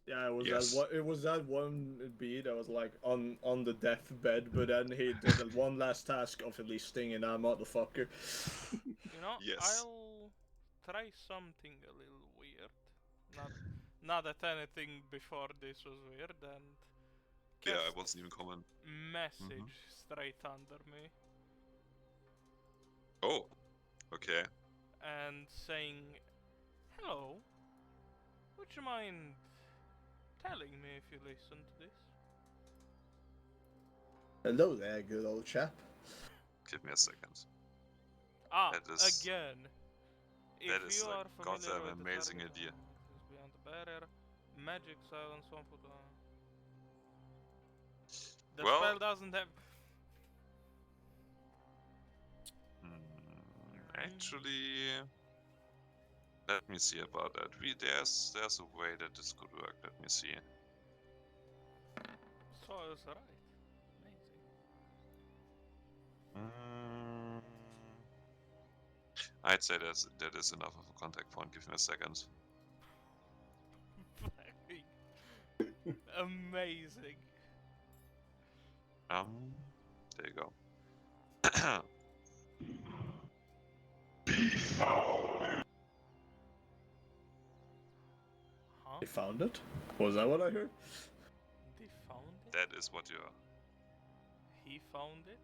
Yeah, it was Yes. that one bee that was like on the deathbed, but then he did one last task of at least stinging that motherfucker. You know, Yes. I'll try something a little weird. Not that anything before this was weird, and Yeah, I cast wasn't even comment. message straight under me Oh. Okay. and saying, "Hello, would you mind telling me if you listen to this?" Hello there, good old chap. Give me a second. Ah, That is- again. that If is you a are familiar goddamn with the amazing target idea. is beyond the barrier, magic silence one put on. The Well- spell doesn't have. Actually, let me see about that. There's a way that this could work. Let me see. So I was right. Amazing. I'd say that is enough of a contact point. Give me a second. Amazing. There you go. Huh? He found it? Was that what I heard? They found it? That is what you're He found it?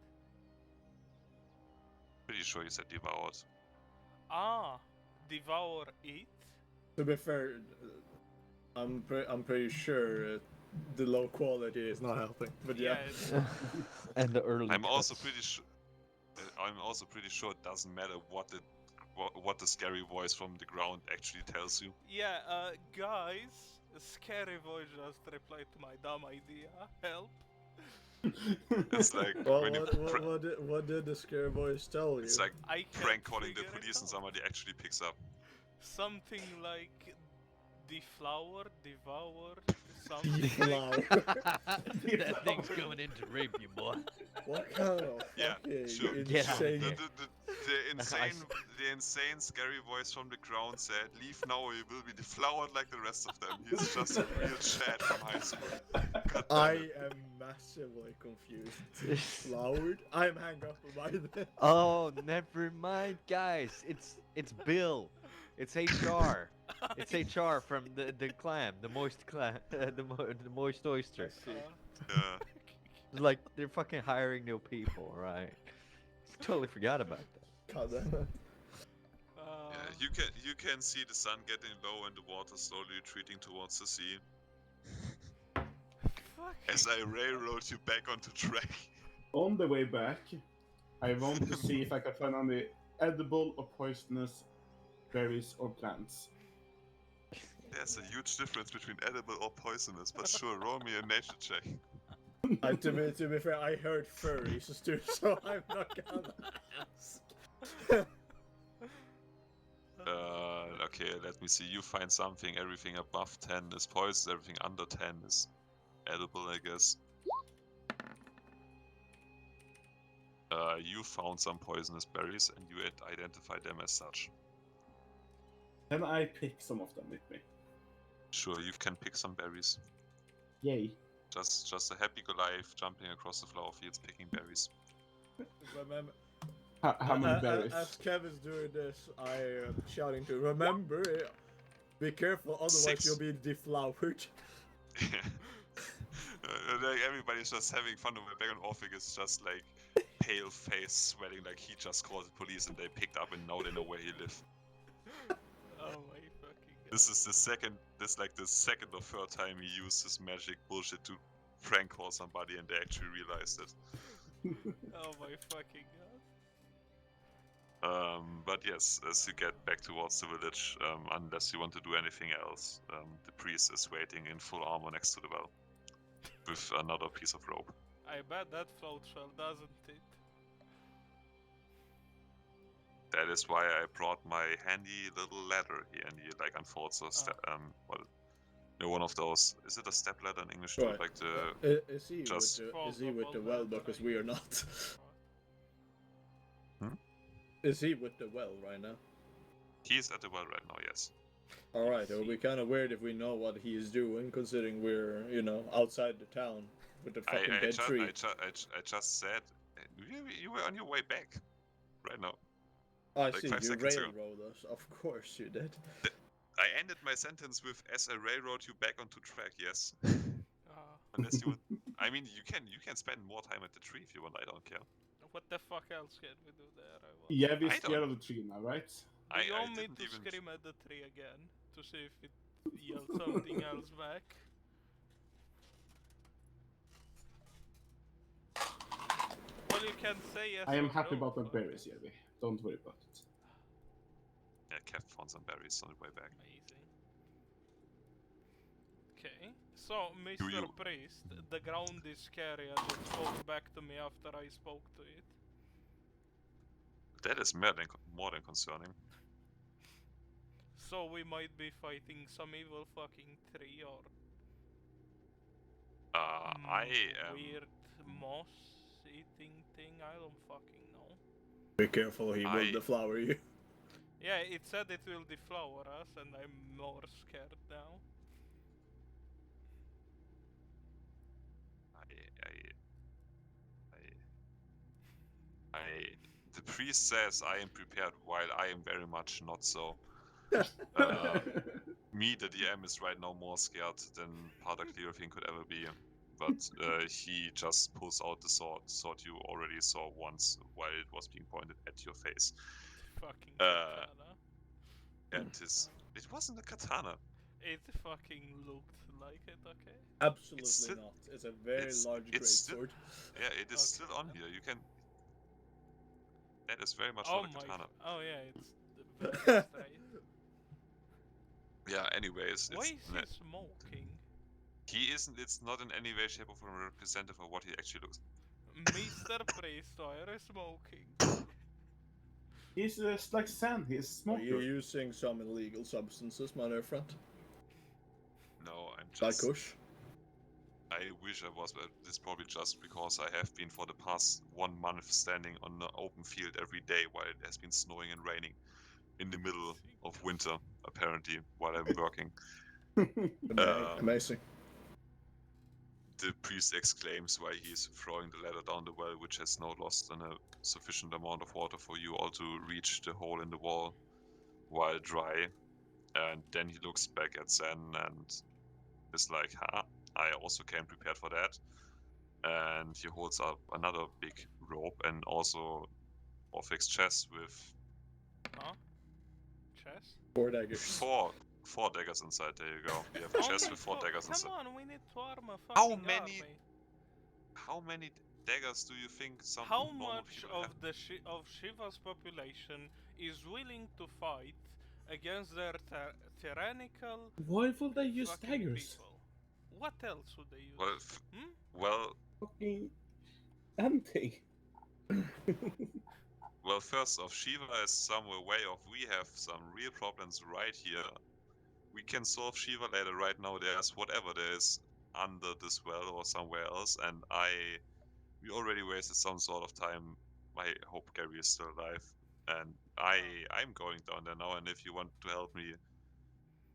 pretty sure you said devoured. Ah, devour it? To be fair, I'm pretty sure the low quality is not helping. But yeah. it's And the early I'm also cuts. pretty sure. I'm also pretty sure it doesn't matter what the scary voice from the ground actually tells you. yeah, guys, a scary voice just replied to my dumb idea. Help. It's like Well, when you what did the scare voice tell you? it's like I can't prank calling the figure it police and out. somebody actually picks up. Something like deflower, devour, something. Deflower. That thing's coming in to rape you, boy. What kind of Yeah, fucking sure. Get out of insane? here. The insane scary voice from the ground said, "Leave now, or you will be deflowered like the rest of them." He's just a real Chad from high school. God damn I it. am massively confused. Deflowered? I'm hang up by then. Oh, never mind, guys. It's Bill. It's HR. It's HR from the clam, the moist clam, the moist oyster. Yeah. Like they're fucking hiring new people, right? Totally forgot about that. God damn it. Yeah, you can see the sun getting low and the water slowly retreating towards the sea. As I railroad you back onto track. On the way back, I want to see if I can find any edible or poisonous berries or plants. There's a huge difference between edible or poisonous, but sure, roll me a nature check. To be fair, I heard furries too, so I'm not gonna ask. Okay, let me see. You find something. Everything above 10 is poison. Everything under 10 is edible, I guess. You found some poisonous berries and you identified them as such. Can I pick some of them with me? Sure, you can pick some berries. Yay. Just a happy Goliath jumping across the flower fields picking berries. Remember, How many berries? as Kevin's doing this, I am shouting to remember, be careful, otherwise 6. you'll be deflowered. Like everybody's just having fun with it. Back on Orphic is just like pale face, sweating like he just called the police and they picked up and now they know where he lives. Oh my fucking god. This is the second or third time he used his magic bullshit to prank call somebody and they actually realized it. Oh my fucking god. But yes, as you get back towards the village, unless you want to do anything else, the priest is waiting in full armor next to the well with another piece of rope. I bet that floats well, doesn't it? That is why I brought my handy little ladder here, and he like unfolds one of those. Is it a step ladder in English too? Right. Like the Is he just- with the well because we are not? Hmm? Is he with the well right now? he's at the well right now. Yes. All right. It would be kind of weird if we know what he is doing, considering we're outside the town with the fucking dead tree. I just said you were on your way back right now. I like see. 5 You seconds ago. railroad us. Of course you did. I ended my sentence with "as I railroad you back onto track." Yes. Ah, Unless you want. I mean, you can spend more time at the tree if you want. I don't care. what the fuck else can we do there? I wonder. Yeah, we're I scared don't- of the tree now, right? Do you I want me didn't to even. scream at the tree again to see if it yells something else back? Well, you can say yes. I am or happy no, about the fuck berries, it. Yeti. Don't worry about it. Yeah, Kev found some berries on the way back. Amazing. Okay, so Mr. you- Priest, the ground is scary as it spoke back to me after I spoke to it. That is more than concerning. So we might be fighting some evil fucking tree or I am. weird moss-eating thing. I don't fucking know. Be careful, he will deflower you. Yeah, it said it will deflower us, and I'm more scared now. The priest says I am prepared, while I am very much not so. Me, the DM, is right now more scared than Pater Clearfin could ever be. But he just pulls out the sword you already saw once while it was being pointed at your face. Fucking katana. And it wasn't a katana. It fucking looked like it, okay? Absolutely not. It's a very large greatsword. Yeah, it is still on here. You can. That is very much not a katana. Oh yeah, it's very straight. Yeah. Anyways, Why it's is he smoking? he isn't. It's not in any way, shape, or form representative of what he actually looks. Mr. Priest, why are you smoking? He's like sand. He's Are smoker. you using some illegal substances, my dear friend? No, I'm Like just. Kush? I wish I was, but it's probably just because I have been for the past 1 month standing on the open field every day while it has been snowing and raining in the middle of winter, apparently, while I'm working. Amazing. The priest exclaims while he's throwing the ladder down the well, which has now lost a sufficient amount of water for you all to reach the hole in the wall while dry. And then he looks back at Zen and is like, I also came prepared for that. And he holds up another big rope and also Orphic's chest with Huh? Chest? 4 daggers. four daggers inside. There you go. We have a chest with 4 daggers inside. Come on, we need to arm a How fucking many army. How many daggers do you think some How normal much people of have? the of Shiva's population is willing to fight against their tyrannical Why would they use fucking daggers? people? What else would they use? Well, well, Fucking empty. well. First off, Shiva is somewhere way off. We have some real problems right here. We can solve Shiva later. Right now, there's whatever there is under this well or somewhere else, and we already wasted some sort of time. I hope Gary is still alive, and I'm going down there now. And if you want to help me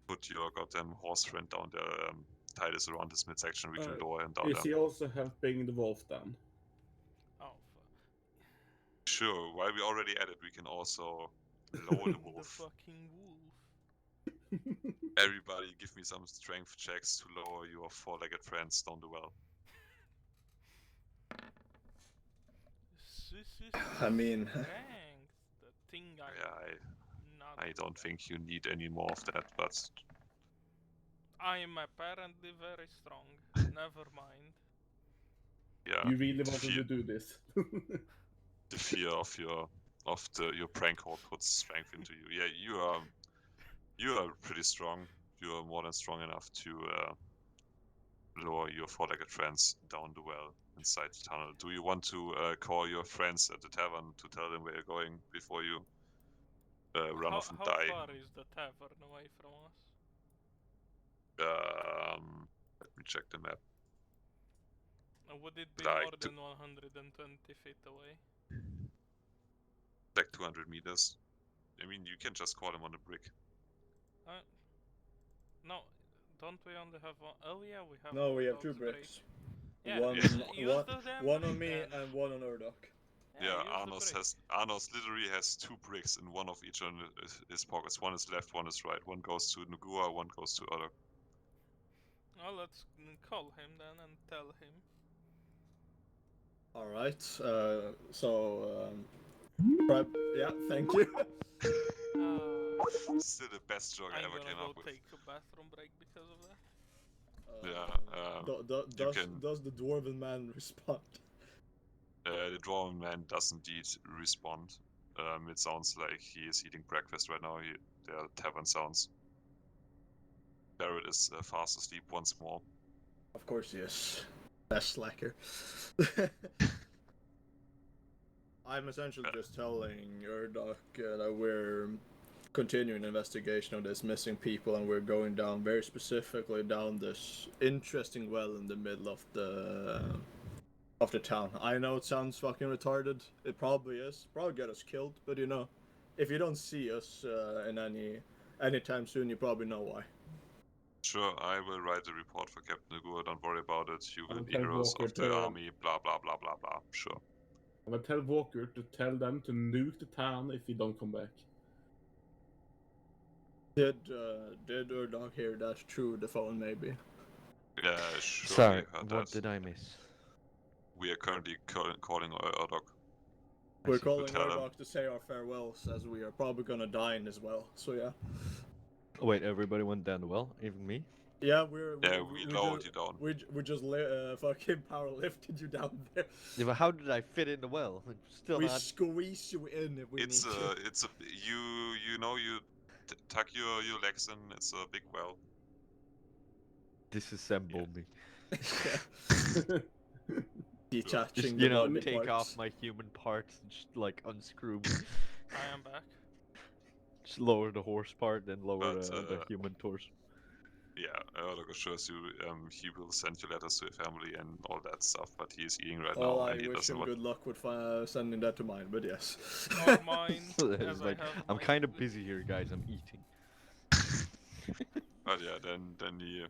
put your goddamn horse friend down there, tie this around his midsection, we can lower him down Is there. he also helping the wolf down? Oh, Sure. While we're already at it, we can also lower the the wolf. fucking wolf. Everybody, give me some strength checks to lower your 4-legged friends down the well. I mean, Strength, the thing I don't think you need any more of that, but I am apparently very strong. Never mind. yeah. You really wanted to do this. The fear of your prank call puts strength into you. Yeah, you are pretty strong. You are more than strong enough to lower your 4-legged friends down the well inside the tunnel. Do you want to call your friends at the tavern to tell them where you're going before you run off and how die. far is the tavern away from us? Let me check the map. Would it be Like more than 120 feet away? Like 200 meters. I mean, you can just call him on the brick. No, don't we only have one? Oh yeah, we have. No, we have Urdog's 2 bricks. Yeah, One, use the damn one on brick me then. and one on Urdog. Yeah, use the brick. Arnos literally has 2 bricks in one of each of his pockets. One is left, one is right. One goes to Nugua, one goes to Odok. Well, let's call him then and tell him. Alright, yeah, thank you. Still the best joke I I'm ever gonna came go up with. take a bathroom break because of that. Does the dwarven man respond? The dwarven man does indeed respond. It sounds like he is eating breakfast right now. There are tavern sounds. Barrett is fast asleep once more. Of course he is. Best slacker. I'm essentially just telling Urdok that we're continuing investigation of this missing people, and we're going down very specifically down this interesting well in the middle of the town. I know it sounds fucking retarded. It probably is. Probably get us killed, but you know, if you don't see us in anytime soon, you probably know why. Sure, I will write a report for Captain Nugua. Don't worry about it. You will I'll be tell heroes Walker of the to- army. Blah blah blah blah blah. Sure. I'm gonna tell Walker to tell them to nuke the town if you don't come back. Did Urdog hear that through the phone? Maybe. Yeah, sure. Sorry, Heard what that. did I miss? We are currently calling Urdog. We're see. calling Tell him. Urdog to say our farewells, as we are probably gonna die in as well. So yeah. Wait, everybody went down the well, even me? Yeah, We lowered you down. We just fucking power lifted you down there. Yeah, but how did I fit in the well? I'm still We not. squeeze you in if we need to. You tuck your legs in. It's a big well. Disassemble me. Detaching Just, the you know, body take parts. off my human parts and just, like, unscrew me. I am back. Just lower the horse part, then lower But, the human torso. Yeah, Urdog assures you he will send you letters to your family and all that stuff, but he is eating right Well, now I and he wish doesn't him want. good luck with sending that to mine, but yes. Or mine, It's as like, I have I'm my kind of food. busy here, guys. I'm eating. But yeah, then he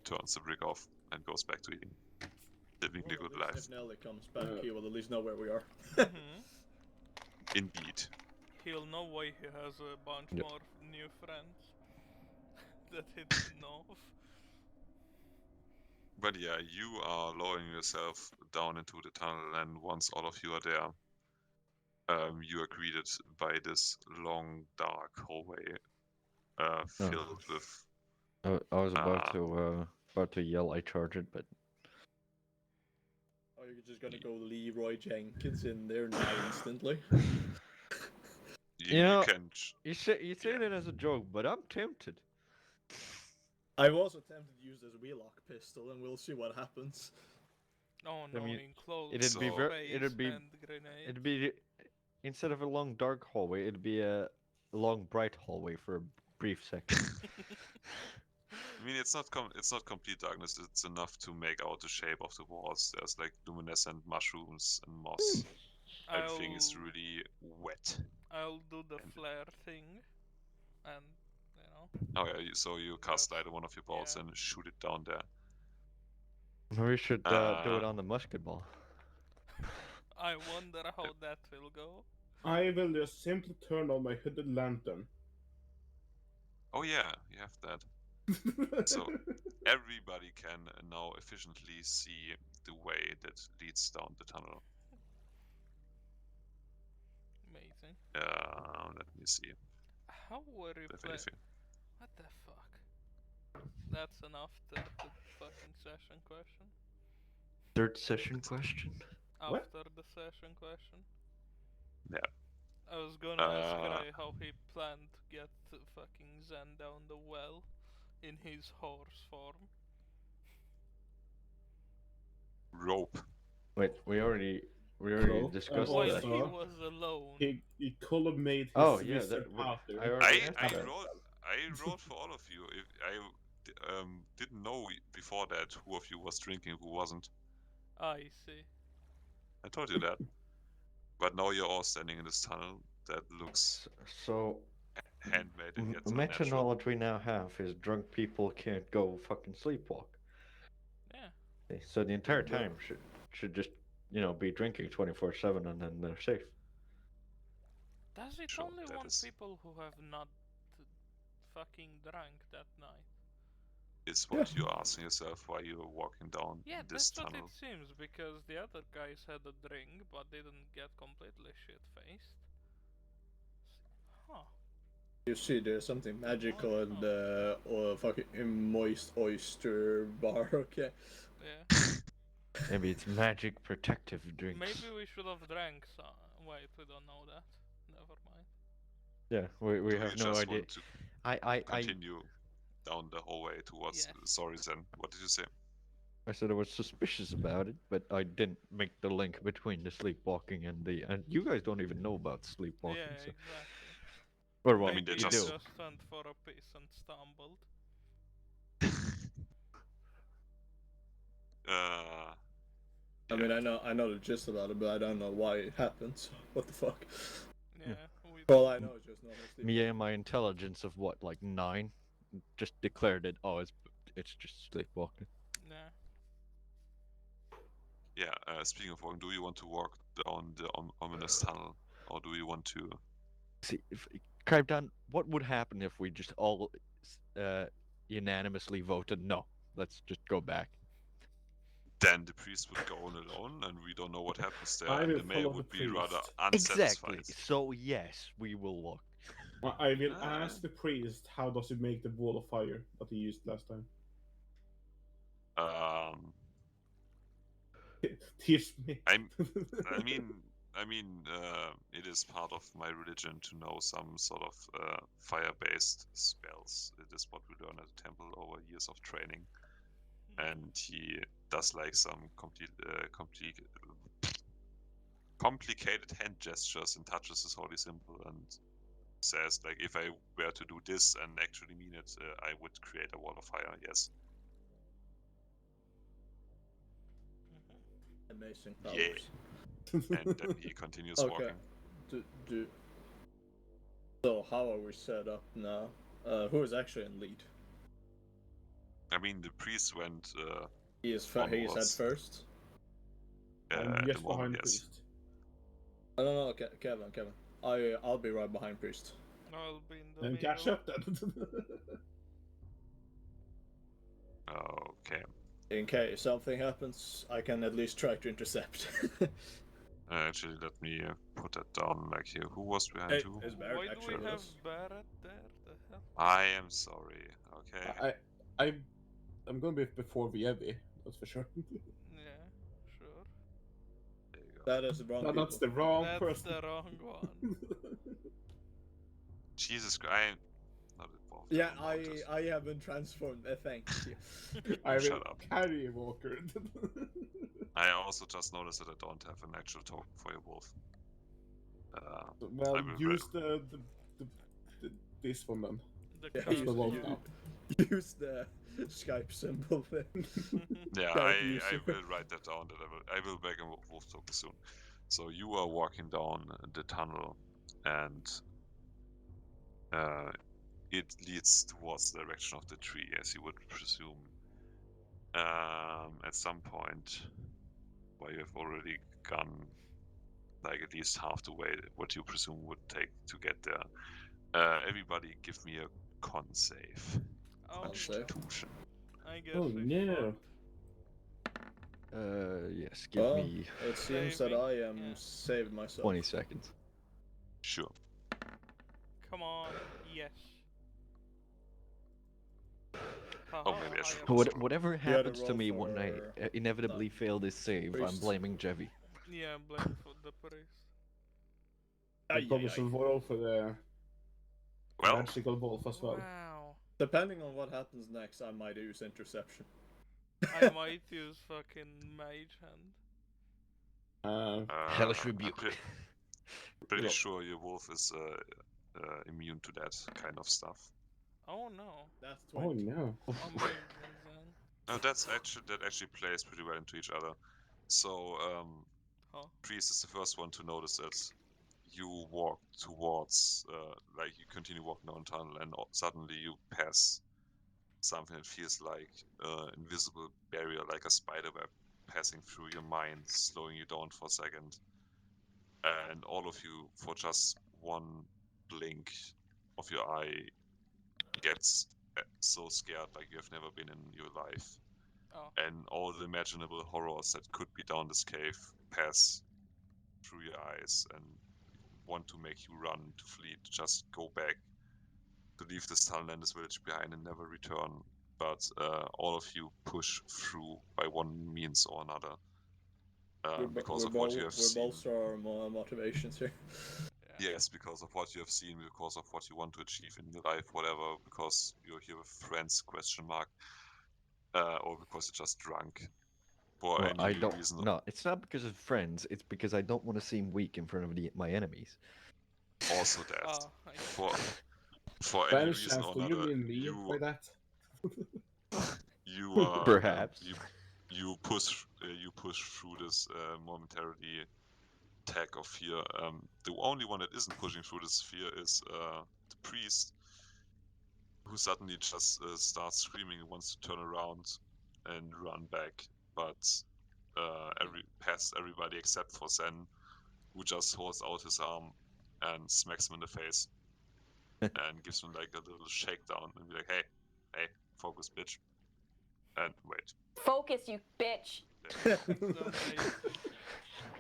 turns the brick off and goes back to eating, living the Well, good at least life. if Nelly comes back, he will at least know where we are. Mhm. Indeed. He'll know why he has a bunch Yep. more new friends that he didn't know of. But yeah, you are lowering yourself down into the tunnel, and once all of you are there, you are greeted by this long, dark hallway filled with. I was about to yell, I charge it, but Oh, you're just gonna go Leroy Jenkins in there now instantly? You know, can. you say Yeah. that as a joke, but I'm tempted. I was attempted to use this wheelock pistol, and we'll see what happens. Oh no, mean, enclosed it'd be space, it'd be hand grenade. it'd be instead of a long dark hallway, it'd be a long bright hallway for a brief second. I mean, it's not complete darkness. It's enough to make out the shape of the walls. There's like luminescent mushrooms and moss. Everything is really wet. I'll do the flare thing, and Oh yeah, so you cast light on one of your balls Yeah. and shoot it down there. We should do it on the musket ball. I wonder how that will go. I will just simply turn on my hooded lantern. Oh yeah, you have that. So everybody can now efficiently see the way that leads down the tunnel. Amazing. Let me see. How were you If playing? anything. What the fuck? That's enough to the fucking session question. Third session question. What? After the session question. Yeah. I was gonna ask Ray how he planned to get fucking Zen down the well in his horse form. Rope. Wait, we already We already No, discussed While that. he also- was alone. He could have made his Oh, yeah, wizard I after. already I answered that. wrote for all of you. If I didn't know before that who of you was drinking, who wasn't. I see. I told you that. But now you're all standing in this tunnel that looks So, handmade and yet unnatural. methodology we now have is drunk people can't go fucking sleepwalk. Yeah. Okay, so the entire Yeah. time should just be drinking 24/7 and then they're safe. Does it Sure, only that want is- people who have not fucking drank that night? Is what you're asking yourself while you're walking down Yeah, this that's what tunnel. it seems, because the other guys had a drink but didn't get completely shit-faced. Huh. You see, there's something magical in the fucking moist oyster bar. Okay. Yeah. Maybe it's magic protective drinks. Maybe we should have drank some. Wait, we don't know that. Never mind. Yeah, we Do have you no just idea. want to I continue down the hallway towards Yes. sorry Zen? What did you say? I said I was suspicious about it, but I didn't make the link between the sleepwalking and you guys don't even know about sleepwalking. Yeah, So. exactly. Or well, I mean, they Maybe you you do. just went for a piss and stumbled. I mean, I know the gist about it, but I don't know why it happens. What the fuck? Yeah, we All I know is just normal sleep. Me and my intelligence of what, like 9, just declared it. Oh, it's just sleepwalking. yeah. Yeah, speaking of walking, do you want to walk down the ominous tunnel? Or do you want to... See, Krypton, what would happen if we just all unanimously voted no? Let's just go back. Then the priest would go on alone, and we don't know what happens there, I and will the mayor follow would the be rather priest. unsatisfied. Exactly. So yes, we will walk. I will ask the priest how does he make the wall of fire that he used last time. Teach me. I mean, it is part of my religion to know some sort of fire-based spells. It is what we learn at the temple over years of training, and he does like some complicated hand gestures and touches his holy symbol and says, like, if I were to do this and actually mean it, I would create a wall of fire. Yes. Amazing Yeah. powers. And then he continues Okay. walking. So how are we set up now? Who is actually in lead? I mean, the priest went. He is head Onwards. first. I'm At just the moment, behind the yes. priest. No, Kevin. I'll be right behind priest. I'll be in the And middle. catch up then. Okay. In case something happens, I can at least try to intercept. Actually, let me put that down. Like here, who was behind Hey, who? is Barrett Why do actually we with have us? Barrett there? The hell? I am sorry. Okay. I'm gonna be before Vievi, that's for sure. Yeah, sure. There you go. That is the wrong people. That's the wrong That's person. the wrong one. Jesus Christ, I'm not involved. Yeah, about it. I have been transformed. Thank you. I will Shut up. carry a walker. I also just noticed that I don't have an actual token for your wolf. Well, I will use the this one then. The Yeah, That's curse the use- wolf one. now. Use the Skype symbol then. Yeah, Gotta I use it. will write that down. That I will make a wolf token soon. So you are walking down the tunnel, and it leads towards the direction of the tree, as you would presume. At some point, where you have already gone, like at least half the way, what you presume would take to get there. Everybody, give me a con save. Oh, Constitution. I guess Oh we no. fucked. Yes, give Well, me it seems that Saving, I am yeah. saved myself. 20 seconds. Sure. Come on, yes. Oh, Haha, maybe I should have put a- Whatever gotta happens to roll me when I for inevitably fail this save, I'm priest. blaming Jevi. Yeah, blame for the priest. I probably should roll for the Well, magical wolf as well. Wow. Depending on what happens next, I might use interception. I might use fucking mage hand. Hellish I'm rebuke. pretty Well- sure your wolf is immune to that kind of stuff. Oh no. That's Oh 20. no. Amazing then. No, that actually plays pretty well into each other. So Huh. Priest is the first one to notice that you walk towards, like you continue walking down the tunnel, and suddenly you pass something that feels like invisible barrier, like a spider web passing through your mind, slowing you down for a second. And all of you, for just one blink of your eye, gets so scared like you have never been in your life. Oh. And all the imaginable horrors that could be down this cave pass through your eyes and want to make you run, to flee, to just go back, to leave this tunnel and this village behind and never return. But all of you push through by one means or another. Because of what you have seen. We're bolster our motivations here. Yeah. Yes, because of what you have seen, because of what you want to achieve in your life, whatever, because you're here with friends, question mark, or because you're just drunk. For Well, I any don't. reason. No, it's not because of friends. It's because I don't want to seem weak in front of my enemies. Also that. Oh, I For By any any reason chance, or do you another, mean me by that? you Perhaps. you push through this momentarily tag of fear. The only one that isn't pushing through this fear is the priest, who suddenly just starts screaming and wants to turn around and run back, but past everybody except for Zen, who just holds out his arm and smacks him in the face and gives him like a little shakedown and be like, hey, focus, bitch. And wait. Focus, you bitch. amazing.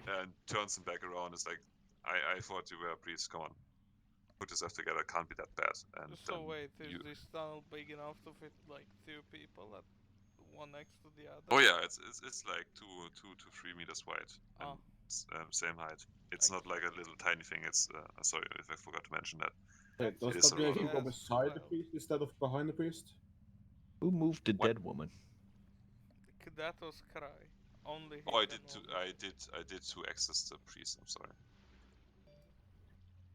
And turns him back around. It's like, I thought you were a priest. Come on, put yourself together. Can't be that bad. And So then wait, is you... this tunnel big enough to fit like two people at one next to the other? Oh yeah, it's like 2 to 3 meters wide and Oh. same height. It's not like a little tiny thing. It's sorry if I forgot to mention that. Wait, does It is that a mean I lot can of- go Yes, beside the well. priest instead of behind the priest? Who moved the What? dead woman? That was Cry. Only he Oh, I can did move I did to access the priest. I'm sorry.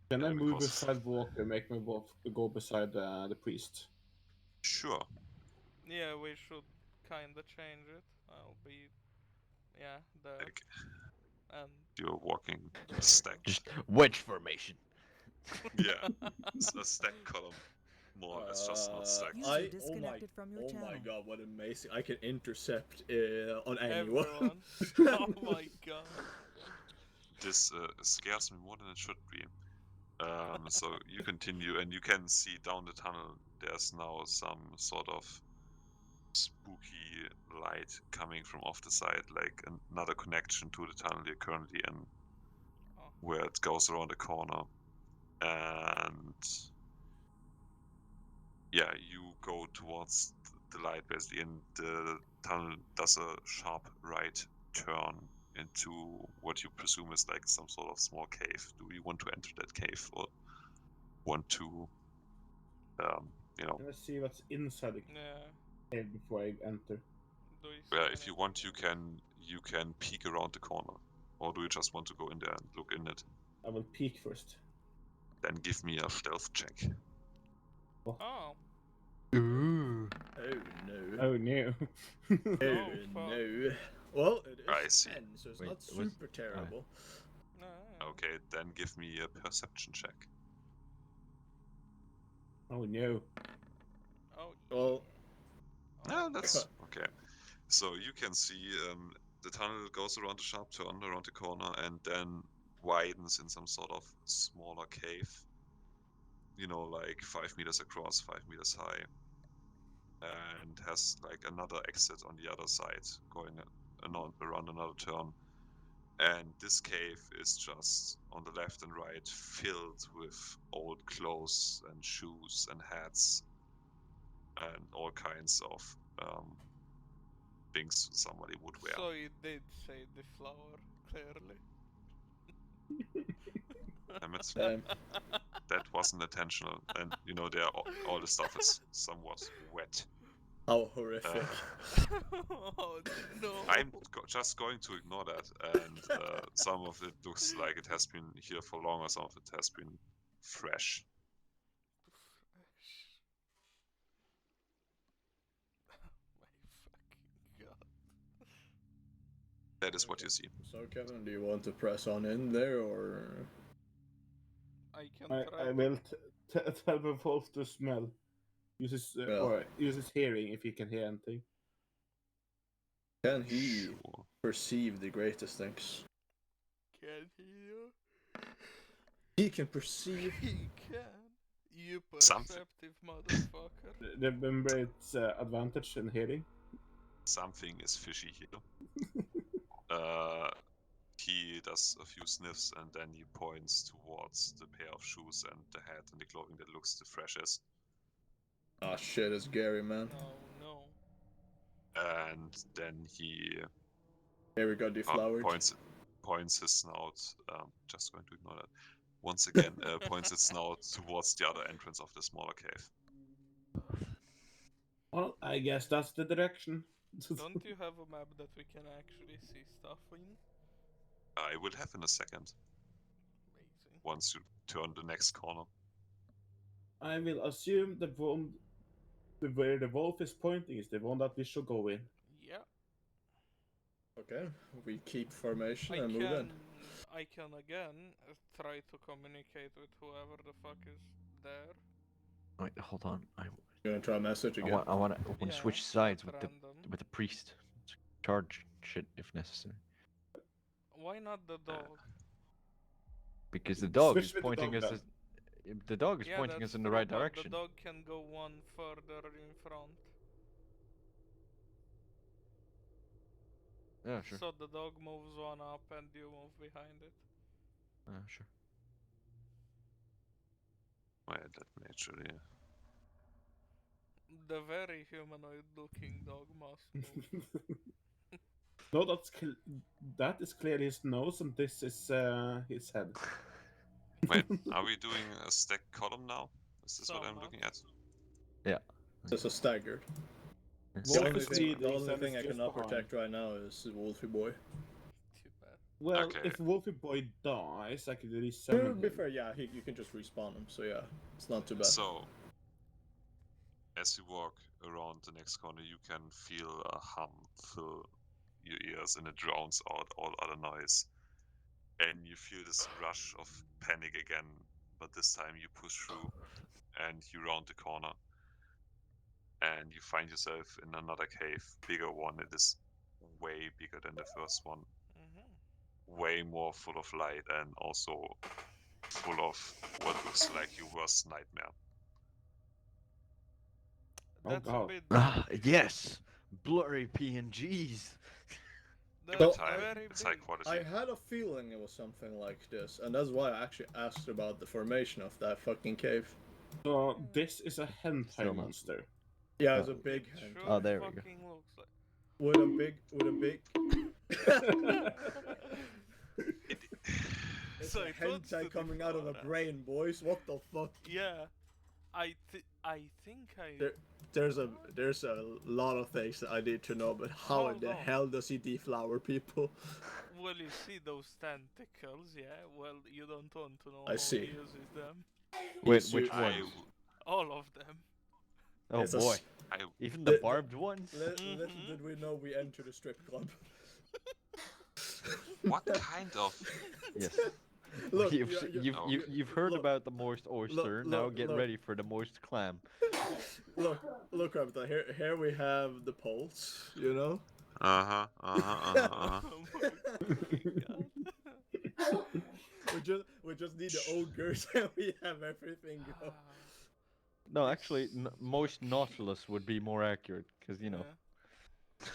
Can I move because- aside walk and make my wolf go beside the priest? Sure. it. Yeah, we should kinda change it. I'll be, yeah, there. Like And you're walking stacked. Just wedge formation. Yeah, it's a stacked column. More or less, just not stacked. User disconnected from your oh channel. my god, what amazing. I can intercept on anyone. everyone. Oh my god. This scares me more than it should be. So you continue, and you can see down the tunnel. There's now some sort of spooky light coming from off the side, like another connection to the tunnel you're currently in, Oh. where it goes around the corner. And yeah, you go towards the light basically, and the tunnel does a sharp right turn into what you presume is like some sort of small cave. Do you want to enter that cave, or want to, Can I see what's inside the Yeah. cave before I enter? Do you well, see if you anything? want, you can peek around the corner, or do you just want to go in there and look in it? I will peek first. Then give me a stealth check. Oh. Ooh. Oh no. Oh no. Oh Oh, fuck. no. Well, it I is see. 10, so it's Wait, not it was- super terrible. No. Okay, then give me a perception check. Oh no. Oh. Well, No, Oh, that's God. okay. So you can see the tunnel goes around a sharp turn around the corner and then widens in some sort of smaller cave. You know, like 5 meters across, 5 meters high, and has like another exit on the other side, going around another turn. And this cave is just on the left and right filled with old clothes and shoes and hats and all kinds of things somebody would wear. So you did say the flower, clearly. Damn it. um, That wasn't intentional, and you know, all the stuff is somewhat wet. How horrific. Oh no. I'm just going to ignore that, and some of it looks like it has been here for longer, some of it has been fresh. Fresh. My fucking god. That is what you see. So, Kevin, do you want to press on in there, or...? I can try I to- will tell the wolf to smell. Uses or uses hearing if he can hear anything. Can he Sure. perceive the greatest things? Can he? He can perceive... He can. You Something. perceptive motherfucker. Remember its advantage in hearing. Something is fishy here. He does a few sniffs and then he points towards the pair of shoes and the hat and the clothing that looks the freshest. Ah, shit, it's Gary, man. Oh no. And then he Here we got deflowered. points his snout. Just going to ignore that. Once again, points its snout towards the other entrance of the smaller cave. Well, I guess that's the direction. Don't you have a map that we can actually see stuff in? I will have in a second, Amazing. once you turn the next corner. I will assume the one where the wolf is pointing is the one that we should go in. Yeah. Okay, we keep formation I and move in. I can again try to communicate with whoever the fuck is there. Wait, hold on. You gonna try a message I again? want to Yeah, switch sides at with the random. priest. Charge shit if necessary. Why not the dog? Because the dog Switch is with the pointing dog, us. then. The dog is Yeah, pointing that's us in the true, right but direction. the dog can go one further in front. Yeah, sure. So the dog moves one up and you move behind it. Sure. Wait, let me actually. The very humanoid looking dog must move. No, that is clearly his nose, and this is his head. Wait, are we doing a stacked column now? Is this what I'm Somewhat. looking at? This is staggered. Yes. Wolf The only is thing, leading, the only Sam thing is I just cannot behind. protect right now is Wolfie Boy. Too bad. Well, Okay. if Wolfie Boy dies, I could really To summon be him. fair, yeah, you can just respawn him, so yeah, it's not too bad. So, as you walk around the next corner, you can feel a hum fill your ears and it drowns out all other noise. And you feel this rush of panic again, but this time you push through and you round the corner. And you find yourself in another cave, bigger one. It is way bigger than the first one. Way more full of light and also full of what looks like your worst nightmare. Oh, That's a God. bit. Ah, yes! Blurry PNGs! That's So very It's high big. quality. I had a feeling it was something like this, and that's why I actually asked about the formation of that fucking cave. So this is a hentai Still not. monster. Yeah, it's a Oh. big It hand. sure Oh, there we go. fucking looks like. With a big. It's So a it wants to hentai coming out of a deflower us. brain, boys. What the fuck? Yeah, I think I. There's a lot of things that I need to know, but how in Hold the on. hell does he deflower people? Well, you see those tentacles, yeah? Well, you don't want to know I how see. he uses them. Wait, He's which u- I, ones? All of them. Oh It's a boy. s- Even the- the barbed ones? Little did we know we entered a strip club. what kind of? Yes. Look, You've heard look, about the moist oyster, now get look. ready for the moist clam. look, Rabbit. Here we have the poles. You know. Uh-huh. Oh my god. we just need the ogres and we have everything go. No, actually, moist nautilus would be more accurate, because, you know. Yeah.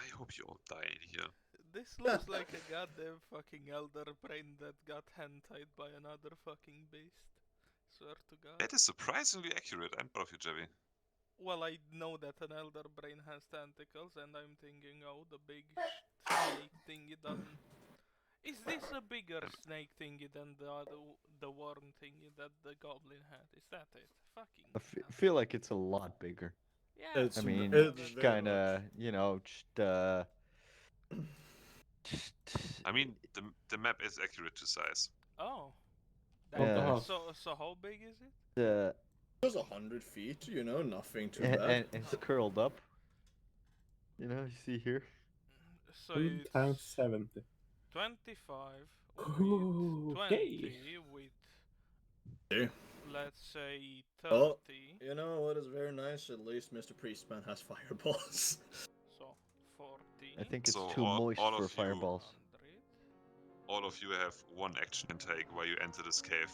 I hope you all died here. This looks like a goddamn fucking elder brain that got hand-tied by another fucking beast. Swear to god. That is surprisingly accurate. I'm proud of you, Jebby. Well, I know that an elder brain has tentacles, and I'm thinking, oh, the big snake thingy doesn't. Is this a bigger snake thingy than the worm thingy that the goblin had? Is that it? Fucking. I feel like it's a lot bigger. Yeah. It's I mean, it's just very kind of, you know, just I mean, the map is accurate to size. Oh. What the Yeah. heck? So how big is it? just 100 feet, you know, nothing too and, bad. and it's curled up. You know, you see here. So 100 it's times 70. 25 with Okay. 20 with Yeah. let's say 30. Oh. You know what is very nice? At least Mr. Priestman has fireballs. So 40. I think it's So too moist all for of you- fireballs. 100. All of you have one action intake while you enter this cave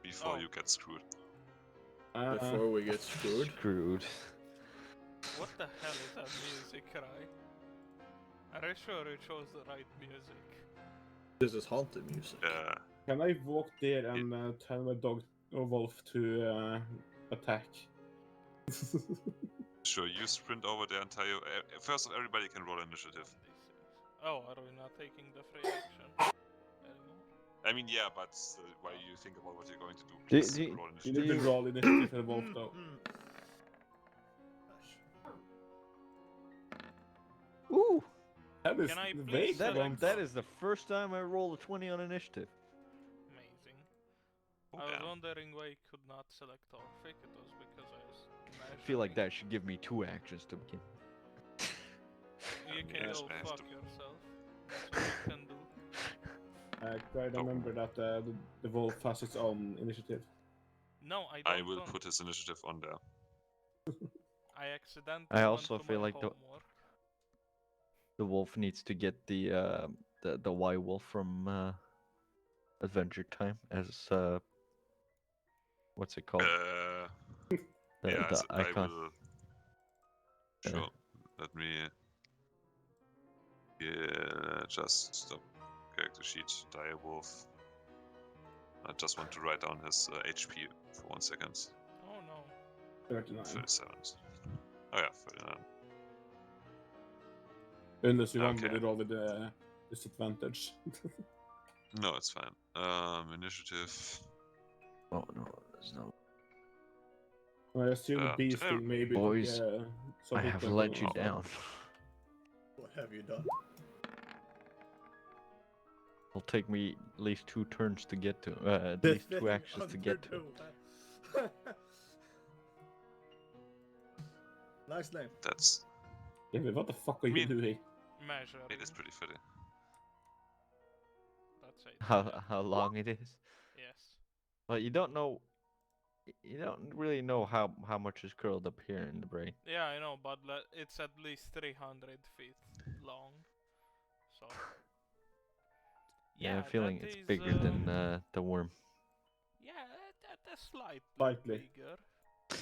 before Oh. you get screwed. Before we get screwed. Screwed. What the hell is that music, right? Are you sure it chose the right music? This is haunted music. Can I walk there and tell my dog or wolf to attack? Sure, you sprint over there and tell you. First, everybody can roll initiative. Oh, are we not taking the free action anymore? I mean, yeah, but while you think about what you're going to do, Do- please do- roll You initiative. need to roll initiative for the wolf though. Ooh, That is Can I way please that select that is the first time I rolled a 20 on initiative. Amazing. Oh, I was damn. wondering why you could not select Orphic. It was because I was I feel like measuring. that should give me 2 actions to begin. You can Yes, go I have fuck to- yourself. That's what you can do. I remember that the wolf has its own initiative. No, I I don't will want. put his initiative on there. I accidentally I also went to feel my like the- homework. The wolf needs to get the Y wolf from Adventure Time as what's it called? Yeah, The I icon. will. Yeah. Sure. Let me. Yeah, just stop character sheet. Direwolf. I just want to write down his HP for 1 second. Oh no. 39. 37. Oh yeah, 39. Unless you want me Okay. to roll with the disadvantage. No, it's fine. Initiative. Oh no, there's no. I assume the beast thing maybe Boys, took some I hit have point let on you us, so- down. What have you done? It'll take me at least 2 turns to get to. At The least 2 thing actions to get to. under Nice name. That's. Yeah, but what the fuck are you mean- doing? Measuring. It is pretty fitting. That's it. How long it is? Yes. Well, you don't know. You don't really know how much is curled up here in the brain. Yeah, I know, but it's at least 300 feet long. So. Yeah, Yeah, I'm feeling that it's is, bigger than the worm. Yeah, that's slightly Slightly. bigger. You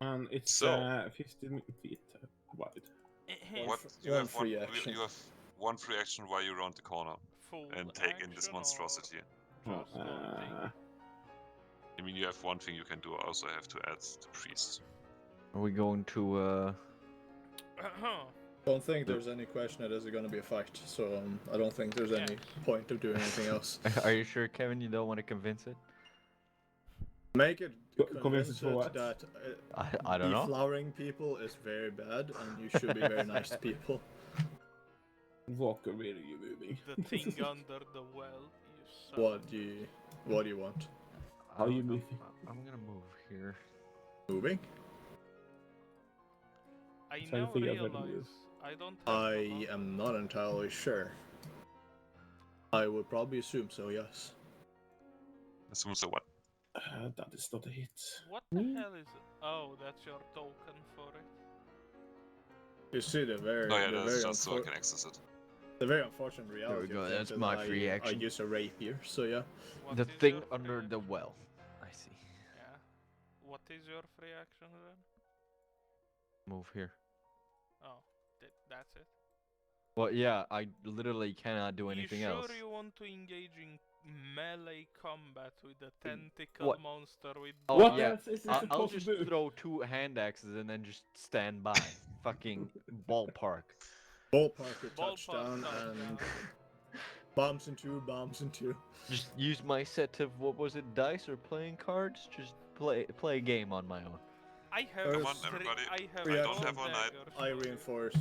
know? And it's So- 15 feet wide. What? You one have free one. action. You have one free action while you're around the corner Full and take in this action monstrosity. or just one thing? I mean, you have one thing you can do. I also have to add the priest. Are we going to Don't think there's any question that there's going to be a fight, so I don't think there's any Yes. point of doing anything else. Are you sure, Kevin? You don't want to convince it? Make it Convince convince us for it what? that I don't know. deflowering people is very bad, and you should be very nice to people. Walker, where are you moving? The thing under the well, you son. What do you want? How are you moving? I'm gonna move here. Moving? I trying to now figure out where to realize move. I don't have I the long- am not entirely sure. I would probably assume so, yes. Assume so what? That is not a hit. What the hell is it? Oh, that's your token for it. You see the very, Oh yeah, the that's very, just so I unfor- can access it. the very unfortunate reality. go, of that's things my is free I action. use a rapier, so yeah. What The is thing your free under the action? well. I see. Yeah. What is your free action then? Move here. Oh, that's it. Well, yeah, I literally cannot do anything you sure else. you want to engage in melee combat with a tentacle What? monster with Oh What yeah, else is it I'll supposed just to do? throw 2 hand axes and then just stand by. Fucking ballpark. Ballpark ballpark touchdown touchdown? and bombs and two. Just use my set of what was it, dice or playing cards? Just play a game on my own. I have Come on, everybody. I have I don't all have one, daggers. I reinforce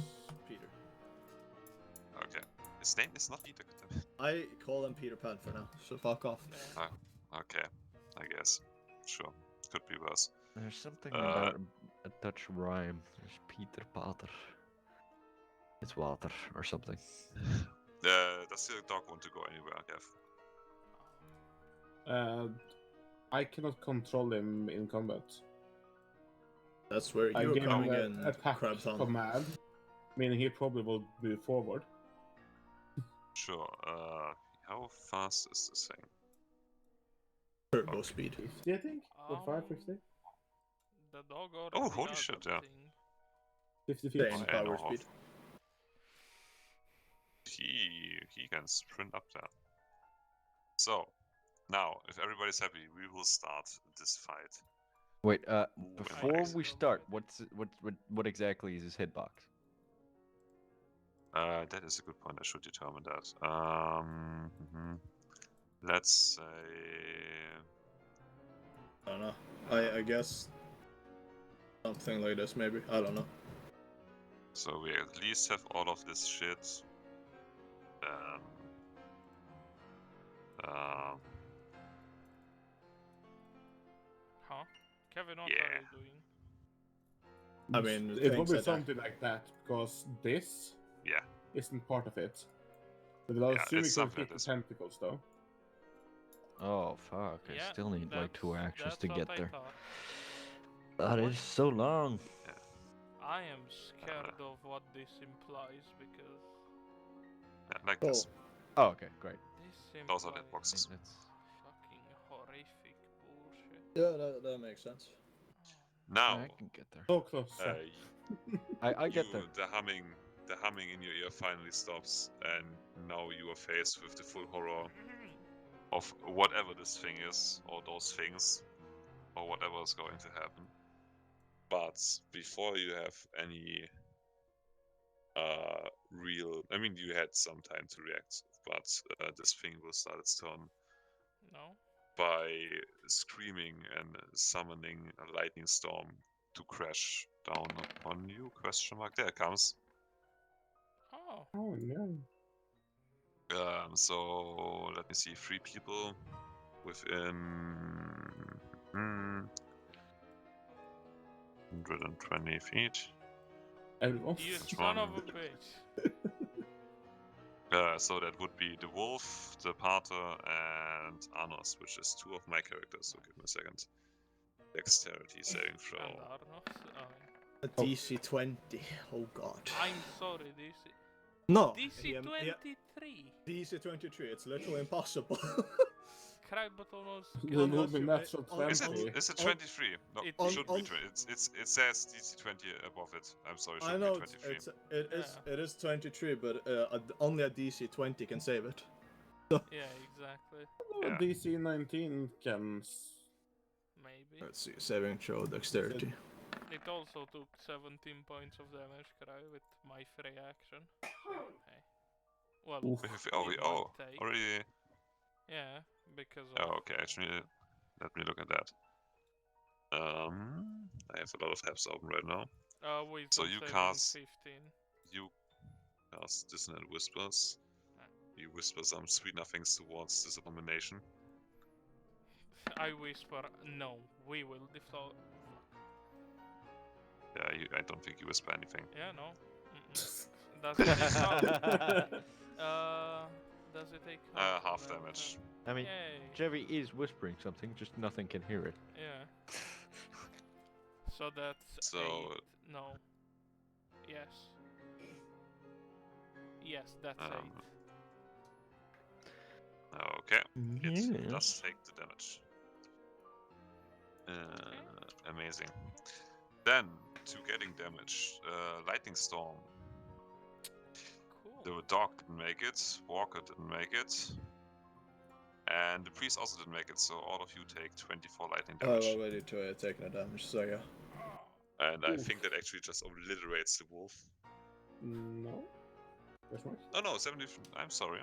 Peter. Okay. His name is not Peter. I call him Peter Pan for now, so fuck off. Yeah. Okay, I guess. Sure. Could be worse. There's something Uh, about a Dutch rhyme. There's Peter Pater. It's water or something. Does your dog want to go anywhere, Kev? I cannot control him in combat. That's where I you're give him coming an in, attack Crabton. command, meaning he probably will move forward. Sure. How fast is this thing? Turbo speed. 50, I think? 45, 50? The dog already Oh, holy has shit, a yeah. thing. 50 feet. Same Oh, yeah, power no, speed. He can sprint up there. So, now, if everybody's happy, we will start this fight. Wait, Ooh, before nice. we start, what exactly is his hitbox? That is a good point. I should determine that. Let's say... I don't know. I guess something like this, maybe. I don't know. So we at least have all of this shit. Huh? Kevin, what Yeah. are you doing? I mean, It will things be like that. something like that, because this Yeah. isn't part of it. But I'll Yeah, assume it's it will something hit like the this. tentacles, though. Oh fuck! I Yeah, still need like 2 actions that's to what get I there. thought. That What? is so long. I am scared of what this implies because Yeah, like this. Oh, Oh, okay, great. this Those are implies dead boxes. That's fucking horrific bullshit. yeah, that makes sense. Now, I can get there. So close. I get there. the humming in your ear finally stops, and now you are faced with the full horror of whatever this thing is, or those things, or whatever is going to happen. But before you have any real, I mean, you had some time to react, but this thing will start its turn No? by screaming and summoning a lightning storm to crash down upon you? Question mark. There it comes. Oh. Oh no. So let me see. 3 people within 120 feet. Everyone. You That's son one. of a bitch. So that would be the wolf, the pater, and Anos, which is 2 of my characters. So give me a second. Dexterity saving throw. And Arnos. A DC 20. Oh god. I'm sorry, DC. No. DC 23. DC 23. It's literally impossible. Crybotonos. Will Unless be you natural make- Is 20. it 23? No, It it shouldn't be is. 20. It says DC 20 above it. I'm sorry, it I should know be 23. it is 23, but only a DC 20 can save it. Yeah, exactly. Yeah. DC 19 can. Maybe. Let's see, saving throw dexterity. It also took 17 points of damage, Cry, with my free action. Hey. Well, Oof. it might take. Already. Yeah, because of... Oh, okay. Actually, let me look at that. I have a lot of tabs open right now. Wisdom So you saving cast- 15. You cast Dissonant Whispers. You whisper some sweet nothings towards this abomination. I whisper, no, we will deflate. Yeah, I don't think you whisper anything. Yeah, no. Does it take half? Does it take half? Half then? damage. I mean, Yay. Jerry is whispering something, just nothing can hear it. Yeah. So that's So- 8. No. Yes. Yes, that's 8. Okay. It Yes. does take the damage. Amazing. Then, to getting damage, Lightning Storm. Cool. The dog didn't make it, Walker didn't make it, and the priest also didn't make it, so all of you take 24 lightning I've damage. already taken a damage, so yeah. And I Oof. think that actually just obliterates the wolf. No. That's right. Oh no, 70. I'm sorry.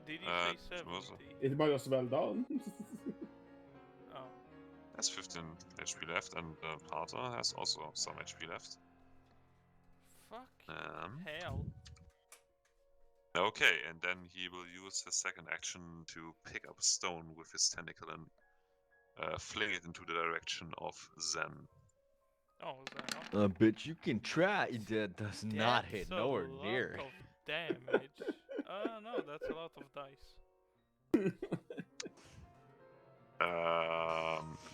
Did you Uh, say 70? also- It might as well done. Oh. has 15 HP left, and Parter has also some HP left. Fuck Um, hell. Okay, and then he will use his second action to pick up a stone with his tentacle and fling it into the direction of Zen. Oh, is that not? Bitch, you can try. That does not hit. That's Nowhere a lot near. of damage. No, that's a lot of dice.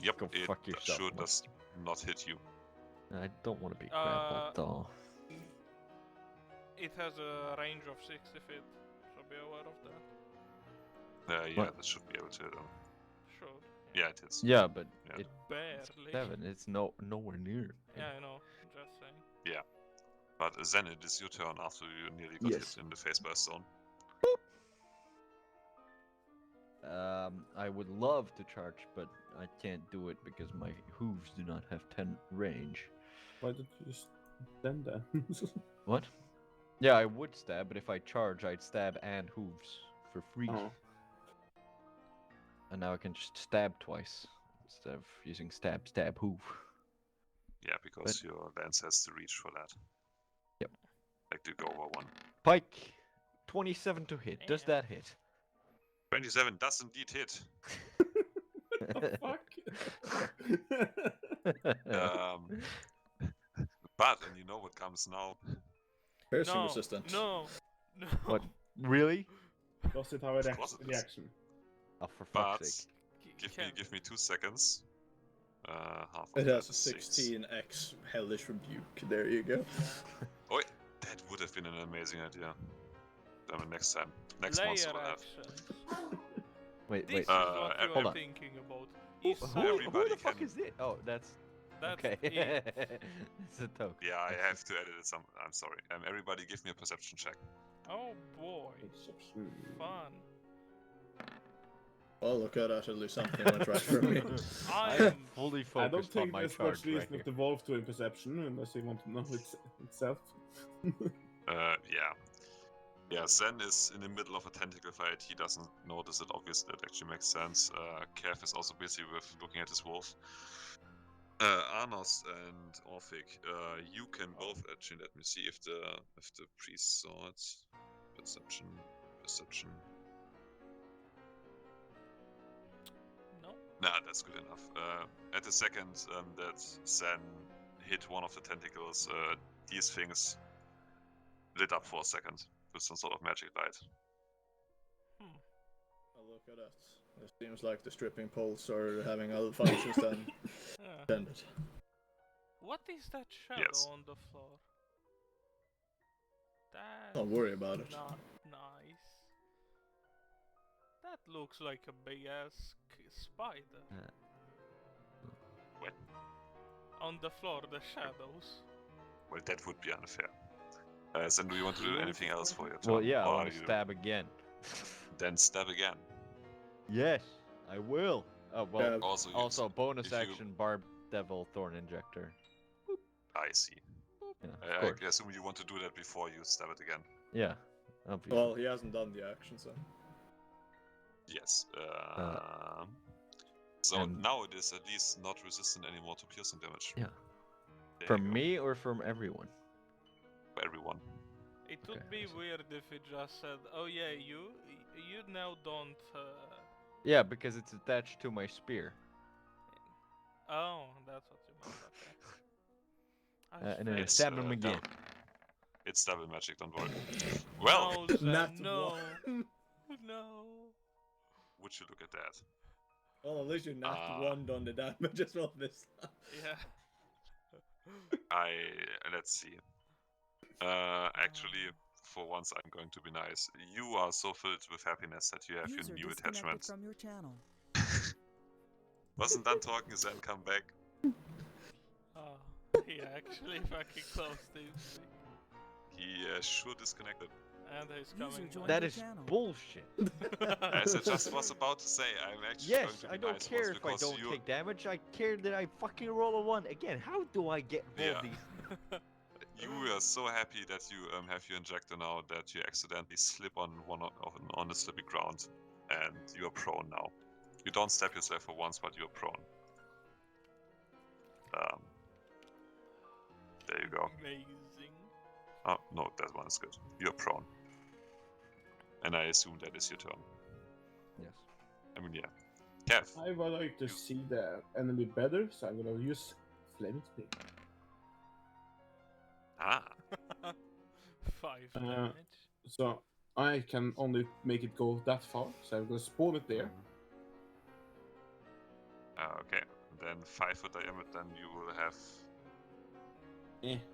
Yep, Go it fuck yourself, sure man. does not hit you. I don't want to be grappled, though. It has a range of 60 feet, so be aware of that. Yeah, What? that should be able to hit him. Sure. Yeah, it hits. Yeah, but Yeah. it's Barely. 7. It's nowhere near. Yeah, I know. Just saying. But Zen, it is your turn after you nearly got Yes. hit in the face by a stone. I would love to charge, but I can't do it because my hooves do not have 10 range. Why don't you just stand there? What? Yeah, I would stab, but if I charge, I'd stab and hooves for free. Oh. And now I can just stab twice instead of using stab, hoof. Yeah, because your lance has to reach for that. Yep. Like to go over one. Pike, 27 to hit. Does Damn. that hit? 27 does indeed hit. Fuck. But, and you know what comes now. Piercing No, resistant. no, no. What? Really? Does it have a Of course it is. reaction? Oh, for But fuck's sake. give me 2 seconds. Half of It that has a is 6. 16x hellish rebuke. There you go. Oh, that would have been an amazing idea. Then next time, next Layer monster will have. actions. Wait, This wait. is what you hold are on. thinking about. Who, Is who, so- who Everybody the fuck can- is it? Oh, that's That's okay. it. It's a token. Yeah, I have to edit it some. I'm sorry. Everybody, give me a perception check. Oh boy, fun. Oh, look at that. At least something went right for me. I I'm am fully I don't focused on think my there's charge much reason right to evolve to in perception unless you want to know itself. Yeah. Yeah, Zen is in the middle of a tentacle fight. He doesn't notice it. Obviously, that actually makes sense. Kev is also busy with looking at his wolf. Arnos and Orphic, you can both actually. Let me see if the priest saw it. Perception. No. Nah, that's good enough. At the second that Zen hit one of the tentacles, these things lit up for a second with some sort of magic light. Oh, look at that. It seems like the stripping poles are having other functions than Yeah. intended. What is that shadow Yes. on the floor? That's Don't worry about it. not nice. That looks like a big ass spider. What? On the floor, the shadows. Well, that would be unfair. Zen, do you want to do anything else for your turn? Well, yeah, I Or want are to you- stab again. Then stab again. Yes, I will. Oh, well, Yeah. Also, also bonus if you- action, Barb Devil Thorn Injector. I see. Yeah, I of course. assume you want to do that before you stab it again. Yeah, obviously. Well, he hasn't done the action, so. Yes. So and- now it is at least not resistant anymore to piercing damage. Yeah. There From you go. me or from everyone? For everyone. It would Okay, I be see. weird if it just said, "Oh yeah, you now don't." Yeah, because it's attached to my spear. Oh, that's what you meant. Okay. I And then I failed. stab him again. It's double magic, don't worry. Well, No, Zen, Nat no, one. no. would you look at that? Well, at least you're not Ah. one on the damage as well this time. Yeah. Let's see. Actually, for once, I'm going to be nice. You are so filled with happiness that you have User your new disconnected attachment. from your channel. Wasn't done talking, Zen, come back. Oh, he actually fucking closed his thing. He sure disconnected. And he's User coming joined That your is channel. bullshit. As I just was about to say, I'm actually Yes, going to be I don't nice care once if I because don't you, take damage. I care that I fucking roll a 1. Again, how do I get both Yeah. these? you are so happy that you have your injector now that you accidentally slip on on the slippy ground and you are prone now. You don't stab yourself for once, but you're prone. Um, there you go. Amazing. Oh, no, that one is good. You're prone. And I assume that is your turn. Yes. I mean, yeah. Kev. I would like to see the enemy better, so I'm gonna use Flaming Spear. Ah. 5 Uh, damage. So I can only make it go that far, so I'm gonna spawn it there. Okay. Then 5 foot diameter, then you will have.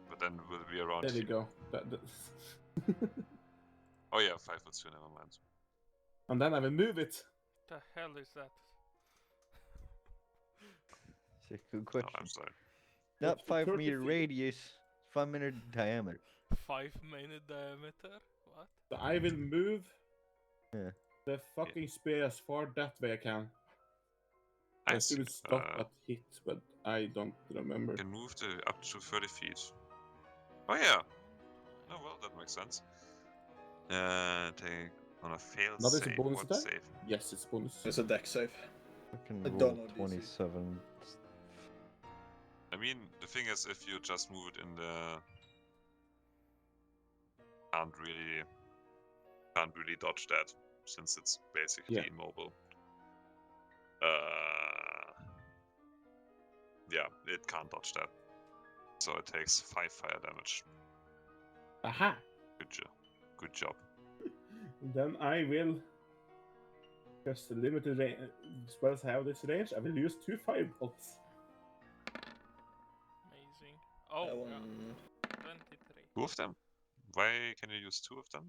But then will be around There we here. go. Oh yeah, 5 foot 2, never mind. And then I will move it. The hell is that? It's a good Oh, question. I'm sorry. Not What's the 5 30 meter feet? radius, 5 meter diameter. 5 minute diameter? What? So I will move Yeah. the fucking spear as far that way I can. I I see. should stop at hit, but I don't remember. Can move to up to 30 feet. Oh yeah. Oh well, that makes sense. Take on a failed That is a save. bonus What attack? save? Yes, it's bonus. It's a deck save. I can I roll don't know DC. 27. I mean, the thing is, if you just move it in the, can't really dodge that since it's basically immobile. Yeah, it can't dodge that. So it takes 5 fire damage. Aha! Good job. Then I will, because the limited spells have this range, I will use 2 firebolts. Amazing. Oh, That yeah. one. 23. 2 of them? Why can you use 2 of them?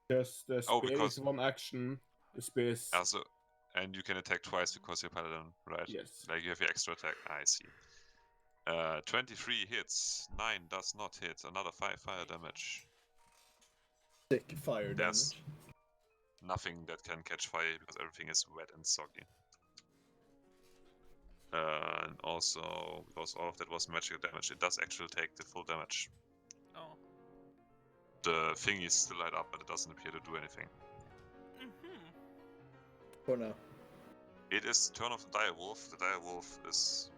Because the spear because- is 1 action, the spear is... Also, and you can attack twice because you're paladin, right? Yes. Like you have your extra attack. I see. 23 hits, 9 does not hit, another 5 fire damage. Sick fire There's damage. nothing that can catch fire because everything is wet and soggy. And also, because all of that was magical damage, it does actually take the full damage. Oh. The thing is still light up, but it doesn't appear to do anything. Mm-hmm. For now. It is turn of the direwolf. The direwolf is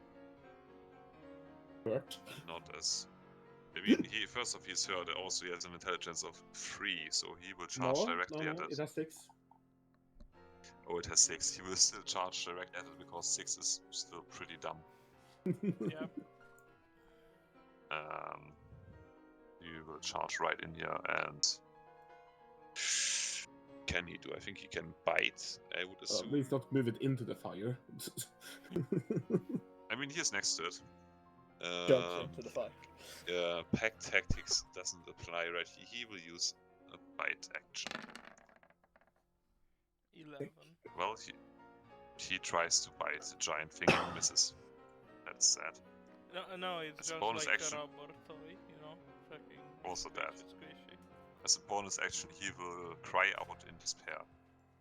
Hurt. not as... I mean, first off, he's hurt. Also, he has an intelligence of 3, so he will charge directly at it it. has 6. Oh, it has 6. He will still charge directly at it because 6 is still pretty dumb. Yeah. You will charge right in here and... Can he do? I think he can bite, I would assume. Please don't move it into the fire. I mean, he's next to it. Jumps into the fire. Pack tactics doesn't apply, right? He will use a bite action. 11. Well, he tries to bite the giant thing and misses. That's sad. No, it's As a just bonus like action. a rubber toy, you know? Fucking Also that. squishy. As a bonus action, he will cry out in despair.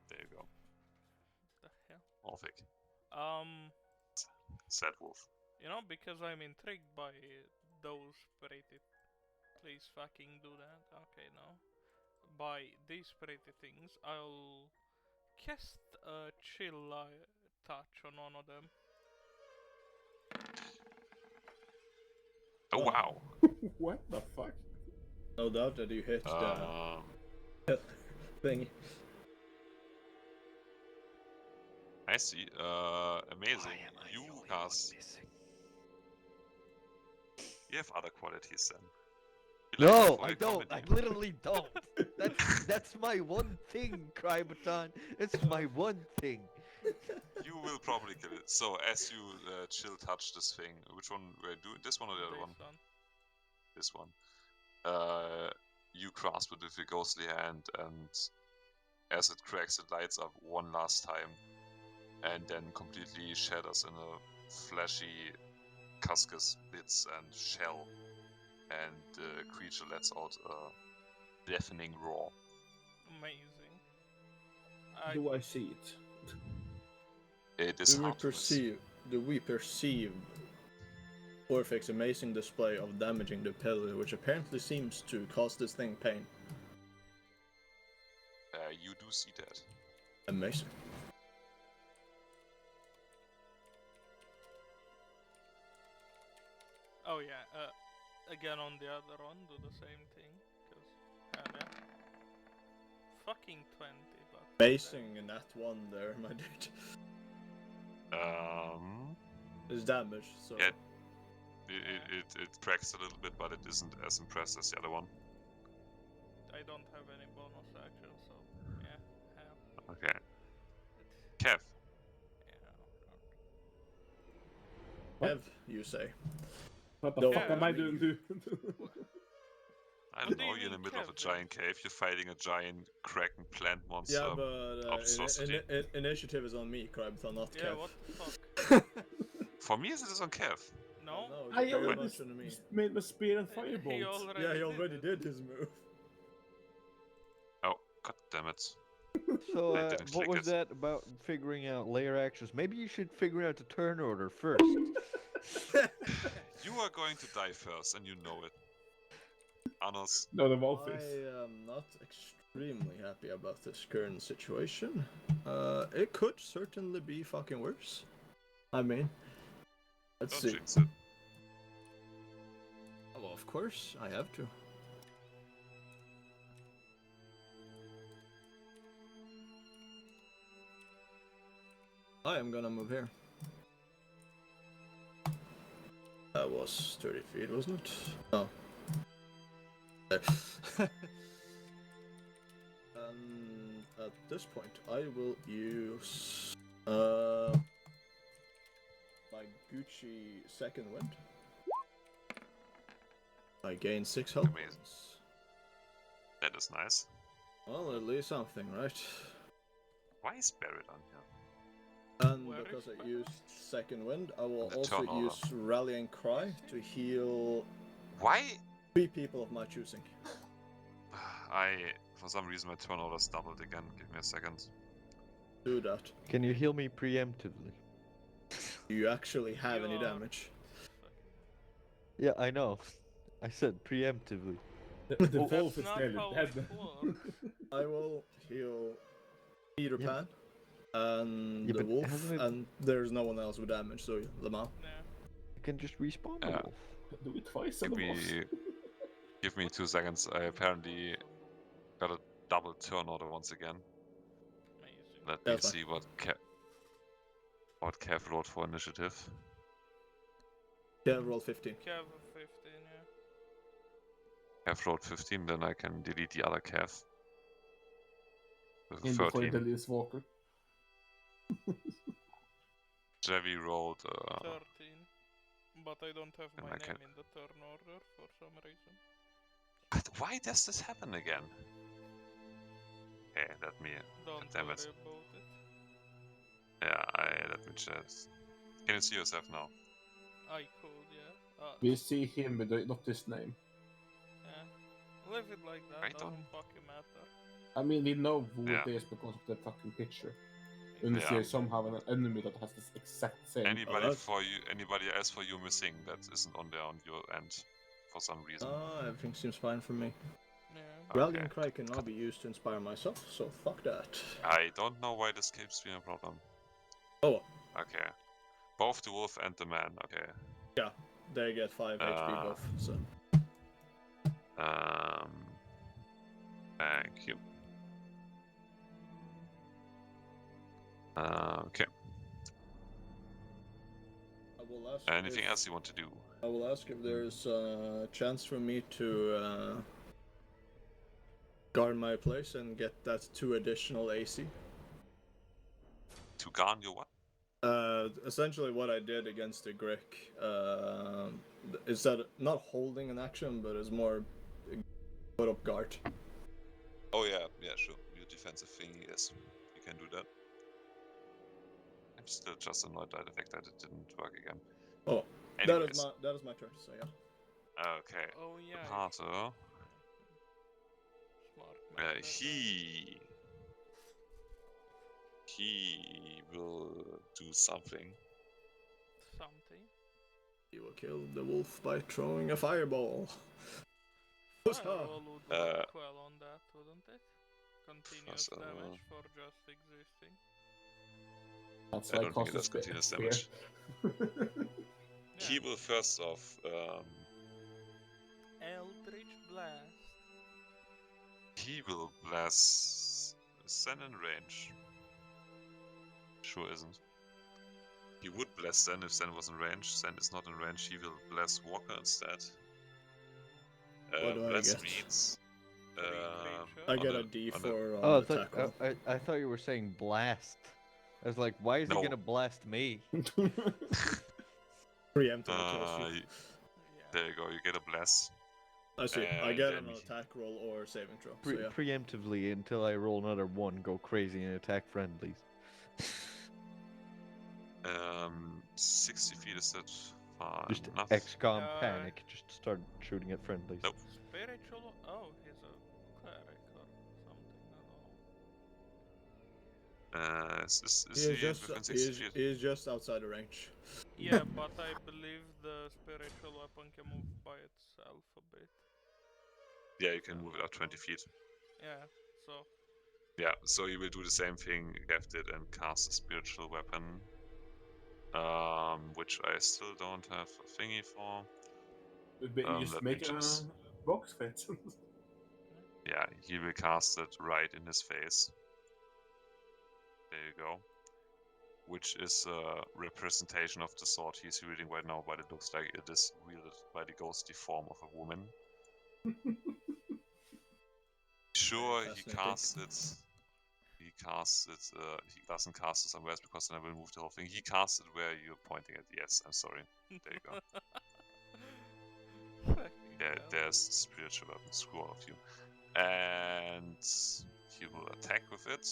There you go. The hell? Orphic. Sad wolf. You know, because I'm intrigued by those pretty... Please fucking do that. Okay, no. By these pretty things, I'll cast a chill touch on one of them. Oh wow. What the fuck? No doubt that you hit the thing. I see. Amazing. You cast. You have other qualities then. You like No, for I your don't. I comedy. literally don't. That's my one thing, Crybaton. It's my one thing. You will probably kill it. So as you chill touch this thing, which one were you doing? This one or the other one? This one. You grasp it with your ghostly hand, and as it cracks, it lights up one last time, and then completely shatters in a flashy cuscus bits and shell, and the creature lets out a deafening roar. Amazing. Do I see it? It is Do hard to miss. we perceive Orphic's amazing display of damaging the pillar, which apparently seems to cause this thing pain? You do see that. Amazing. Oh yeah. Again on the other one, do the same thing. Cause hell yeah. Fucking 20, but. Basing in that one there, my dude. It's damage, so. Yeah. It cracks a little bit, but it isn't as impressive as the other one. I don't have any bonus action, so yeah. Half. Okay. Kev. Yeah. Kev, you say. What the Don't fuck am I leave. doing, dude? I What don't do know, you you're in the mean, middle of a Kev? giant cave, you're fighting a giant kraken plant monster. Yeah, but monstrosity. initiative is on me, Krybthon, not Yeah, Kev. what the fuck? For me, it is on Kev. No? No, I it's very already much on me. made my spear and He firebolt. already Yeah, he did already it. did his move. Oh, god damn it. So, I didn't what click was it. that about figuring out layer actions? Maybe you should figure out the turn order first. You are going to die first, and you know it. Anos. No, the wolf I is. am not extremely happy about this current situation. It could certainly be fucking worse. I mean, let's Don't see. jinx it. Oh, well, of course, I have to. I am gonna move here. That was 30 feet, wasn't it? No. There. At this point, I will use my Gucci second wind. I gain 6 health Amazing. points. That is nice. Well, at least something, right? Why is Barret on here? And Where because is I my- used second wind, I will The also turn order. use rallying cry to heal Why? 3 people of my choosing. For some reason, my turn order's doubled again. Give me a second. Do that. Can you heal me preemptively? Do you actually have any You are- damage? Yeah, I know. I said preemptively. The That's wolf is not nearly how dead. it works. I will heal Peter Yeah. Pan and Yeah, the but wolf, hasn't it- and there's no one else with damage, so Lamar. Yeah. You can just respawn the Yeah. wolf. Do it twice Give on the wolf. me, give me 2 seconds. I apparently got a double turn order once again. Amazing. Let me That's fine. see what Kev wrote for initiative. Yeah, roll 15. Kev 15, yeah. Kev wrote 15, then I can delete the other Kev. With In before he 13. deletes Walker. Javi rolled 13. But I don't have And my I name can- in the turn order for some reason. Why does this happen again? Okay, let me. Don't damn worry it. about it. Yeah, let me just. Can you see yourself now? I could, yeah. We see him with not his name. Yeah. Leave it like that, I don't- doesn't fucking matter. I mean, we know who Yeah. it is because of the fucking picture. Yeah. Unless Yeah. they somehow have an enemy that has this exact same. Anybody that's- for you? Anybody else for you missing that isn't on there on your end for some reason? Everything seems fine for me. Yeah. Rallying Okay. cry cannot be used to inspire myself, so fuck that. I don't know why this keeps being a problem. Oh, Okay. Both the wolf and the man. Okay. they get 5 HP Uh, both, so. Thank you. Okay. I will ask Anything if, else you want to do? I will ask if there's a chance for me to guard my place and get that 2 additional AC. To garn your what? Essentially what I did against the Grick is that not holding an action, but is more put up guard. Oh yeah, sure. Your defensive thing, yes, you can do that. I'm still just annoyed by the fact that it didn't work again. Oh, Anyways, that is my turn. So yeah. okay. Oh yeah. Pato, Smart man. that he will do something. Something. You will kill the wolf by throwing a fireball. Fireball would work well on that, wouldn't it? Continuous So- damage for just existing. That's I why don't think it causes does continuous fear. damage. He will first off. Eldritch Blast. He will blast Sen in range. Sure isn't. He would blast Sen if Sen was in range. Sen is not in range. He will blast Walker instead. What do I Blast get? means. I get a on the- D4 Oh, on attack roll. I thought you were saying blast. I was like, why is he No. gonna blast me? Preemptive choice. Yeah. There you go. You get a blast. I see. I and get then an he- attack roll or saving throw. So yeah. Preemptively, until I roll another one, go crazy and attack friendlies. 60 feet is that far Just enough? XCOM panic. Just start shooting at friendlies. Nope. Spiritual. Oh, he's a cleric or something. I don't know. Is He he is just within he 60 is, feet? he is just outside the range. Yeah, but I believe the spiritual weapon can move by itself a bit. Yeah, you can move it up 20 feet. Yeah, so Yeah, so you will do the same thing Gav did and cast a spiritual weapon. Which I still don't have a thingy for. Just let make me a just- box fit. Yeah, he will cast it right in his face. There you go. Which is a representation of the sword he's wielding right now, but it looks like it is wielded by the ghostly form of a woman. Sure, he Fascinating. casts it. He casts it. He doesn't cast it somewhere else because then I will move the whole thing. He casts it where you're pointing at. Yes, I'm sorry. There you go. There's spiritual weapon. Screw all of you. And he will attack with it.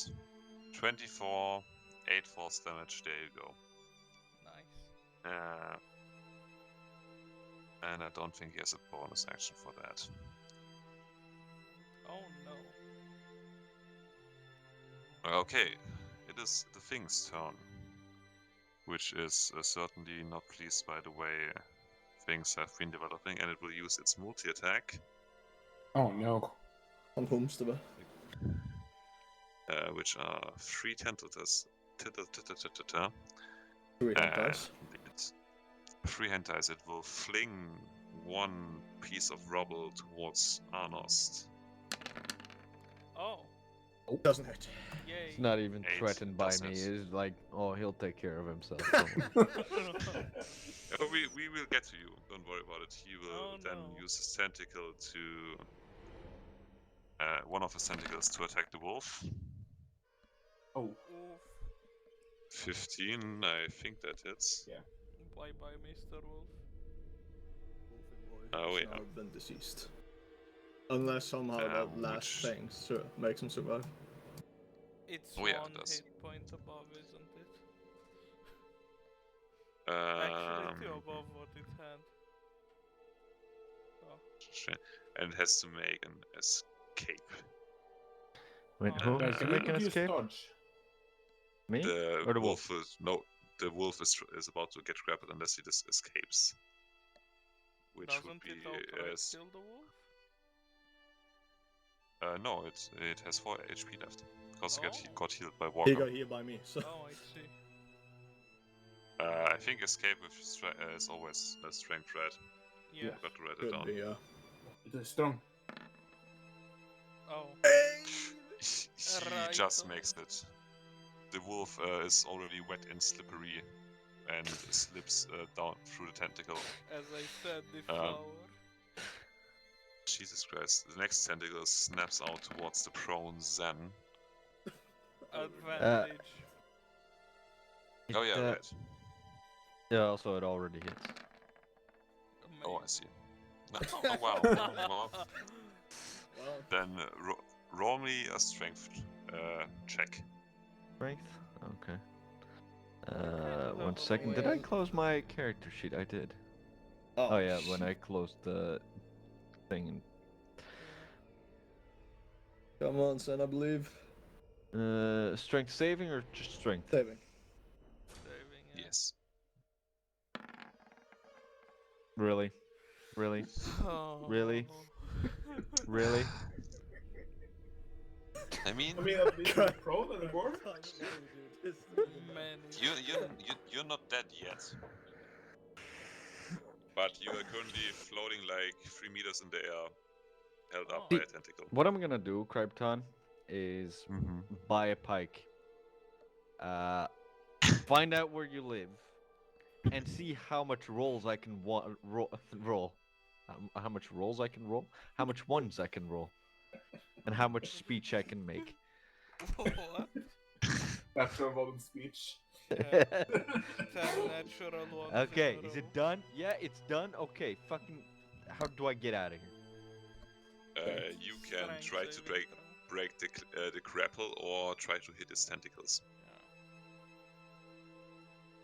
24, 8 force damage. There you go. nice. And I don't think he has a bonus action for that. Oh no. Okay, it is the thing's turn, which is certainly not pleased by the way things have been developing, and it will use its multi-attack, Oh no. On Homestead. which are 3 tentacles. 3 hand dice. 3 hand dice. It will fling one piece of rubble towards Arnost. Oh, Doesn't hit. yay. It's not even 8 threatened by me. does It's like, oh, he'll take care of himself. Don't worry. We will get to you. Don't worry about it. He will Oh, then no. use his tentacle to one of his tentacles to attack the wolf. Oh. Oof. 15, I think that hits. Bye bye, Mr. Wolf. Oh, He's yeah. now been deceased. Unless somehow that last which- thing makes him survive. It's Oh, yeah, it one does. hit point above, isn't it? Actually, 2 above what it had. Oh. And it has to make an escape. Wait, Oh. who Guys, has to can make an escape? Dodge? Me The or the wolf wolf? is no. The wolf is about to get grappled unless he just escapes. Which Doesn't would be it outright kill the wolf? no, it has 4 HP left because it Oh. got healed by He Walker. got healed by me, so Oh, I see. I think escape with is always a strength threat. Yeah. Got to write it could down. be, yeah. It is strong. Oh. He Right just on. makes it. The wolf is already wet and slippery and slips down through the tentacle. As I said, the flower. Jesus Christ. The next tentacle snaps out towards the prone Zen. Advantage. Oh, yeah, It, right. Yeah, also it already hits. Oh, I see. No, oh, wow. Well, Well, then roll me a strength check. Strength? Okay. have 1 a second. Did I win. close my character sheet? I did. Oh yeah, when I closed the thing. Come on, son, I believe. Strength saving or just strength? Saving. Saving, yeah. Yes. Really? Really? Oh. Really? Really? I mean, at least you're prone anymore. Many. you're not dead yet. But you are currently floating like 3 meters in the air, held up Oh. by a tentacle. What I'm gonna do, Krypton, is buy a pike. Find out where you live, and see how much rolls I can roll. How much rolls I can roll? How much ones I can roll? And how much speech I can make. What? Natural volume speech. Yeah. 10 natural ones Okay, in a is row. it done? Yeah, it's done. Okay, fucking. How do I get out of here? You can Strength try to saving throw. break the grapple or try to hit its tentacles.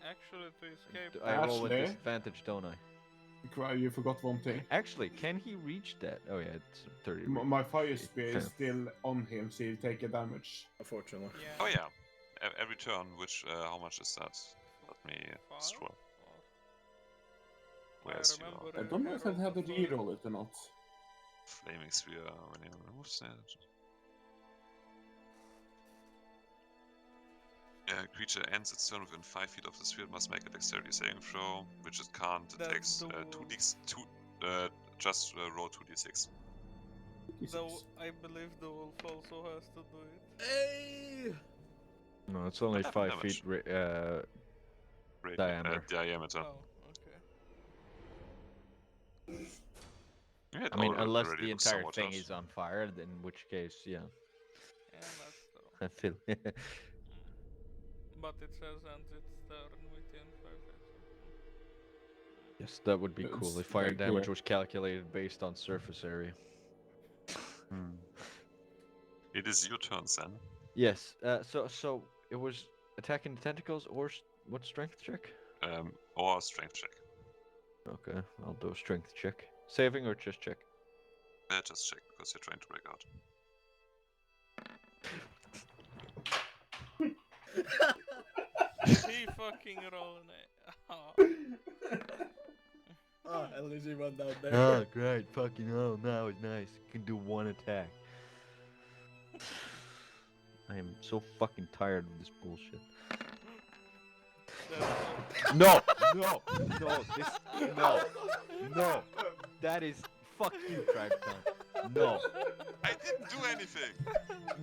Yeah. Actually, to escape. I roll with Ashley? disadvantage, don't I? Cry, you forgot one thing. Actually, can he reach that? Oh yeah, it's 30. My fire spear Okay. is still on him, so you take a damage. Unfortunately. Yeah. Oh yeah, every turn. Which how much is that? Let me scroll. Where's your I don't know if I had to reroll it or not. flaming sphere when you remove that? Creature ends its turn within 5 feet of the sphere. It must make a dexterity saving throw, which it can't. It That's takes the 2d2. Just roll 2d6. Though I believe the wolf also has to do it. Hey! No, it's only 5 damage. feet diameter. Diameter. Oh, okay. Yeah, it I mean, unless already the looks entire somewhat thing hurt. is on fire, in which case, yeah. Yeah, that's true. I feel. But it says ends its turn within 5 feet. Yes, that would be It's cool if fire very damage cool. was calculated based on surface area. It is your turn, Sam. Yes. So it was attacking the tentacles or what strength check? Or strength check. Okay, I'll do a strength check. Saving or just check? Just check because you're trying to break out. He fucking rolling it. Oh. Ah, at least he went down there. Oh, great! Fucking hell! Now it's nice. You can do one attack. I am so fucking tired of this bullshit. No, no. That is fuck you, Krypton. No, I didn't do anything.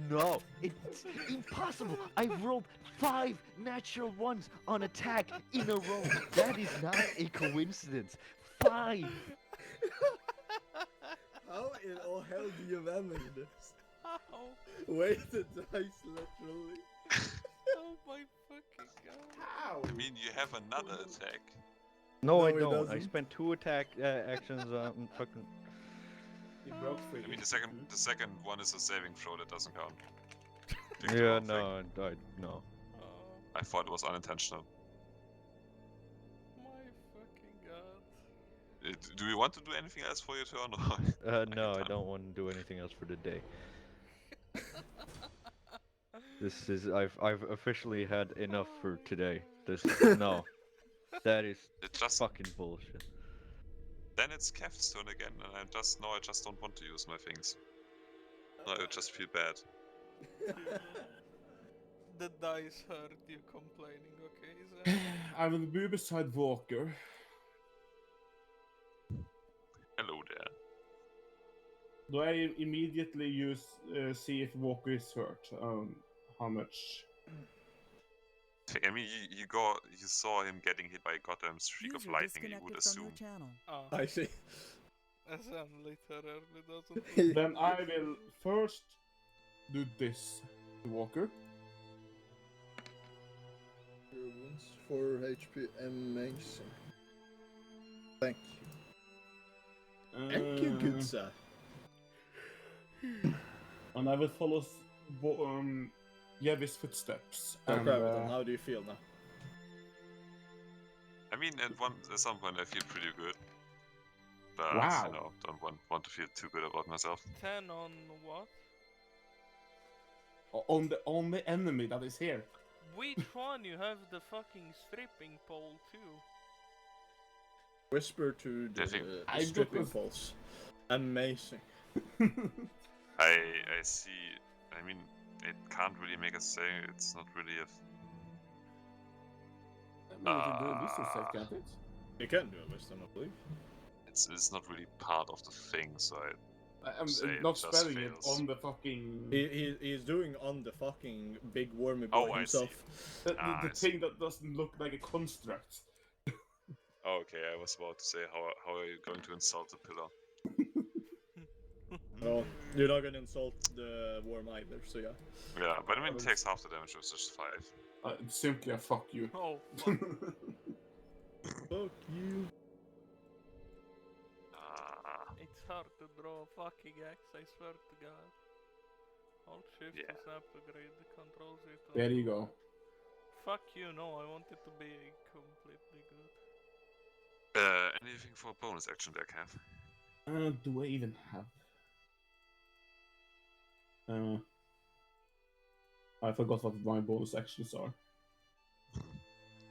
no, it's impossible. I've rolled 5 natural ones on attack in a row. That is not a coincidence. 5. How in all hell do you manage this? How? Wait the dice, literally. Oh my fucking god. How? I mean, you have another attack. No, No, I he don't. I doesn't. spent 2 attack actions on fucking. He broke free. I mean, the second one is a saving throw that doesn't count. Pick the Yeah, wrong thing. no. Oh I thought it was unintentional. my fucking god. Do you want to do anything else for your turn? Or No, I done? don't want to do anything else for the day. This is I've officially had enough for today. This no, that is It just fucking bullshit. then it's Kev's turn again, and I just don't want to use my things. I just feel bad. The dice hurt you complaining, okay? Is I will be beside Walker. Hello there. Do I immediately see if Walker is hurt? How much? I mean, you saw him getting hit by a goddamn streak of lightning. You would assume. Oh, I see. SM literally doesn't. Then I will first do this to Walker. 4 HP, amazing. Thank you. Thank you, good sir. And I will follow Yevi's footsteps. So, And, Krypton, how do you feel now? I mean, at some point I feel pretty good, but Wow. you know, don't want to feel too good about myself. 10 on what? on the only enemy that is here. Which one? You have the fucking stripping pole too. Whisper to the, I the got stripping this- poles. Amazing. I see. I mean, it can't really make a say. It's not really a. I mean, you can do this instead, can't it? You can do a wisdom, I believe. It's not really part of the thing, so I'm say it not just spelling it fails. on the fucking He's doing on the fucking big wormy Oh, boy I himself. the I see. thing that doesn't look like a construct. Okay, I was about to say how are you going to insult the pillar? Well, you're not gonna insult the worm either, so yeah. Yeah, but I mean, it takes half the damage, which is 5. It's simply a fuck you. Oh, fuck. Fuck you. It's hard to draw a fucking axe, I swear to god. Alt shift Yeah. to snap to grade the control Z to... There you go. Fuck you, no, I want it to be completely good. Anything for bonus action there, Cav? Do I even have? I forgot what my bonus actions are.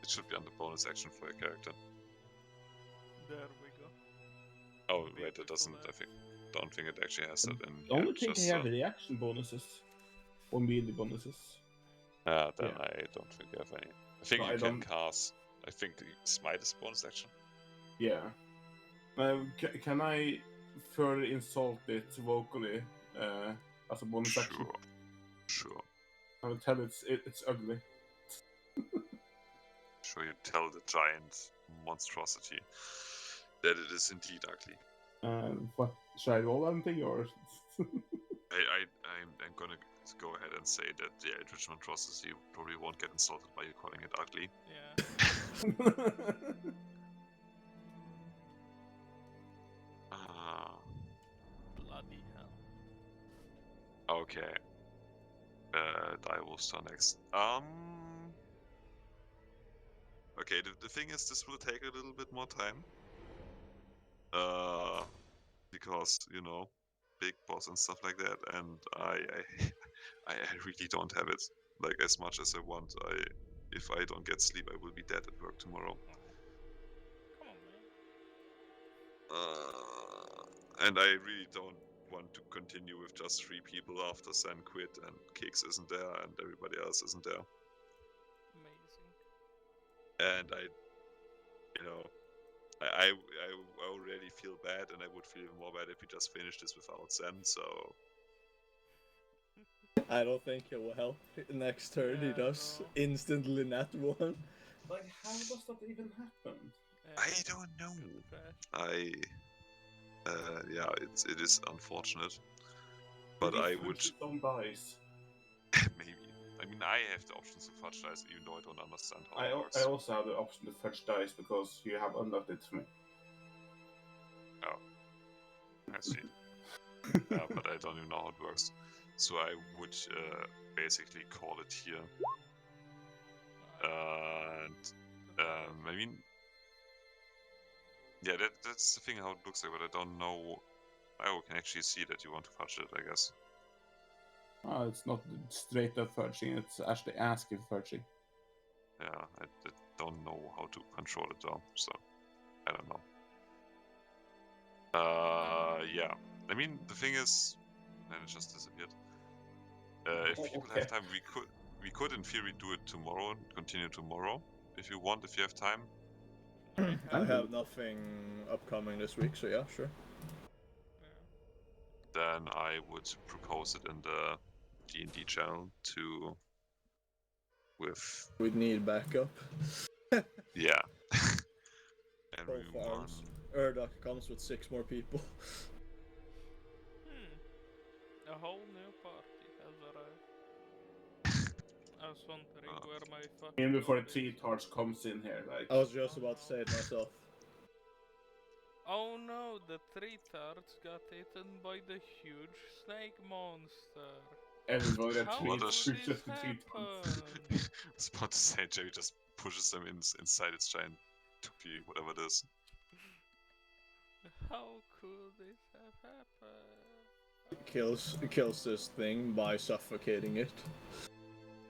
It should be under bonus action for your character. There we go. Oh wait, it Beautiful doesn't. I axe. don't think it actually has that in. The only yeah, thing just, I have reaction bonuses. Or melee bonuses. then yeah. I don't think you have any. I think No, you I can don't- cast. I think the smite is bonus action. Yeah. Can I further insult it vocally as a bonus action? Sure. I will tell it's ugly. Sure, you tell the giant monstrosity that it is indeed ugly. What should I roll anything or? I'm gonna go ahead and say that the Eldritch monstrosity probably won't get insulted by you calling it ugly. Yeah. Bloody hell. Okay. Die will start next. Okay, the thing is, this will take a little bit more time. Because, you know, big boss and stuff like that, and I really don't have it, like, as much as I want. If I don't get sleep, I will be dead at work tomorrow. Come on, man. And I really don't want to continue with just 3 people after Sen quit and Kix isn't there and everybody else isn't there. Amazing. And I already feel bad, and I would feel even more bad if we just finished this without Sen, so... I don't think it will help. Next turn he Yeah, does no. instantly nat 1. Like, how does that even happen? I don't know. Yeah, it is unfortunate. But I would... Don't dice. Maybe. I mean, I have the options to fudge dice, even though I don't understand how I it works. also have the option to fetch dice because you have unlocked it for me. I see. But I don't even know how it works. So I would basically call it here. And I mean, yeah, that's the thing how it looks like, but I don't know. I can actually see that you want to fudge it, I guess. It's not straight up fudging, it's actually asking fudging. Yeah, I don't know how to control it though, so I don't know. Yeah. I mean, the thing is, and it just disappeared. If people have time, we could in theory do it tomorrow and continue tomorrow if you want, if you have time. I have nothing upcoming this week, so yeah, sure. Then I would propose it in the D&D channel to We'd need backup. yeah. And Both we arms. Erdok comes with 6 more people. A whole new party has arrived. I was wondering where my fucking... Even before the group is. tree torch comes in here, like. I was just about to say it myself. Oh no, the tree tarts got eaten by the huge snake monster. Everybody that How tree could torch this just the tree torch. happen? I was about to say Jerry just pushes them inside its giant toupee, whatever it is. How could this have happened? Kills this thing by suffocating it.